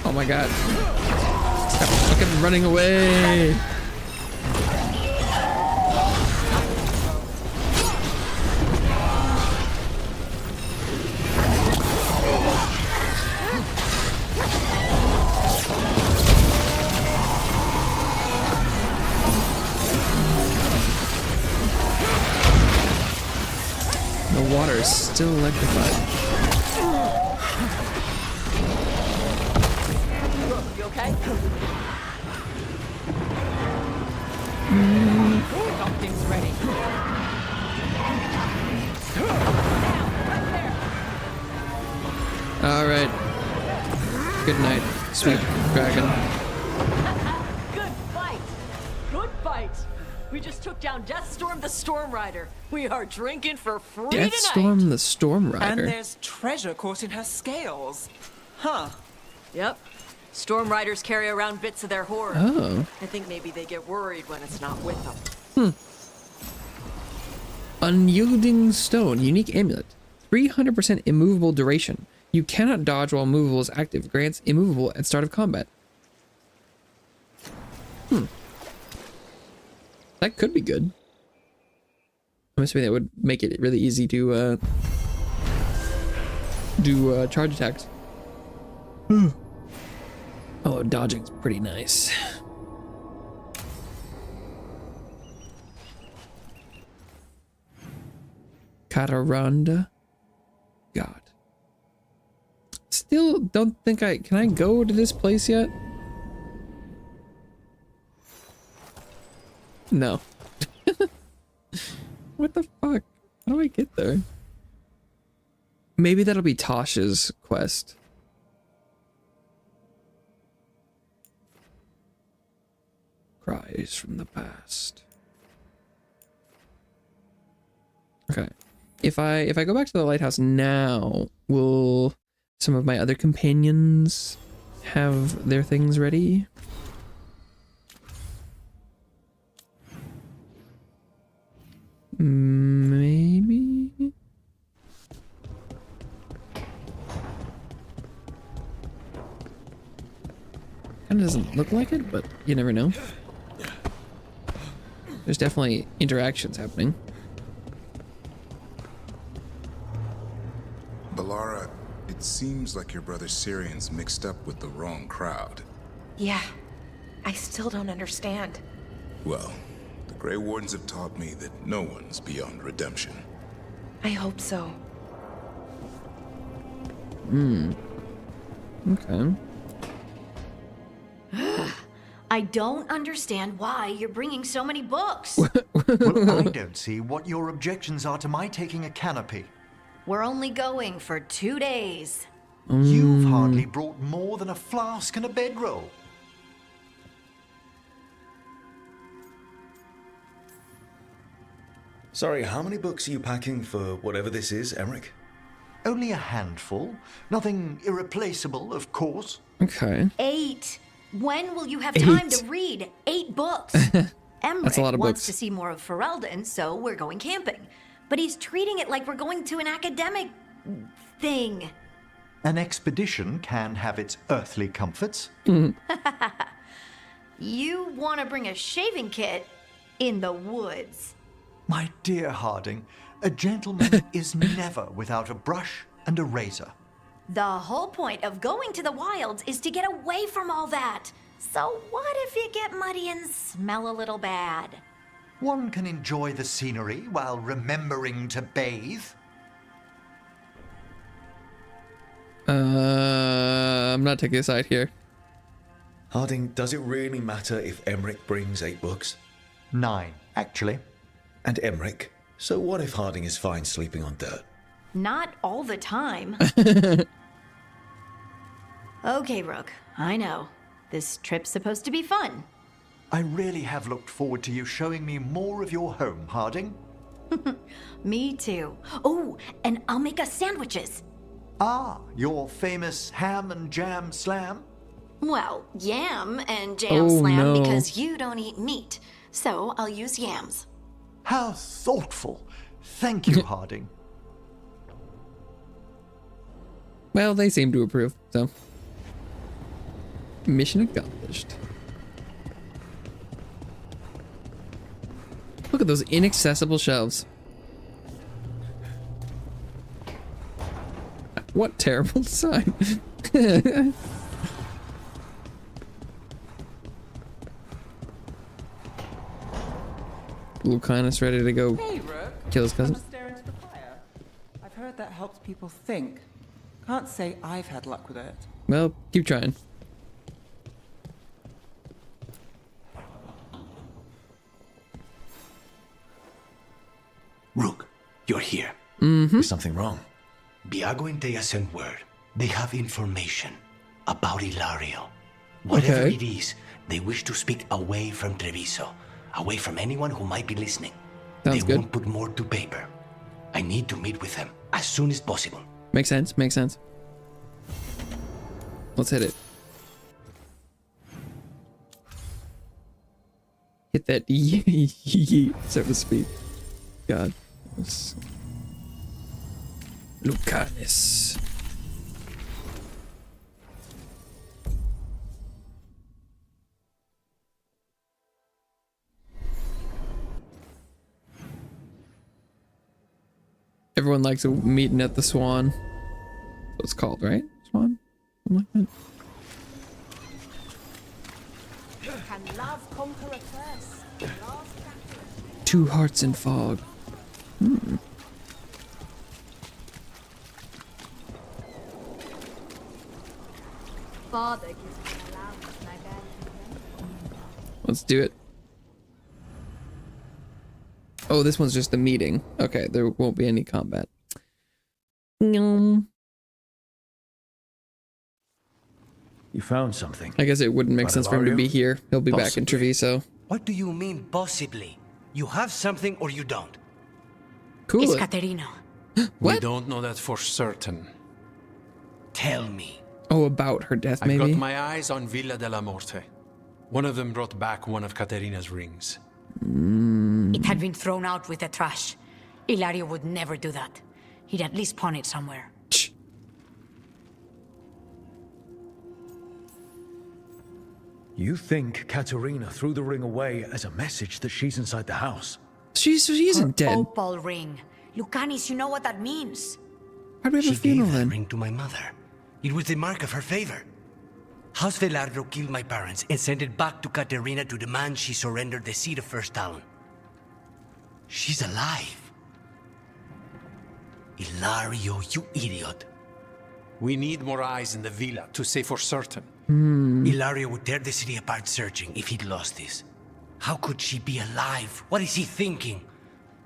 Oh my god. Stop fucking running away. Still electrified. You okay? Got things ready. All right. Good night, sweet dragon. Good fight. Good fight. We just took down Deathstorm the Storm Rider. We are drinking for free tonight. Deathstorm the Storm Rider. And there's treasure caught in her scales. Huh. Yep. Storm Riders carry around bits of their hoard. Oh. I think maybe they get worried when it's not with them. Unyielding Stone, unique amulet. 300% immovable duration. You cannot dodge while immovable is active. Grants immovable at start of combat. That could be good. I'm assuming that would make it really easy to do charge attacks. Oh, dodging's pretty nice. Cataranda. God. Still don't think can I go to this place yet? No. What the fuck? How do I get there? Maybe that'll be Tasha's quest. Cries from the past. Okay. If I go back to the lighthouse now, will some of my other companions have their things ready. Maybe? Kinda doesn't look like it, but you never know. There's definitely interactions happening. Balara, it seems like your brother Syrian's mixed up with the wrong crowd. Yeah, I still don't understand. Well, the Grey Wardens have taught me that no one's beyond redemption. I hope so. Okay. I don't understand why you're bringing so many books. Well, I don't see what your objections are to my taking a canopy. We're only going for 2 days. You've hardly brought more than a flask and a bedroll. Sorry, how many books are you packing for whatever this is, Emmerich? Only a handful. Nothing irreplaceable, of course. Okay. 8. When will you have time 8. to read 8 books? That's a lot of wants books. to see more of Ferelden, so we're going camping. But he's treating it like we're going to an academic thing. An expedition can have its earthly comforts. You want to bring a shaving kit in the woods. My dear Harding, a gentleman is never without a brush and a razor. The whole point of going to the wilds is to get away from all that. So what if you get muddy and smell a little bad? One can enjoy the scenery while remembering to bathe. I'm not taking a side here. Harding, does it really matter if Emmerich brings 8 books? 9, actually. And Emmerich? So what if Harding is fine sleeping on dirt? Not all the time. Okay, Rook, I know. This trip's supposed to be fun. I really have looked forward to you showing me more of your home, Harding. Me too. Oh, and I'll make us sandwiches. Ah, your famous ham and jam slam? Well, yam and jam Oh, slam no. because you don't eat meat. So I'll use yams. How thoughtful. Thank you, Harding. Well, they seem to approve, so. Mission accomplished. Look at those inaccessible shelves. What terrible design. Lucanus ready to go Hey, Rook. kill his cousin. Wanna stare into the fire? I've heard that helps people think. Can't say I've had luck with it. Well, keep trying. Rook, you're here. Is something wrong? Viago and Thea sent word. They have information about Ilario. Whatever Okay. it is, they wish to speak away from Treviso, away from anyone who might be listening. Sounds They good. won't put more to paper. I need to meet with them as soon as possible. Makes sense, makes sense. Let's hit it. Hit that yeet, so to speak. God. Lucanus. Everyone likes a meeting at the Swan. That's what it's called, right? Swan? Something like that. Can love conquer a thirst? Last chapter. 2 hearts in fog. Father gives me allowance and I barely complain. Let's do it. Oh, this one's just a meeting. Okay, there won't be any combat. You found something. I guess it wouldn't make But sense for him to be Ilario? here. He'll be back in Possibly. Treviso. What do you mean, possibly? You have something or you don't? Cool. It's it. Caterino. We don't know that for certain. Tell me. Oh, about her death, I've maybe? got my eyes on Villa de la Morte. One of them brought back one of Caterina's rings. It had been thrown out with the trash. Ilario would never do that. He'd at least pawn it somewhere. You think Caterina threw the ring away as a message that she's inside the house? She isn't dead. Opal ring. Lucanis, you know what that means. Why do we have a funeral gave that then? ring to my mother. It was the mark of her favor. House Veilguard killed my parents and sent it back to Caterina to demand she surrender the seat of First Talon. She's alive. Ilario, you idiot. We need more eyes in the villa to say for certain. Ilario would tear the city apart searching if he'd lost this. How could she be alive? What is he thinking?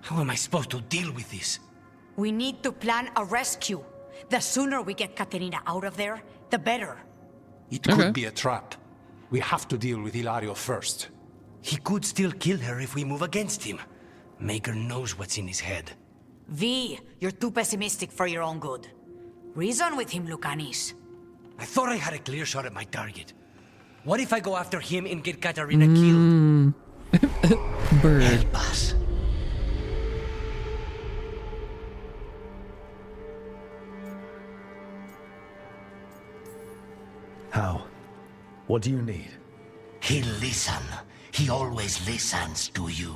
How am I supposed to deal with this? We need to plan a rescue. The sooner we get Caterina out of there, the better. It could be a trap. We have to deal with Ilario first. He could still kill her if we move against him. Maker knows what's in his head. V, you're too pessimistic for your own good. Reason with him, Lucanis. I thought I had a clear shot at my target. What if I go after him and get Caterina killed? Bird. Help us. How? What do you need? He'll listen. He always listens to you.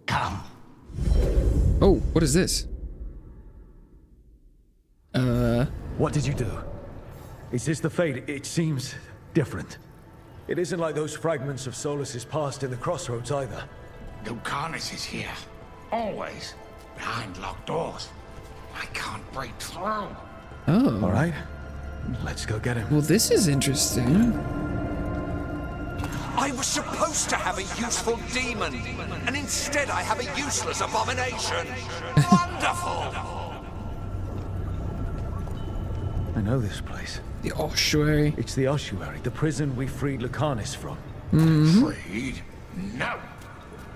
Come. Oh, what is this? What did you do? Is this the fate? It seems different. It isn't like those fragments of Solus's past in the crossroads either. Lucanus is here. Always. Behind locked doors. I can't break through. Oh. All right. Let's go get him. Well, this is interesting. I was supposed to have a useful demon, and instead I have a useless abomination. Wonderful! I know this place. The ossuary. It's the ossuary, the prison we freed Lucanus from. Freed? No.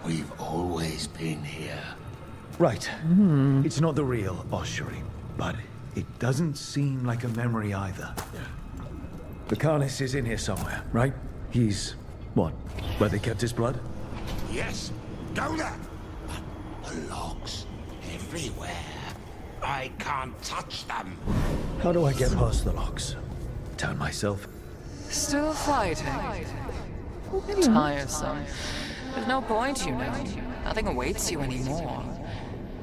We've always been here. Right. It's not the real ossuary, but it doesn't seem like a memory either. Lucanus is in here somewhere, right? He's, what, where they kept his blood? Yes. Go there. But the logs everywhere. I can't touch them. How do I get past the locks? Turn myself. Still fighting? Tiresome. There's no point, you know. Nothing awaits you anymore.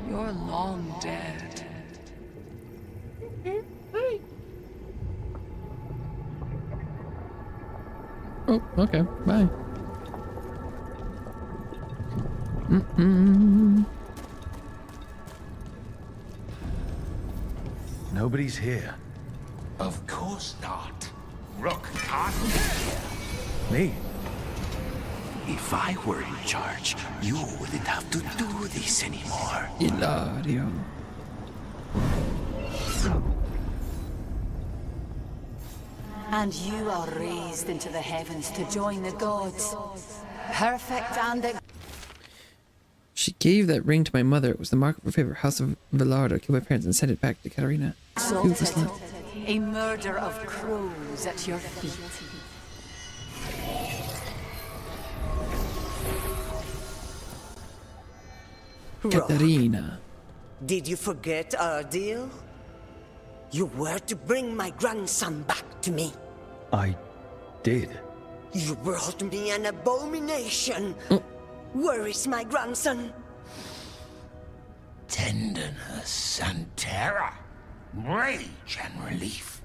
You're long dead. Oh, okay. Bye. Nobody's here. Of course not. Rook can't be here. Me? If I were in charge, you wouldn't have to do this anymore. Ilario. And you are raised into the heavens to join the gods. Perfect and... She gave that ring to my mother. It was the mark of her favor. House of Veilguard killed my parents and sent it back to Caterina. exalted. A murder of crows at your feet. Caterina. Did you forget our deal? You were to bring my grandson back to me. I did. You brought me an abomination. Where is my grandson? Tenderness and terror, rage and relief.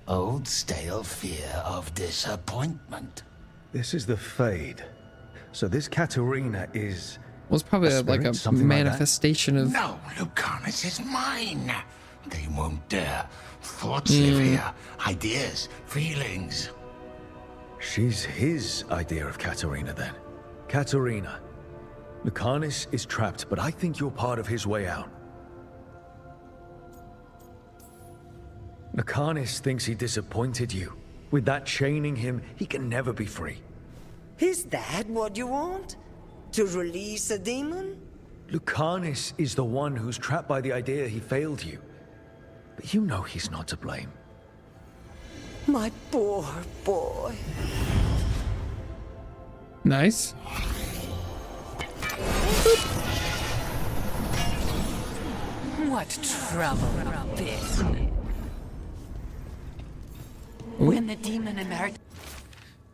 Old stale fear of disappointment. This is the Fade. So this Caterina is... Well, it's probably like a manifestation of... No, Lucanus is mine. They won't dare. Thoughts live here. Ideas, feelings. She's his idea of Caterina, then. Caterina. Lucanus is trapped, but I think you're part of his way out. Lucanus thinks he disappointed you. With that chaining him, he can never be free. Is that what you want? To release a demon? Lucanus is the one who's trapped by the idea he failed you. But you know he's not to blame. My poor boy. Nice. What trouble this? When the demon emerged,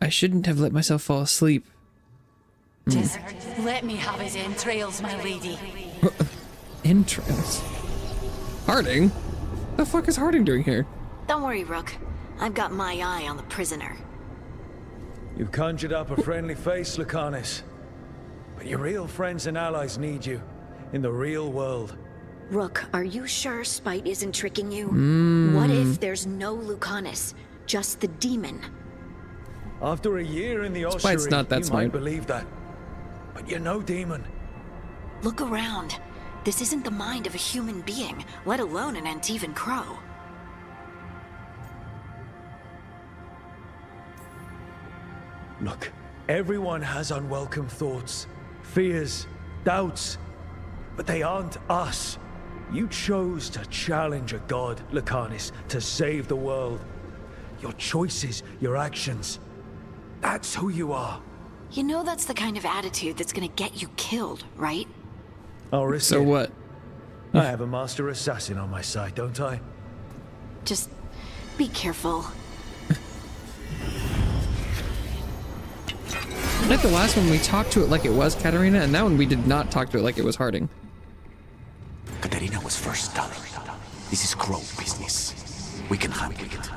I shouldn't have let myself fall asleep. just let me have his entrails, my lady. Entrails. Harding? The fuck is Harding doing here? Don't worry, Rook. I've got my eye on the prisoner. You've conjured up a friendly face, Lucanus. But your real friends and allies need you in the real world. Rook, are you sure Spite isn't tricking you? Mm. What if there's no Lucanus, just the demon? After a year in the Spite's ossuary, not that you smart. might believe that. But you're no demon. Look around. This isn't the mind of a human being, let alone an Antivan crow. Look, everyone has unwelcome thoughts, fears, doubts, but they aren't us. You chose to challenge a god, Lucanus, to save the world. Your choices, your actions, that's who you are. You know that's the kind of attitude that's gonna get you killed, right? I'll risk So it. what? I have a master assassin on my side, don't I? Just be careful. Like the last one, we talked to it like it was Katarina, and that one we did not talk to it like it was Harding. Katarina was first stolen. This is crow business. We can handle it.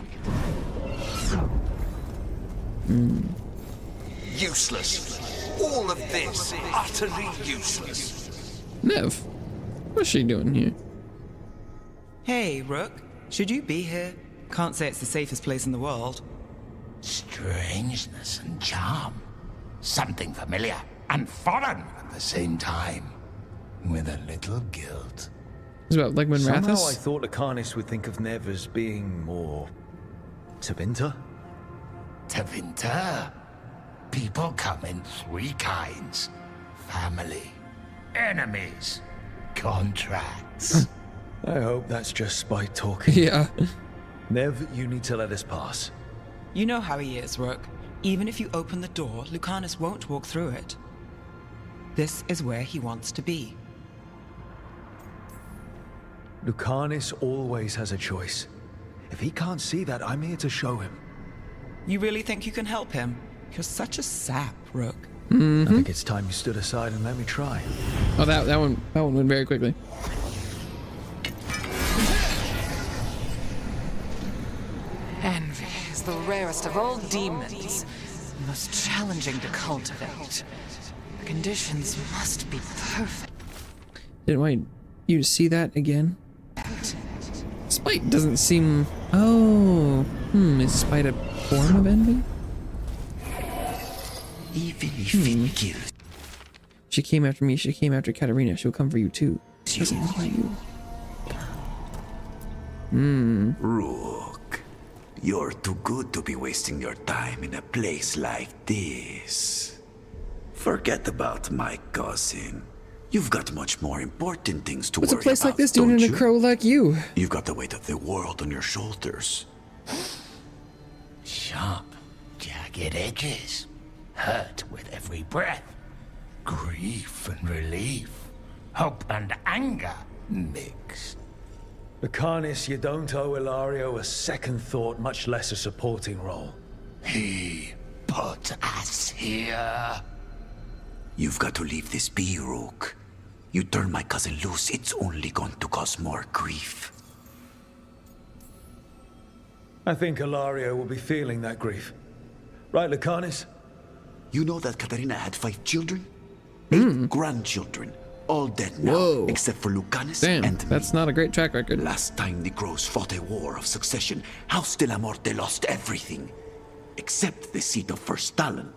Useless. All of this utterly useless. Nev, what's she doing here? Hey, Rook. Should you be here? Can't say it's the safest place in the world. Strangeness and charm. Something familiar and foreign at the same time. With a little guilt. It's about Legman Somehow I Rathus? thought Lucanus would think of Nev as being more... Tevinter? Tevinter. People come in three kinds. Family, enemies, contracts. I hope that's just Spite talking. Yeah. Nev, you need to let us pass. You know how he is, Rook. Even if you open the door, Lucanus won't walk through it. This is where he wants to be. Lucanus always has a choice. If he can't see that, I'm here to show him. You really think you can help him? You're such a sap, Rook. I think it's time you stood aside and let me try. Oh, that one went very quickly. Envy is the rarest of all demons, the most challenging to cultivate. The conditions must be perfect. Didn't want you to see that again. Spite doesn't seem... Oh, is Spite a form of envy? Even if it kills. She came after me, she came after Katarina, she'll come for you too. She doesn't want you. Rook, you're too good to be wasting your time in a place like this. Forget about my cousin. You've got much more important things to What's a worry place about, like this doing don't in a you? crow like you? You've got the weight of the world on your shoulders. Sharp, jagged edges. Hurt with every breath. Grief and relief. Hope and anger mixed. Lucanus, you don't owe Ilario a second thought, much less a supporting role. He put us here. You've got to leave this be, Rook. You turn my cousin loose, it's only going to cause more grief. I think Ilario will be feeling that grief. Right, Lucanus? You know that Katarina had 5 children? 8 grandchildren. All dead now, Whoa. except for Lucanus Damn, and that's not a great track record. Last time the Crows fought a war of succession, House de la Morte lost everything. Except the seat of First Talon.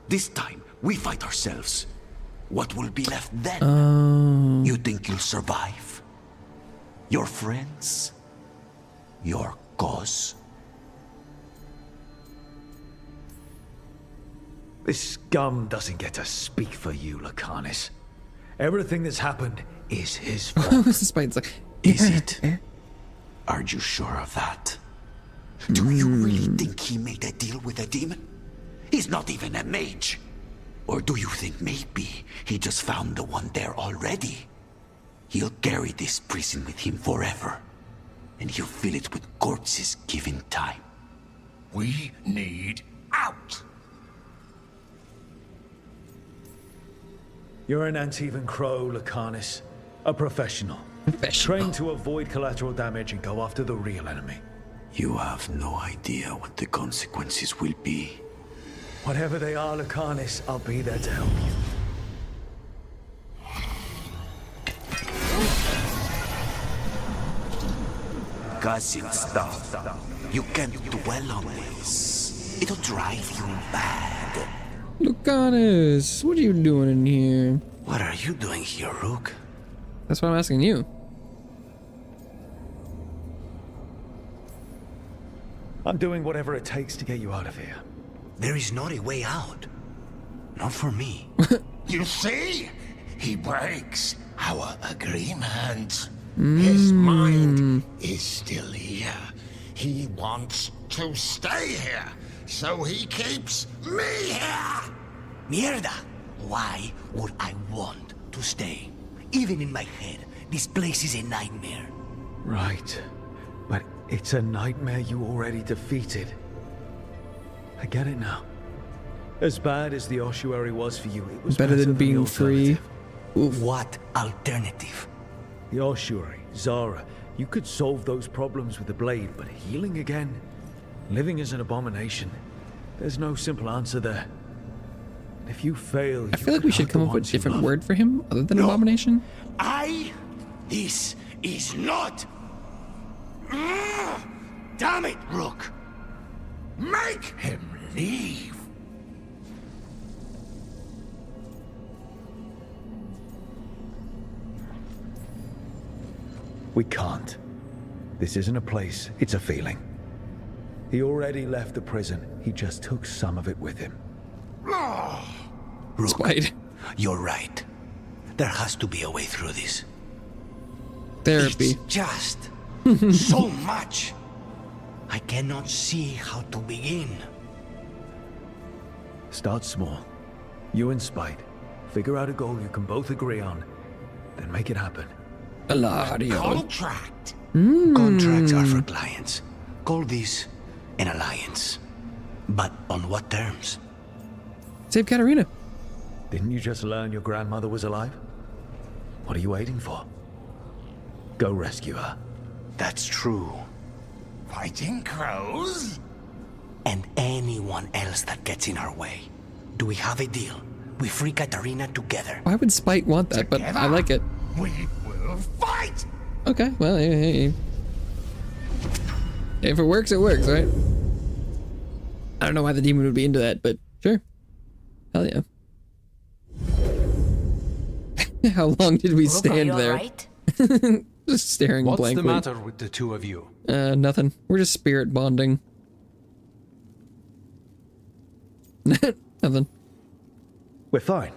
This time, we fight ourselves. What will be left then? You think you'll survive? Your friends? Your cause? This scum doesn't get to speak for you, Lucanus. Everything that's happened is his fault. Spite's like, Is it? Are you sure of that? Do you really think he made a deal with a demon? He's not even a mage. Or do you think maybe he just found the one there already? He'll carry this prison with him forever. And he'll fill it with corpses given time. We need out. You're an Antivan Crow, Lucanus. A professional. Trained to avoid collateral damage and go after the real enemy. You have no idea what the consequences will be. Whatever they are, Lucanus, I'll be there to help you. Cousin stuff. You can't dwell on this. It'll drive you mad. Lucanus, what are you doing in here? What are you doing here, Rook? That's what I'm asking you. I'm doing whatever it takes to get you out of here. There is not a way out. Not for me. You see? He breaks our agreement. His mind is still here. He wants to stay here, so he keeps me here. Mierda! Why would I want to stay? Even in my head, this place is a nightmare. Right. But it's a nightmare you already defeated. I get it now. As bad as the ossuary was for you, it was better than the being free. alternative. What alternative? The ossuary, Zara. You could solve those problems with the blade, but healing again? Living is an abomination. There's no simple answer there. If you fail, I feel like we should come up with a different word for him other than abomination. This is not. Damn it, Rook! Make him leave. We can't. This isn't a place, it's a feeling. He already left the prison. He just took some of it with him. Rook, Spite. you're right. There has to be a way through this. Therapy. It's just so much. I cannot see how to begin. Start small. You and Spite. Figure out a goal you can both agree on. Then make it happen. Eladio. Contract. Contracts are for clients. Call this an alliance. But on what terms? Save Katarina. Didn't you just learn your grandmother was alive? What are you waiting for? Go rescue her. That's true. Fighting crows? And anyone else that gets in our way. Do we have a deal? We free Katarina together. Why would Spite want that? But I like it. We will fight! Okay, well, hey. If it works, it works, right? I don't know why the demon would be into that, but sure. Hell yeah. How long did we stand there? Right? Just staring What's blankly. the matter with the two of you? Nothing. We're just spirit bonding. Nothing. We're fine.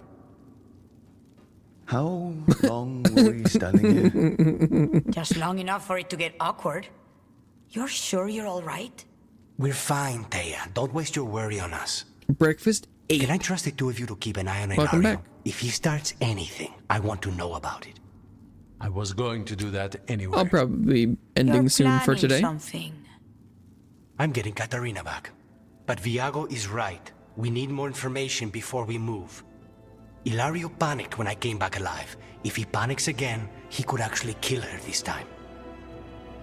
How long were we standing here? Just long enough for it to get awkward. You're sure you're all right? We're fine, Taya. Don't waste your worry on us. Breakfast 8. Can I trust the two of you to keep an eye on Welcome Ilario? back. If he starts anything, I want to know about it. I was going to do that anyway. I'll probably be ending You're soon for planning today. something. I'm getting Katarina back. But Viago is right. We need more information before we move. Ilario panicked when I came back alive. If he panics again, he could actually kill her this time.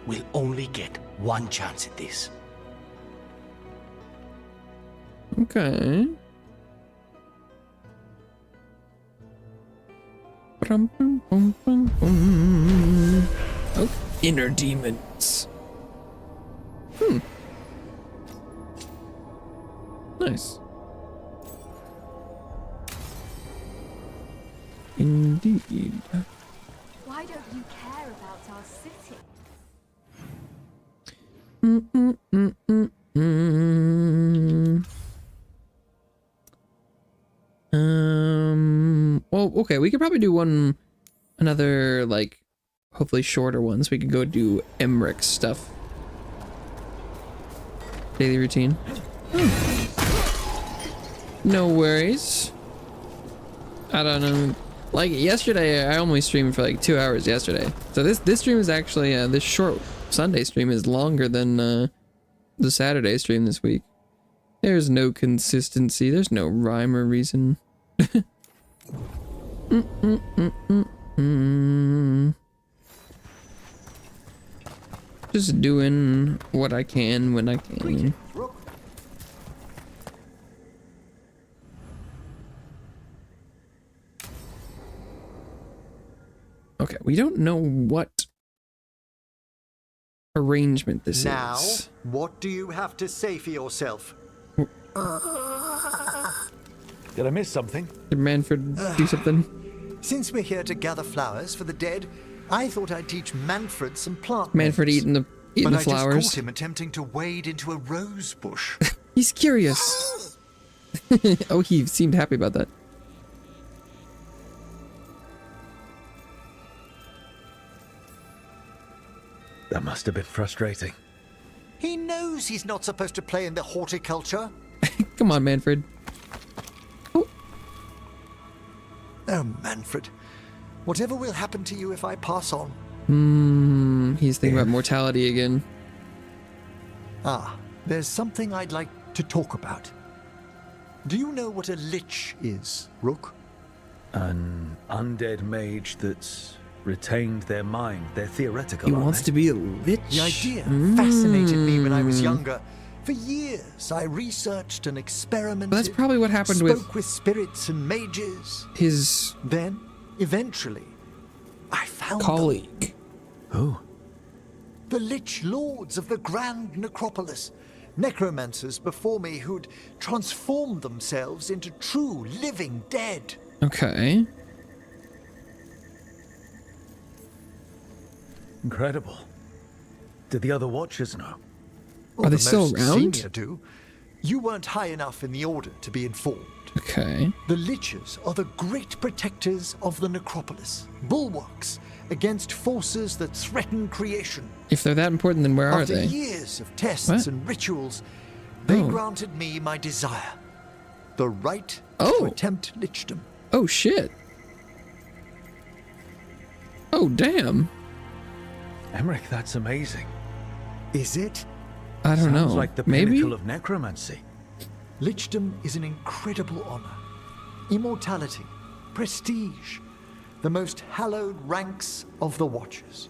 We'll only get one chance at this. Okay. Oh, inner demons. Nice. Indeed. Why don't you care about our city? Well, okay, we could probably do another, like, hopefully shorter one, so we could go do Emmerich stuff. daily routine. No worries. I don't know. Like yesterday, I only streamed for like 2 hours yesterday. So this stream is actually this short Sunday stream is longer than the Saturday stream this week. There's no consistency. There's no rhyme or reason. Just doing what I can when I can. Okay, we don't know what arrangement this now, is. What do you have to say for yourself? Did I miss something? Did Manfred do something? Since we're here to gather flowers for the dead, I thought I'd teach Manfred some plant Manfred names. eating the But I flowers. just caught him attempting to wade into a rose bush. He's curious. Oh, he seemed happy about that. That must have been frustrating. He knows he's not supposed to play in the horticulture. Come on, Manfred. Oh, Manfred. Whatever will happen to you if I pass on? He's thinking about mortality again. Ah, there's something I'd like to talk about. Do you know what a lich is, Rook? An undead mage that's retained their mind. They're theoretical. He aren't wants they? to be a lich? The idea fascinated me when I was younger. For years, I researched and experimented. Well, that's probably what happened spoke with spirits and mages. his Then, eventually, I found colleague. Who? the Lich Lords of the Grand Necropolis. Necromancers before me who'd transformed themselves into true living dead. Okay. Incredible. Did the other Watchers know? Well, Are they the still most around? Senior do. You weren't high enough in the order to be informed. Okay. The Liches are the great protectors of the necropolis, bulwarks against forces that threaten creation. If they're that important, then where are After they? years of tests What? and rituals, they Oh. granted me my desire. The right Oh. to attempt lichdom. Oh, shit. Oh, damn. Emmerich, that's amazing. Is it? I don't know. Sounds like the Maybe? pinnacle of necromancy. Lichdom is an incredible honor. Immortality, prestige, the most hallowed ranks of the Watchers,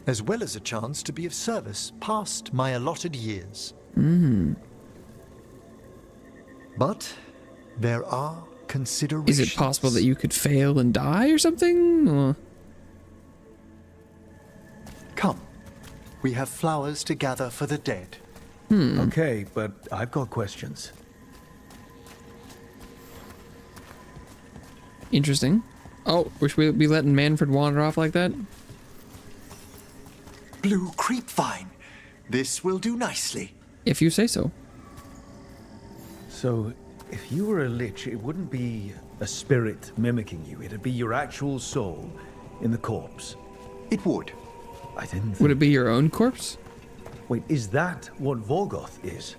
as well as a chance to be of service past my allotted years. But there are considerations. Is it possible that you could fail and die or something? Or... Come, we have flowers to gather for the dead. Okay, but I've got questions. Interesting. Oh, wish we'd be letting Manfred wander off like that? Blue creepvine. This will do nicely. If you say so. So, if you were a lich, it wouldn't be a spirit mimicking you. It'd be your actual soul in the corpse. It would. I didn't think... Would it be your own corpse? Wait, is that what Vorgoth is?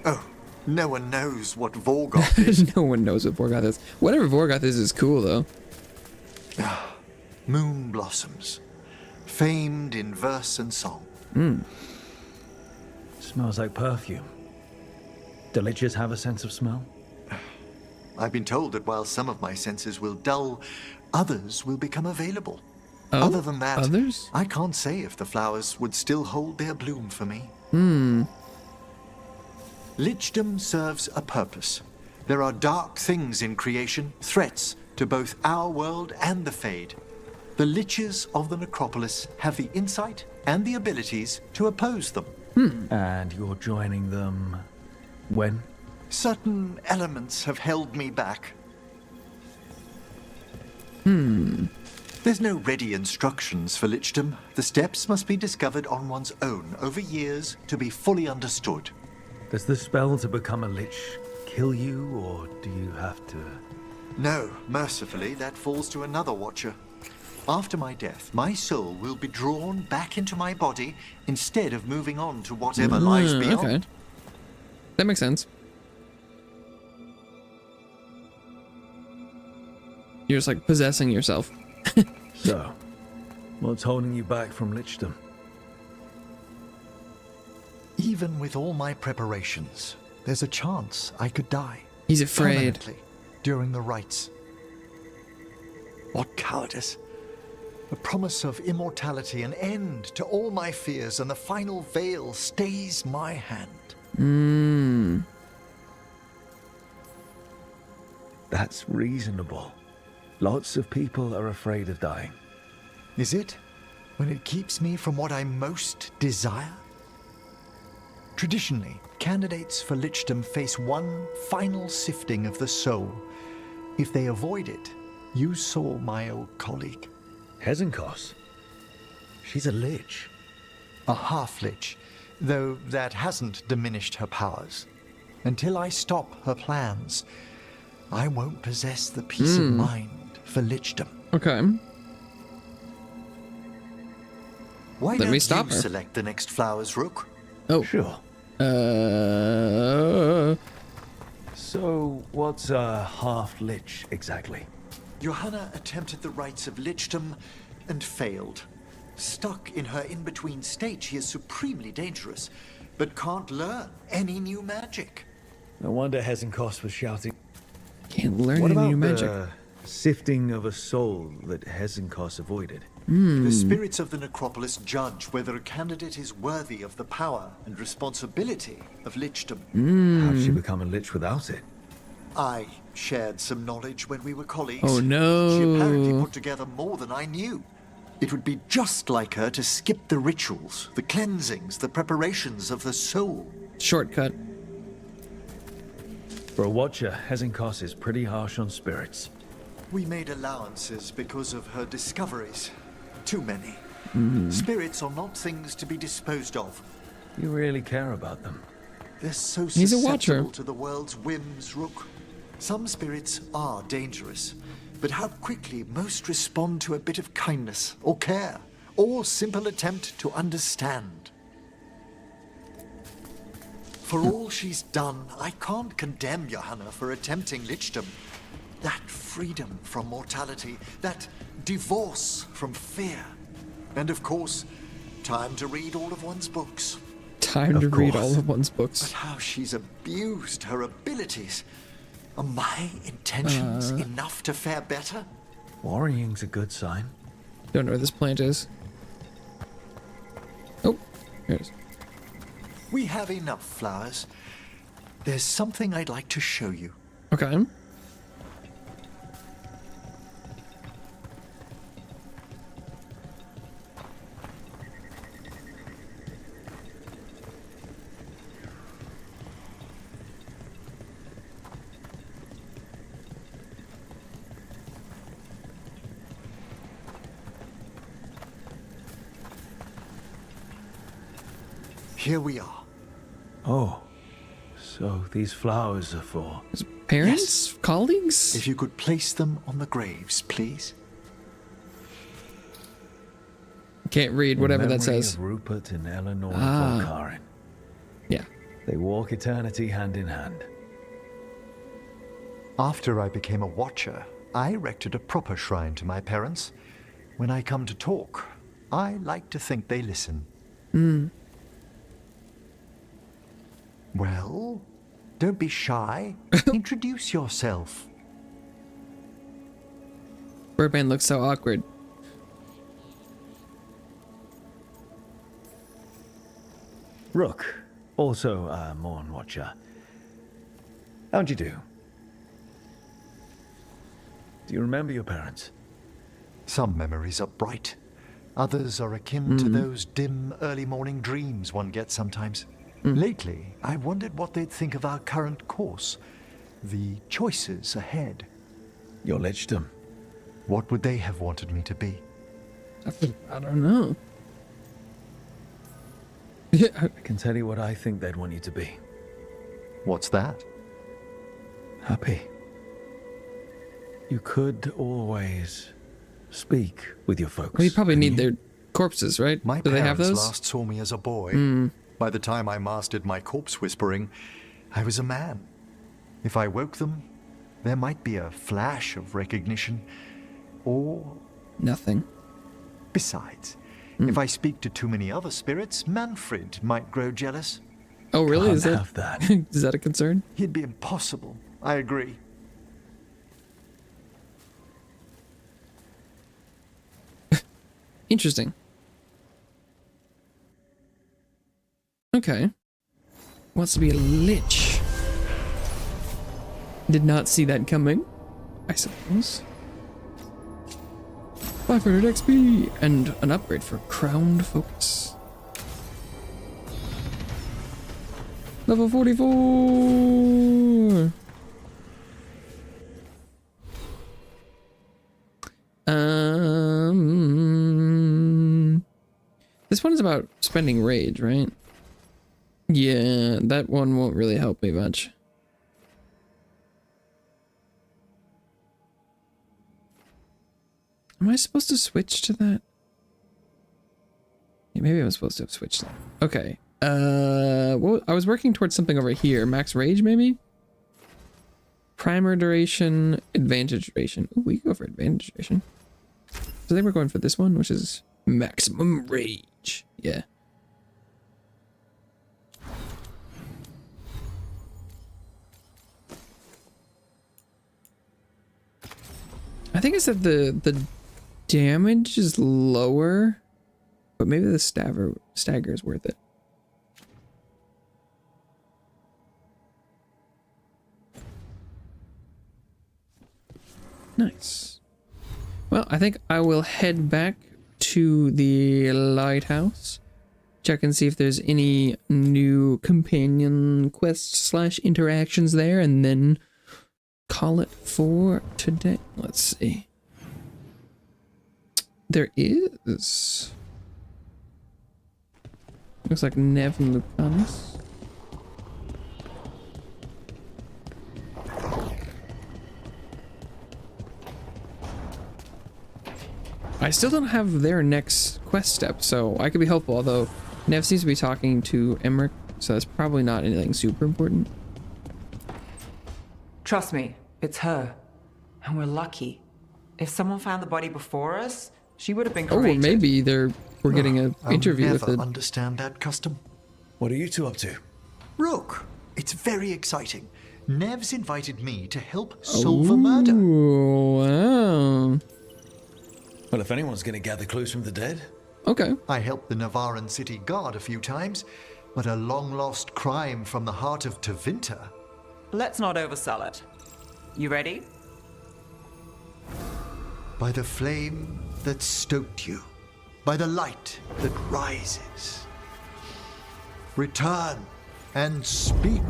Oh, no one knows what Veilguard is. No one knows what Vorgoth is. Whatever Vorgoth is cool, though. Moon blossoms, famed in verse and song. Smells like perfume. Do liches have a sense of smell? I've been told that while some of my senses will dull, others will become available. Oh, Other than that, others? I can't say if the flowers would still hold their bloom for me. Lichdom serves a purpose. There are dark things in creation, threats to both our world and the Fade. The Liches of the Necropolis have the insight and the abilities to oppose them. And you're joining them when? Certain elements have held me back. There's no ready instructions for lichdom. The steps must be discovered on one's own over years to be fully understood. Does the spell to become a lich kill you, or do you have to... No, mercifully, that falls to another watcher. After my death, my soul will be drawn back into my body instead of moving on to whatever lies beyond. Okay. That makes sense. You're just like possessing yourself. So, what's holding you back from Lichdom? Even with all my preparations, there's a chance I could die. He's afraid. Permanently, during the rites. What cowardice. The promise of immortality, an end to all my fears, and the final veil stays my hand. That's reasonable. Lots of people are afraid of dying. Is it? When it keeps me from what I most desire? Traditionally, candidates for Lichdom face one final sifting of the soul. If they avoid it, you saw my old colleague. Hezenkos? She's a lich. A half-lich, though that hasn't diminished her powers. Until I stop her plans, I won't possess the peace of mind for Lichdom. Okay. Why Let don't me stop you her. select the next flowers, Rook? Oh. Sure. So, what's a half-lich exactly? Johanna attempted the rites of Lichdom and failed. Stuck in her in-between state, she is supremely dangerous, but can't learn any new magic. No wonder Hezenkos was shouting. Can't learn What any about new magic. the sifting of a soul that Hezenkos avoided? The spirits of the necropolis judge whether a candidate is worthy of the power and responsibility of Lichdom. How'd she become a lich without it? I shared some knowledge when we were colleagues. Oh, no. She apparently put together more than I knew. It would be just like her to skip the rituals, the cleansings, the preparations of the soul. Shortcut. For a watcher, Hezenkos is pretty harsh on spirits. We made allowances because of her discoveries. Too many. Spirits are not things to be disposed of. You really care about them. They're so He's a watcher. susceptible to the world's whims, Rook. Some spirits are dangerous, but how quickly most respond to a bit of kindness or care or simple attempt to understand. For all she's done, I can't condemn Johanna for attempting Lichdom. That freedom from mortality, that divorce from fear, and of course, time to read all of one's books. Time to read all of one's books. But how she's abused her abilities. Are my intentions enough to fare better? Worrying's a good sign. Don't know where this plant is. Oh, here it is. We have enough flowers. There's something I'd like to show you. Okay. Here we are. Oh, so these flowers are for... Parents? Colleagues? If you could place them on the graves, please. Can't read whatever In that memory says. of Rupert and Eleanor Ah. Volkaren. Yeah. They walk eternity hand in hand. After I became a watcher, I erected a proper shrine to my parents. When I come to talk, I like to think they listen. Well, don't be shy. Introduce yourself. Birdman looks so awkward. Rook, also a Morn Watcher. How'd you do? Do you remember your parents? Some memories are bright. Others are akin to those dim early morning dreams one gets sometimes. Lately, I wondered what they'd think of our current course, the choices ahead. Your Lichdom. What would they have wanted me to be? I don't know. I can tell you what I think they'd want you to be. What's that? Happy. You could always speak with your folks. Well, you probably need their corpses, right? My Do they have parents those? last saw me as a boy. By the time I mastered my corpse whispering, I was a man. If I woke them, there might be a flash of recognition, or nothing. Besides, if I speak to too many other spirits, Manfred might grow jealous. Oh, really? Can't Is that have that. is that a concern? He'd be impossible. I agree. Interesting. Okay. Wants to be a lich. Did not see that coming, I suppose. 500 XP and an upgrade for crowned focus. Level 44. This one is about spending rage, right? Yeah, that one won't really help me much. Am I supposed to switch to that? Yeah, maybe I'm supposed to have switched that. Okay. Well, I was working towards something over here. Max rage, maybe? Primer duration, advantage duration. Ooh, we can go for advantage duration. So I think we're going for this one, which is maximum rage. Yeah. I think it's that the damage is lower, but maybe the stagger is worth it. Nice. Well, I think I will head back to the lighthouse, check and see if there's any new companion quests / interactions there, and then call it for today. Let's see. There is. Looks like Nev and Lucanus. I still don't have their next quest step, so I could be helpful, although Nev seems to be talking to Emmerich, so that's probably not anything super important. Trust me, it's her. And we're lucky. If someone found the body before us, she would have been created. Oh, maybe we're getting an interview with I'll the... never understand that custom. What are you two up to? Rook, it's very exciting. Nev's invited me to help solve a murder. Wow. Well, if anyone's going to gather clues from the dead. Okay. I helped the Navaran city guard a few times, but a long-lost crime from the heart of Tevinter. Let's not oversell it. You ready? By the flame that stoked you, by the light that rises. Return and speak.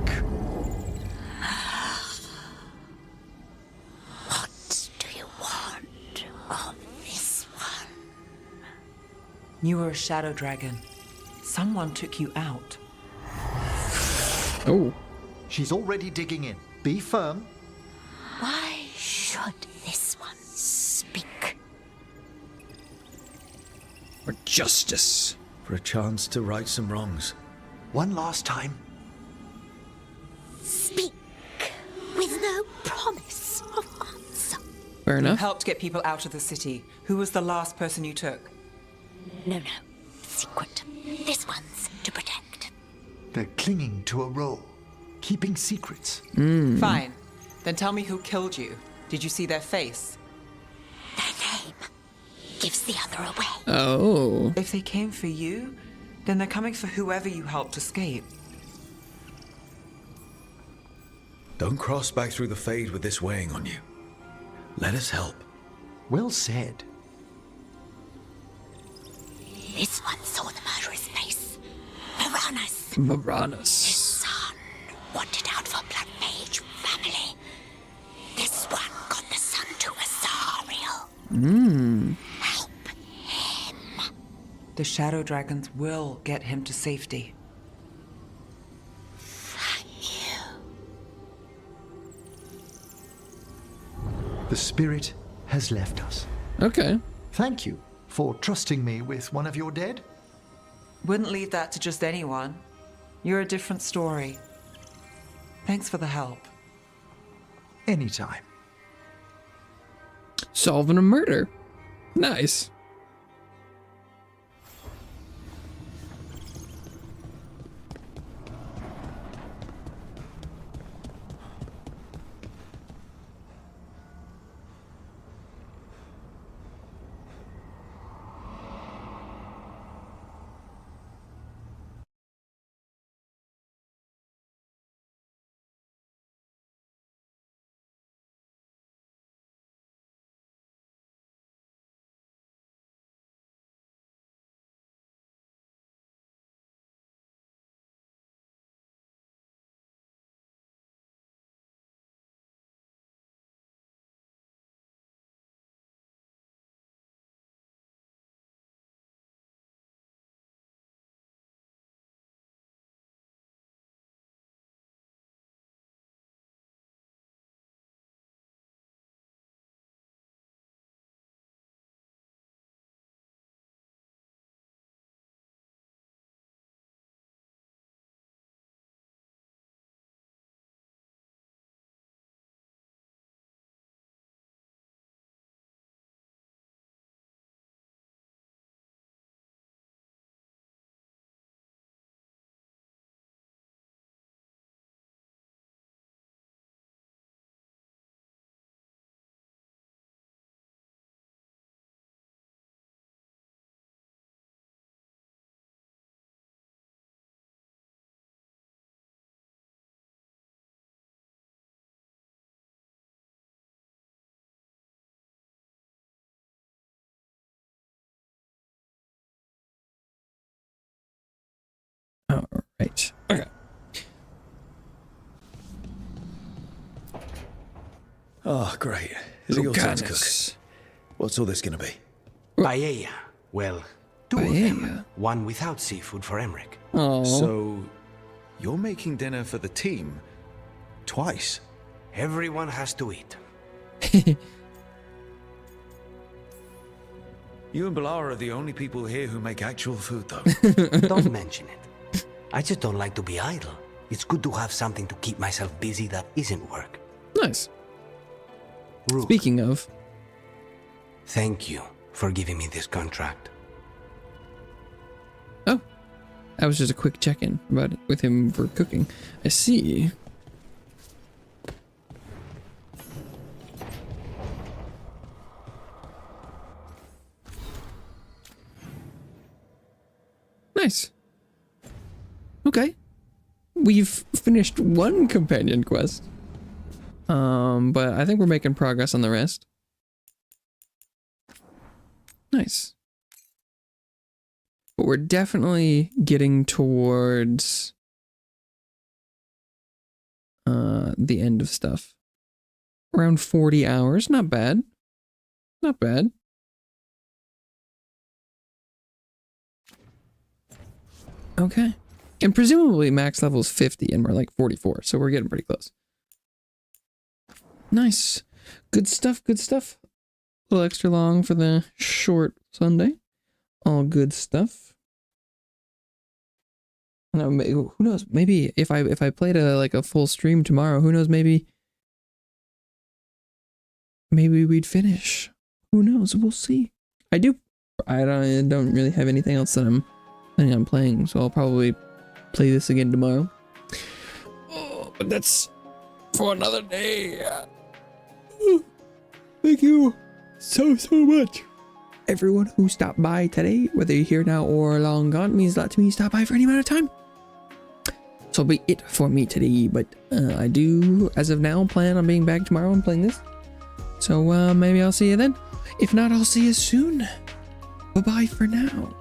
What do you want of this one? You were a shadow dragon. Someone took you out. Oh. She's already digging in. Be firm. Why should this one speak? For justice. For a chance to right some wrongs. One last time. Speak with no promise of answer. Fair You enough. helped get people out of the city. Who was the last person you took? No. Secret. This one's to protect. They're clinging to a role, keeping secrets. Fine. Then tell me who killed you. Did you see their face? Their name gives the other away. Oh. If they came for you, then they're coming for whoever you helped escape. Don't cross back through the Fade with this weighing on you. Let us help. Well said. This one saw the murderer's face. Varanus. Varanus. His son wanted out for Blood Mage family. This one got the son to Azariel. Help him. The shadow dragons will get him to safety. Thank you. The spirit has left us. Okay. Thank you for trusting me with one of your dead. Wouldn't leave that to just anyone. You're a different story. Thanks for the help. Anytime. Solving a murder. Nice. All right. Okay. Oh, great. Is it your turn to cook? What's all this gonna be? Paella. Well, two of them. One without seafood for Emmerich. Oh. So, you're making dinner for the team twice? Everyone has to eat. You and Bilara are the only people here who make actual food, though. Don't mention it. I just don't like to be idle. It's good to have something to keep myself busy that isn't work. Nice. Rook. Speaking of. Thank you for giving me this contract. Oh. That was just a quick check-in about it with him for cooking. I see. Nice. Okay. We've finished one companion quest. But I think we're making progress on the rest. Nice. But we're definitely getting towards the end of stuff. Around 40 hours. Not bad. Not bad. Okay. And presumably max level is 50 and we're like 44, so we're getting pretty close. Nice. Good stuff, good stuff. A little extra long for the short Sunday. All good stuff. I don't know, who knows? Maybe if I played a full stream tomorrow, who knows? Maybe we'd finish. Who knows? We'll see. I don't really have anything else that I'm planning on playing, so I'll probably play this again tomorrow. Oh, but that's for another day. Thank you so much. Everyone who stopped by today, whether you're here now or long gone, means a lot to me. Stop by for any amount of time. So be it for me today, but I do, as of now, plan on being back tomorrow and playing this. So maybe I'll see you then. If not, I'll see you soon. Bye-bye for now.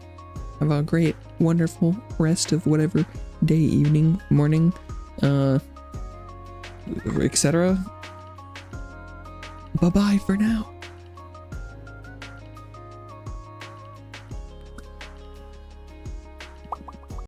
Have a great, wonderful rest of whatever day, evening, morning, etc. Bye-bye for now.